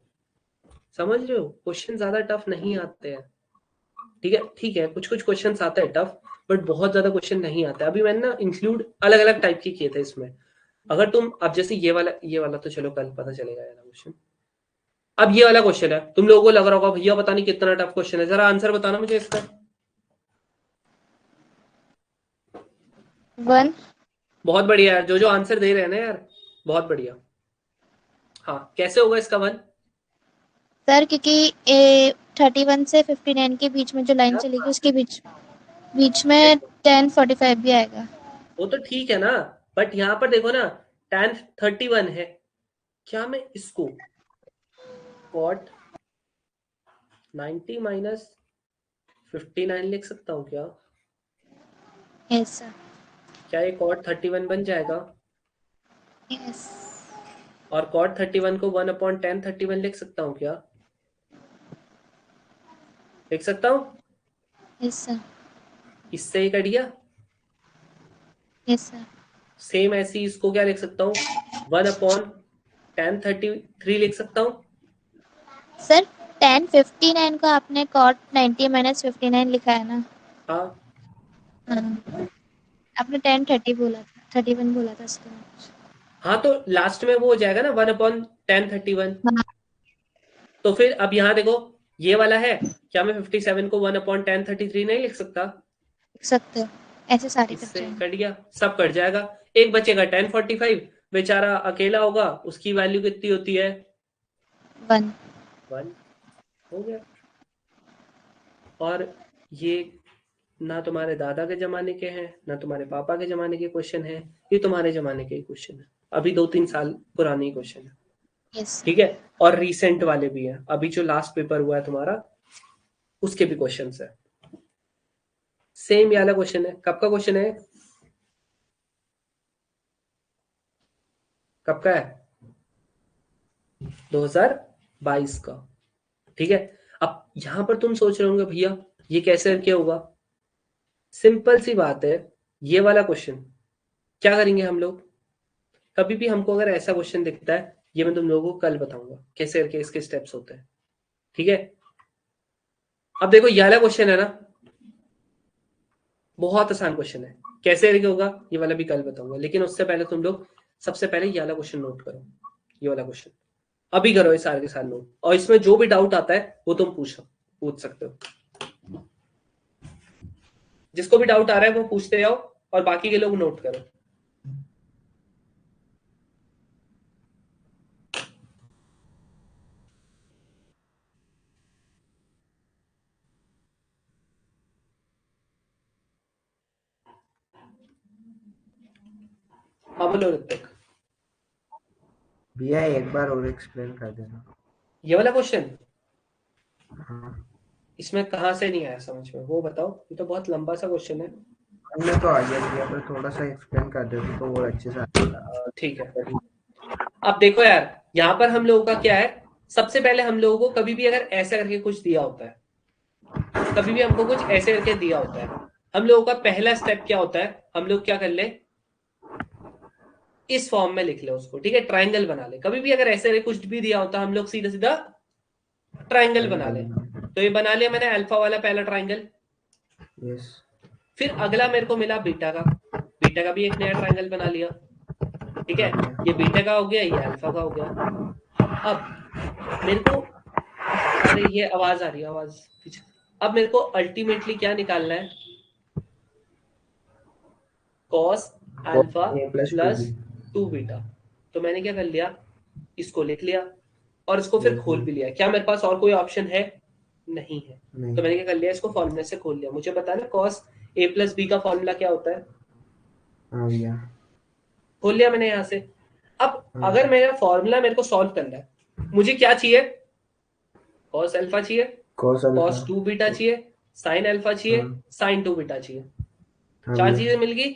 समझ रहे हो, क्वेश्चन ज्यादा टफ नहीं आते हैं। ठीक है, कुछ क्वेश्चंस आते हैं टफ, बट बहुत ज्यादा क्वेश्चन नहीं आते। अभी मैंने ना इंक्लूड अलग अलग टाइप के किए थे इसमें। अगर तुम अब जैसे ये वाला तो चलो कल पता चलेगा यार क्वेश्चन। अब ये वाला क्वेश्चन है, तुम लोगों को लग रहा होगा भैया पता नहीं कितना टफ क्वेश्चन है, जरा आंसर बताना मुझे इसका। 1. बहुत बढ़िया यार, जो आंसर दे रहे हैं ना यार, बहुत बढ़िया। हाँ, कैसे होगा इसका 1? सर क्योंकि 31 से 59 के बीच में जो लाइन चलेगी उसके बीच में 10:45 भी आएगा. वो तो ठीक है ना, बट यहाँ पर देखो ना, tan 31 है, क्या मैं इसको cot 90 माइनस 59 लिख सकता हूँ क्या? Yes, sir. क्या ये cot 31 बन जाएगा? Yes. और cot 31 को 1/tan 31 लिख सकता हूँ क्या? लिख सकता हूँ? Yes, sir. इससे ही कट गया। Yes, sir. सेम ऐसी इसको क्या लिख सकता हूँ? 1/tan 33 लिख सकता हूँ। सर tan 59 को आपने cot 90 माइनस 59 लिखा है ना? हाँ, हाँ. आपने tan 30 बोला था, 31 बोला था इसके बाद. हाँ, तो लास्ट में वो हो जाएगा ना 1/tan 31। हाँ. तो फिर अब यहाँ देखो, ये वाला है, क्या मैं 57 को 1/tan 33 नहीं लिख सकता? लिख सकते हो, ऐसे सारे कर इससे जाएंगे. कट गया, सब कट जाएगा। एक बचेगा tan 45, बेचारा अकेला होगा, उसकी वैल्यू कितनी होती है? 1. 1 हो गया। और ये ना तुम्हारे दादा के जमाने के हैं, ना तुम्हारे पापा के जमाने के क्वेश्चन है, ये तुम्हारे जमाने के ही क्वेश्चन है, अभी 2-3 साल पुराने क्वेश्चन है। Yes. ठीक है, और रीसेंट वाले भी हैं, अभी जो लास्ट पेपर हुआ है तुम्हारा उसके भी क्वेश्चंस है। सेम ये वाला क्वेश्चन है, कब का क्वेश्चन है? कब का है? 2022 का। ठीक है, अब यहां पर तुम सोच रहे होंगे भैया ये कैसे क्या होगा? सिंपल सी बात है, ये वाला क्वेश्चन क्या करेंगे हम लोग, कभी भी हमको अगर ऐसा क्वेश्चन दिखता है, ये मैं तुम लोगों को कल बताऊंगा कैसे करके इसके स्टेप्स होते हैं। ठीक है, अब देखो ये वाला क्वेश्चन है ना, बहुत आसान क्वेश्चन है, कैसे करके होगा ये वाला भी कल बताऊंगा। लेकिन उससे पहले तुम लोग सबसे पहले ये वाला क्वेश्चन नोट करो, ये वाला क्वेश्चन अभी करो, ये सारे के सारे नोट, और इसमें जो भी डाउट आता है वो तुम पूछ सकते हो। जिसको भी डाउट आ रहा है वो पूछते जाओ, और बाकी के लोग नोट करो। हाँ बोलो ऋतिक। भैया एक बार और एक्सप्लेन कर देना। ये वाला क्वेश्चन हाँ इसमें कहाँ से नहीं आया समझ में, वो बताओ, ये तो बहुत लंबा सा क्वेश्चन है। हमने तो आ गया भैया, पर थोड़ा सा एक्सप्लेन कर देते तो और अच्छे से आ जाता। ठीक है, अब देखो यार, यहाँ पर हम लोगों का क्या है, सबसे पहले हम लोगों को कभी भी अगर ऐसा करके कुछ दिया होता है, कभी भी हमको कुछ ऐसे करके दिया होता है, हम लोगों का पहला स्टेप क्या होता है, हम लोग क्या कर ले, इस फॉर्म में लिख ले उसको, ठीक है, ट्राइंगल बना ले। कभी भी अगर ऐसे कुछ भी दिया होता है, हम लोग सीधा सीधा ट्राइंगल बना ले। तो ये बना लिया मैंने अल्फा वाला पहला ट्राइंगल। यस। फिर अगला मेरे को मिला बीटा का, बीटा का भी एक नया ट्राइंगल बना लिया, ठीक है, ये बीटा का हो गया, ये अल्फा का हो गया। अब मेरे को, अरे ये आवाज आ रही है, आवाज पीछे। अब मेरे को अल्टीमेटली क्या निकालना है, कॉस अल्फा प्लस 2 बीटा। तो मैंने क्या कर लिया, इसको लिख लिया और इसको फिर खोल भी लिया। क्या मेरे पास और कोई ऑप्शन है? नहीं है। तो मैंने क्या कर लिया, इसको फॉर्मूले से खोल लिया। मुझे पता है ना कॉस ए प्लस बी का फॉर्मूला क्या होता है, हाँ भैया खोल लिया मैंने यहाँ से। अब अगर मेरा फॉर्मूला मेरे को सॉल्व करना है, मुझे क्या चाहिए, कॉस अल्फा चाहिए, कॉस 2 बीटा चाहिए, साइन अल्फा चाहिए, साइन 2 बीटा चाहिए। चार चीजें मिल गई।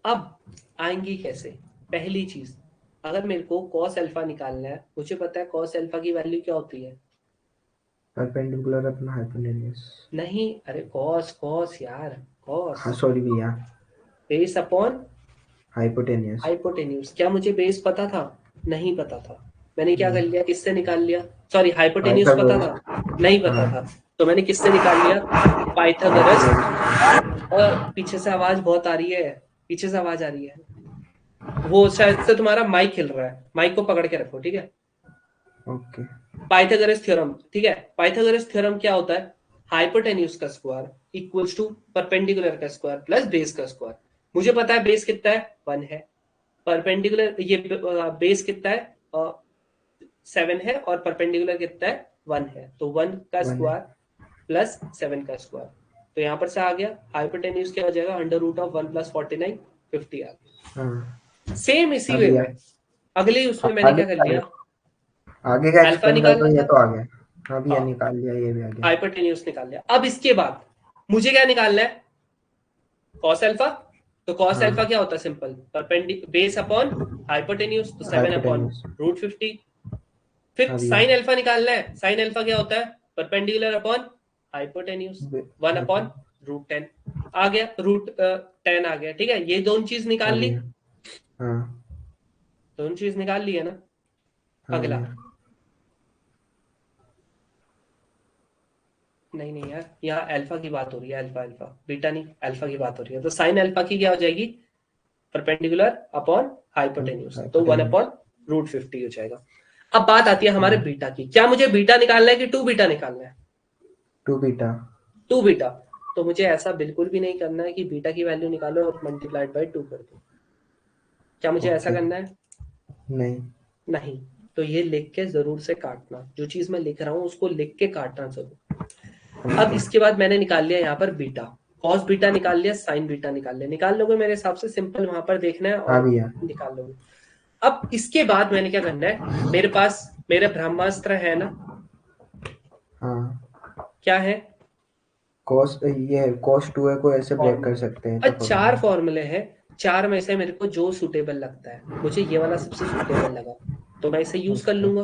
अब आएंगी कैसे? पहली चीज, अगर मेरे को कॉस अल्फा निकालना है, मुझे पता है कॉस अल्फा की वैल्यू क्या होती है, परपेंडिकुलर अपना हाइपोटेन्यूज। नहीं, अरे कॉस कॉस यार, कॉस, हाँ सॉरी भैया, बेस अपॉन हाइपोटेन्यूज। हाइपोटेन्यूज। क्या मुझे बेस पता था? नहीं पता था। मैंने क्या कर लिया, किससे निकाल लिया, सॉरी हाइपोटेन्यूज पता था, नहीं पता था, तो मैंने किससे निकाल लिया, पाइथागोरस। और पीछे से आवाज बहुत आ रही है, पीछे से आवाज आ रही है, वो शायद से तुम्हारा माइक हिल रहा है, माइक को पकड़ के रखो, ठीक है। ओके। पाइथागोरस थ्योरम, ठीक है, पाइथागोरस थ्योरम क्या होता है, हाइपोटेन्यूज का स्क्वायर इक्वल्स टू परपेंडिकुलर का स्क्वायर प्लस बेस का स्क्वायर। मुझे पता है बेस कितना है, 1 है, परपेंडिकुलर ये बेस कितना है 7 है, और परपेंडिकुलर कितना है 1 है, तो 1 का स्क्वायर प्लस 7 का स्क्वायर। तो यहाँ पर से आ गया हाइपोटेन्यूज क्या हो जाएगा, अंडर रूट ऑफ 1 प्लस 49 50 आ गया। सेम इसी वे में अगले उसमें मैंने क्या कर लिया, आगे का अल्फा निकाल निकालना ये था, तो आ गया, अभी ये निकाल लिया, ये भी आ गया, हाइपोटेन्यूज निकाल लिया। अब इसके बाद मुझे क्या निकालना है, कॉस अल्फा। तो कॉस अल्फा क्या होता है, सिंपल, बेस अपॉन हाइपोटेन्यूज, तो 7 अपॉन रूट 50। फिर साइन अल्फा निकालना है, साइन अल्फा क्या होता है, perpendicular upon hypotenuse, 1 upon root 10 आ गया, रूट 10 आ गया, ठीक है। ये दोनों चीज निकाल ली, दोनों चीज निकाल ली है ना। अगला, नहीं नहीं यार, यहाँ अल्फा की बात हो रही है, अल्फा अल्फा बीटा नहीं, अल्फा की बात हो रही है। तो साइन अल्फा की क्या हो जाएगी, परपेंडिकुलर अपॉन हाइपोटेन्यूज, तो 1 अपॉन रूट 50 हो जाएगा। अब बात आती है हमारे बीटा की। क्या मुझे बीटा निकालना है कि 2 बीटा निकालना है? 2 बीटा। 2 बीटा। तो मुझे ऐसा बिल्कुल भी नहीं करना है कि बीटा की वैल्यू निकालो और मल्टीप्लाइड बाय 2 कर दो। क्या मुझे ऐसा करना है? नहीं। तो ये लिख के जरूर से काटना, जो चीज मैं लिख रहा हूँ उसको लिख के काटना जरूर। अब इसके बाद मैंने निकाल लिया यहाँ पर बीटा, कॉस बीटा निकाल लिया, साइन बीटा निकाल लिया, निकाल लोगे मेरे हिसाब से, सिंपल वहां पर देखना है और निकाल लोगे। अब इसके बाद मैंने क्या करना है, मेरे पास मेरा ब्रह्मास्त्र है ना, क्या है, cos, ये cos 2a को ऐसे ब्रेक कर सकते हैं। तो 4 फॉर्मूले हैं, 4 में से मेरे को जो सूटेबल लगता है, मुझे ये वाला सबसे सूटेबल लगा, तो मैं इसे यूज कर लूंगा,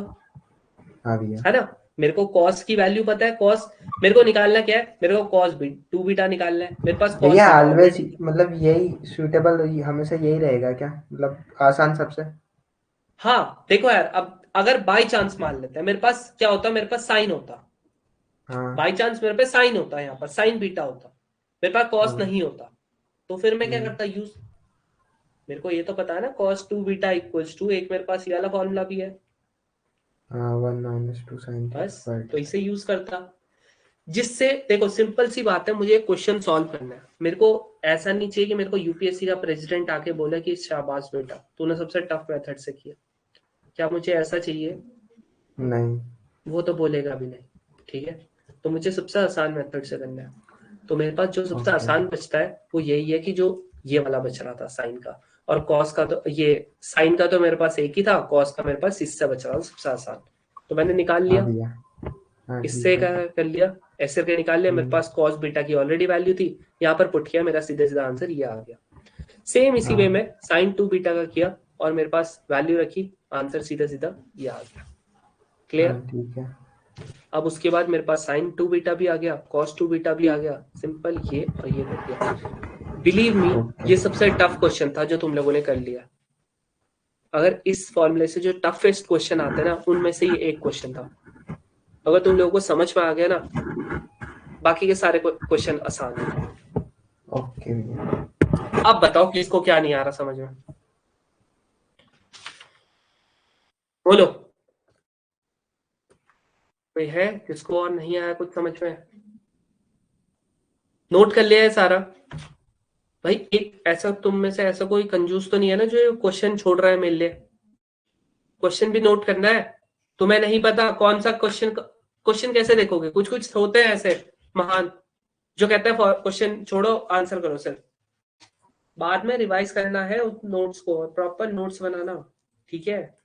है ना। मेरे को कॉस की वैल्यू पता है, कॉस मेरे को निकालना क्या है, मेरे को कॉस 2 बीटा निकालना है, मेरे पास कॉस भैया ऑलवेज मतलब यही सूटेबल हमेशा यही रहेगा क्या, मतलब आसान सबसे। हाँ देखो यार, अब अगर बाई चांस मान लेते हैं, मेरे पास क्या होता, मेरे पास साइन होता, बाई चांस मेरे पास साइन होता है, यहाँ पर साइन बीटा होता, मेरे पास कॉस नहीं होता, तो फिर मैं क्या करता यूज, मेरे को ये तो पता है ना, cos 2 बीटा इक्वल्स टू, एक मेरे पास ये वाला फॉर्मूला भी है, 1 - 2 sin बस, तो इसे यूज करता। जिससे देखो सिंपल सी बात है, मुझे एक क्वेश्चन सॉल्व करना है, मेरे को ऐसा नहीं चाहिए कि मेरे को यूपीएससी का प्रेसिडेंट आके बोले कि शाबाश बेटा तूने सबसे टफ मेथड से किया। क्या मुझे ऐसा चाहिए? नहीं, वो तो बोलेगा भी नहीं, ठीक है। तो मुझे सबसे आसान मेथड से करना है, तो मेरे पास जो सबसे आसान बचता है वो यही है कि जो ये वाला बच रहा था साइन का, और कॉस का तो ये साइन का तो मेरे पास एक ही था, कॉस का मेरे पास इससे बच रहा था सबसे आसान, तो मैंने निकाल लिया। हाँ भैया, हाँ इससे ठीक है। कर लिया, ऐसे करके निकाल लिया। मेरे पास कॉस बीटा की ऑलरेडी वैल्यू थी, यहाँ पर पुट किया, मेरा सीधे सीधा आंसर ये आ गया। सेम इसी वे में साइन 2 बीटा का किया और मेरे पास वैल्यू रखी, आंसर सीधा सीधा ये आ गया। क्लियर? हाँ ठीक है। अब उसके बाद मेरे पास साइन 2 बीटा भी आ गया, कॉस 2 बीटा भी आ गया, सिंपल ये और ये कर दिया। बिलीव मी, ये सबसे टफ क्वेश्चन था जो तुम लोगों ने कर लिया। अगर इस फॉर्मूले से जो टफेस्ट क्वेश्चन आते हैं ना, उनमें से ये एक क्वेश्चन था। अगर तुम लोगों को समझ में आ गया ना, बाकी के सारे क्वेश्चन आसान है। ओके भैया। अब बताओ किसको क्या नहीं आ रहा समझ में, बोलो। कोई है किसको और नहीं आया कुछ समझ में? नोट कर लिया है सारा? भाई एक ऐसा तुम में से ऐसा कोई कंजूस तो नहीं है ना जो क्वेश्चन छोड़ रहा है मेरे लिए? क्वेश्चन भी नोट करना है। तुम्हें नहीं पता कौन सा क्वेश्चन कैसे देखोगे? कुछ कुछ होते हैं ऐसे महान जो कहते हैं क्वेश्चन छोड़ो आंसर करो सिर्फ, बाद में रिवाइज करना है उस नोट्स को, प्रॉपर नोट्स बनाना, ठीक है?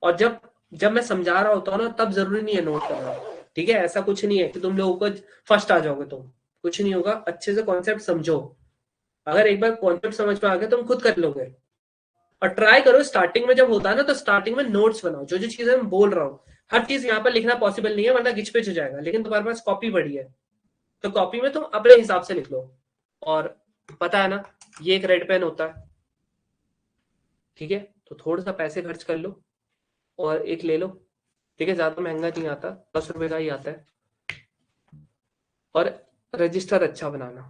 और जब मैं समझा रहा होता हूँ ना, तब जरूरी नहीं है नोट करना, ठीक है? ऐसा कुछ नहीं है कि तुम लोगों को फर्स्ट आ जाओगे, तुम कुछ नहीं होगा। अच्छे से कॉन्सेप्ट समझो, अगर एक बार कॉन्सेप्ट समझ में आ गया तुम खुद कर लोगे। और ट्राई करो स्टार्टिंग में जब होता है ना, तो स्टार्टिंग में नोट्स बनाओ, जो जो चीजें मैं बोल रहा हूँ। हर चीज यहाँ पर लिखना पॉसिबल नहीं है, वरना गिच पिच हो जाएगा। लेकिन तुम्हारे पास कॉपी पड़ी है, तो कॉपी में तुम अपने हिसाब से लिख लो। और पता है ना, ये एक रेड पेन होता है, ठीक है? तो थोड़ा सा पैसे खर्च कर लो और एक ले लो, ठीक है? ज्यादा महंगा नहीं आता, 10 रुपए का ही आता है। और रजिस्टर अच्छा बनाना,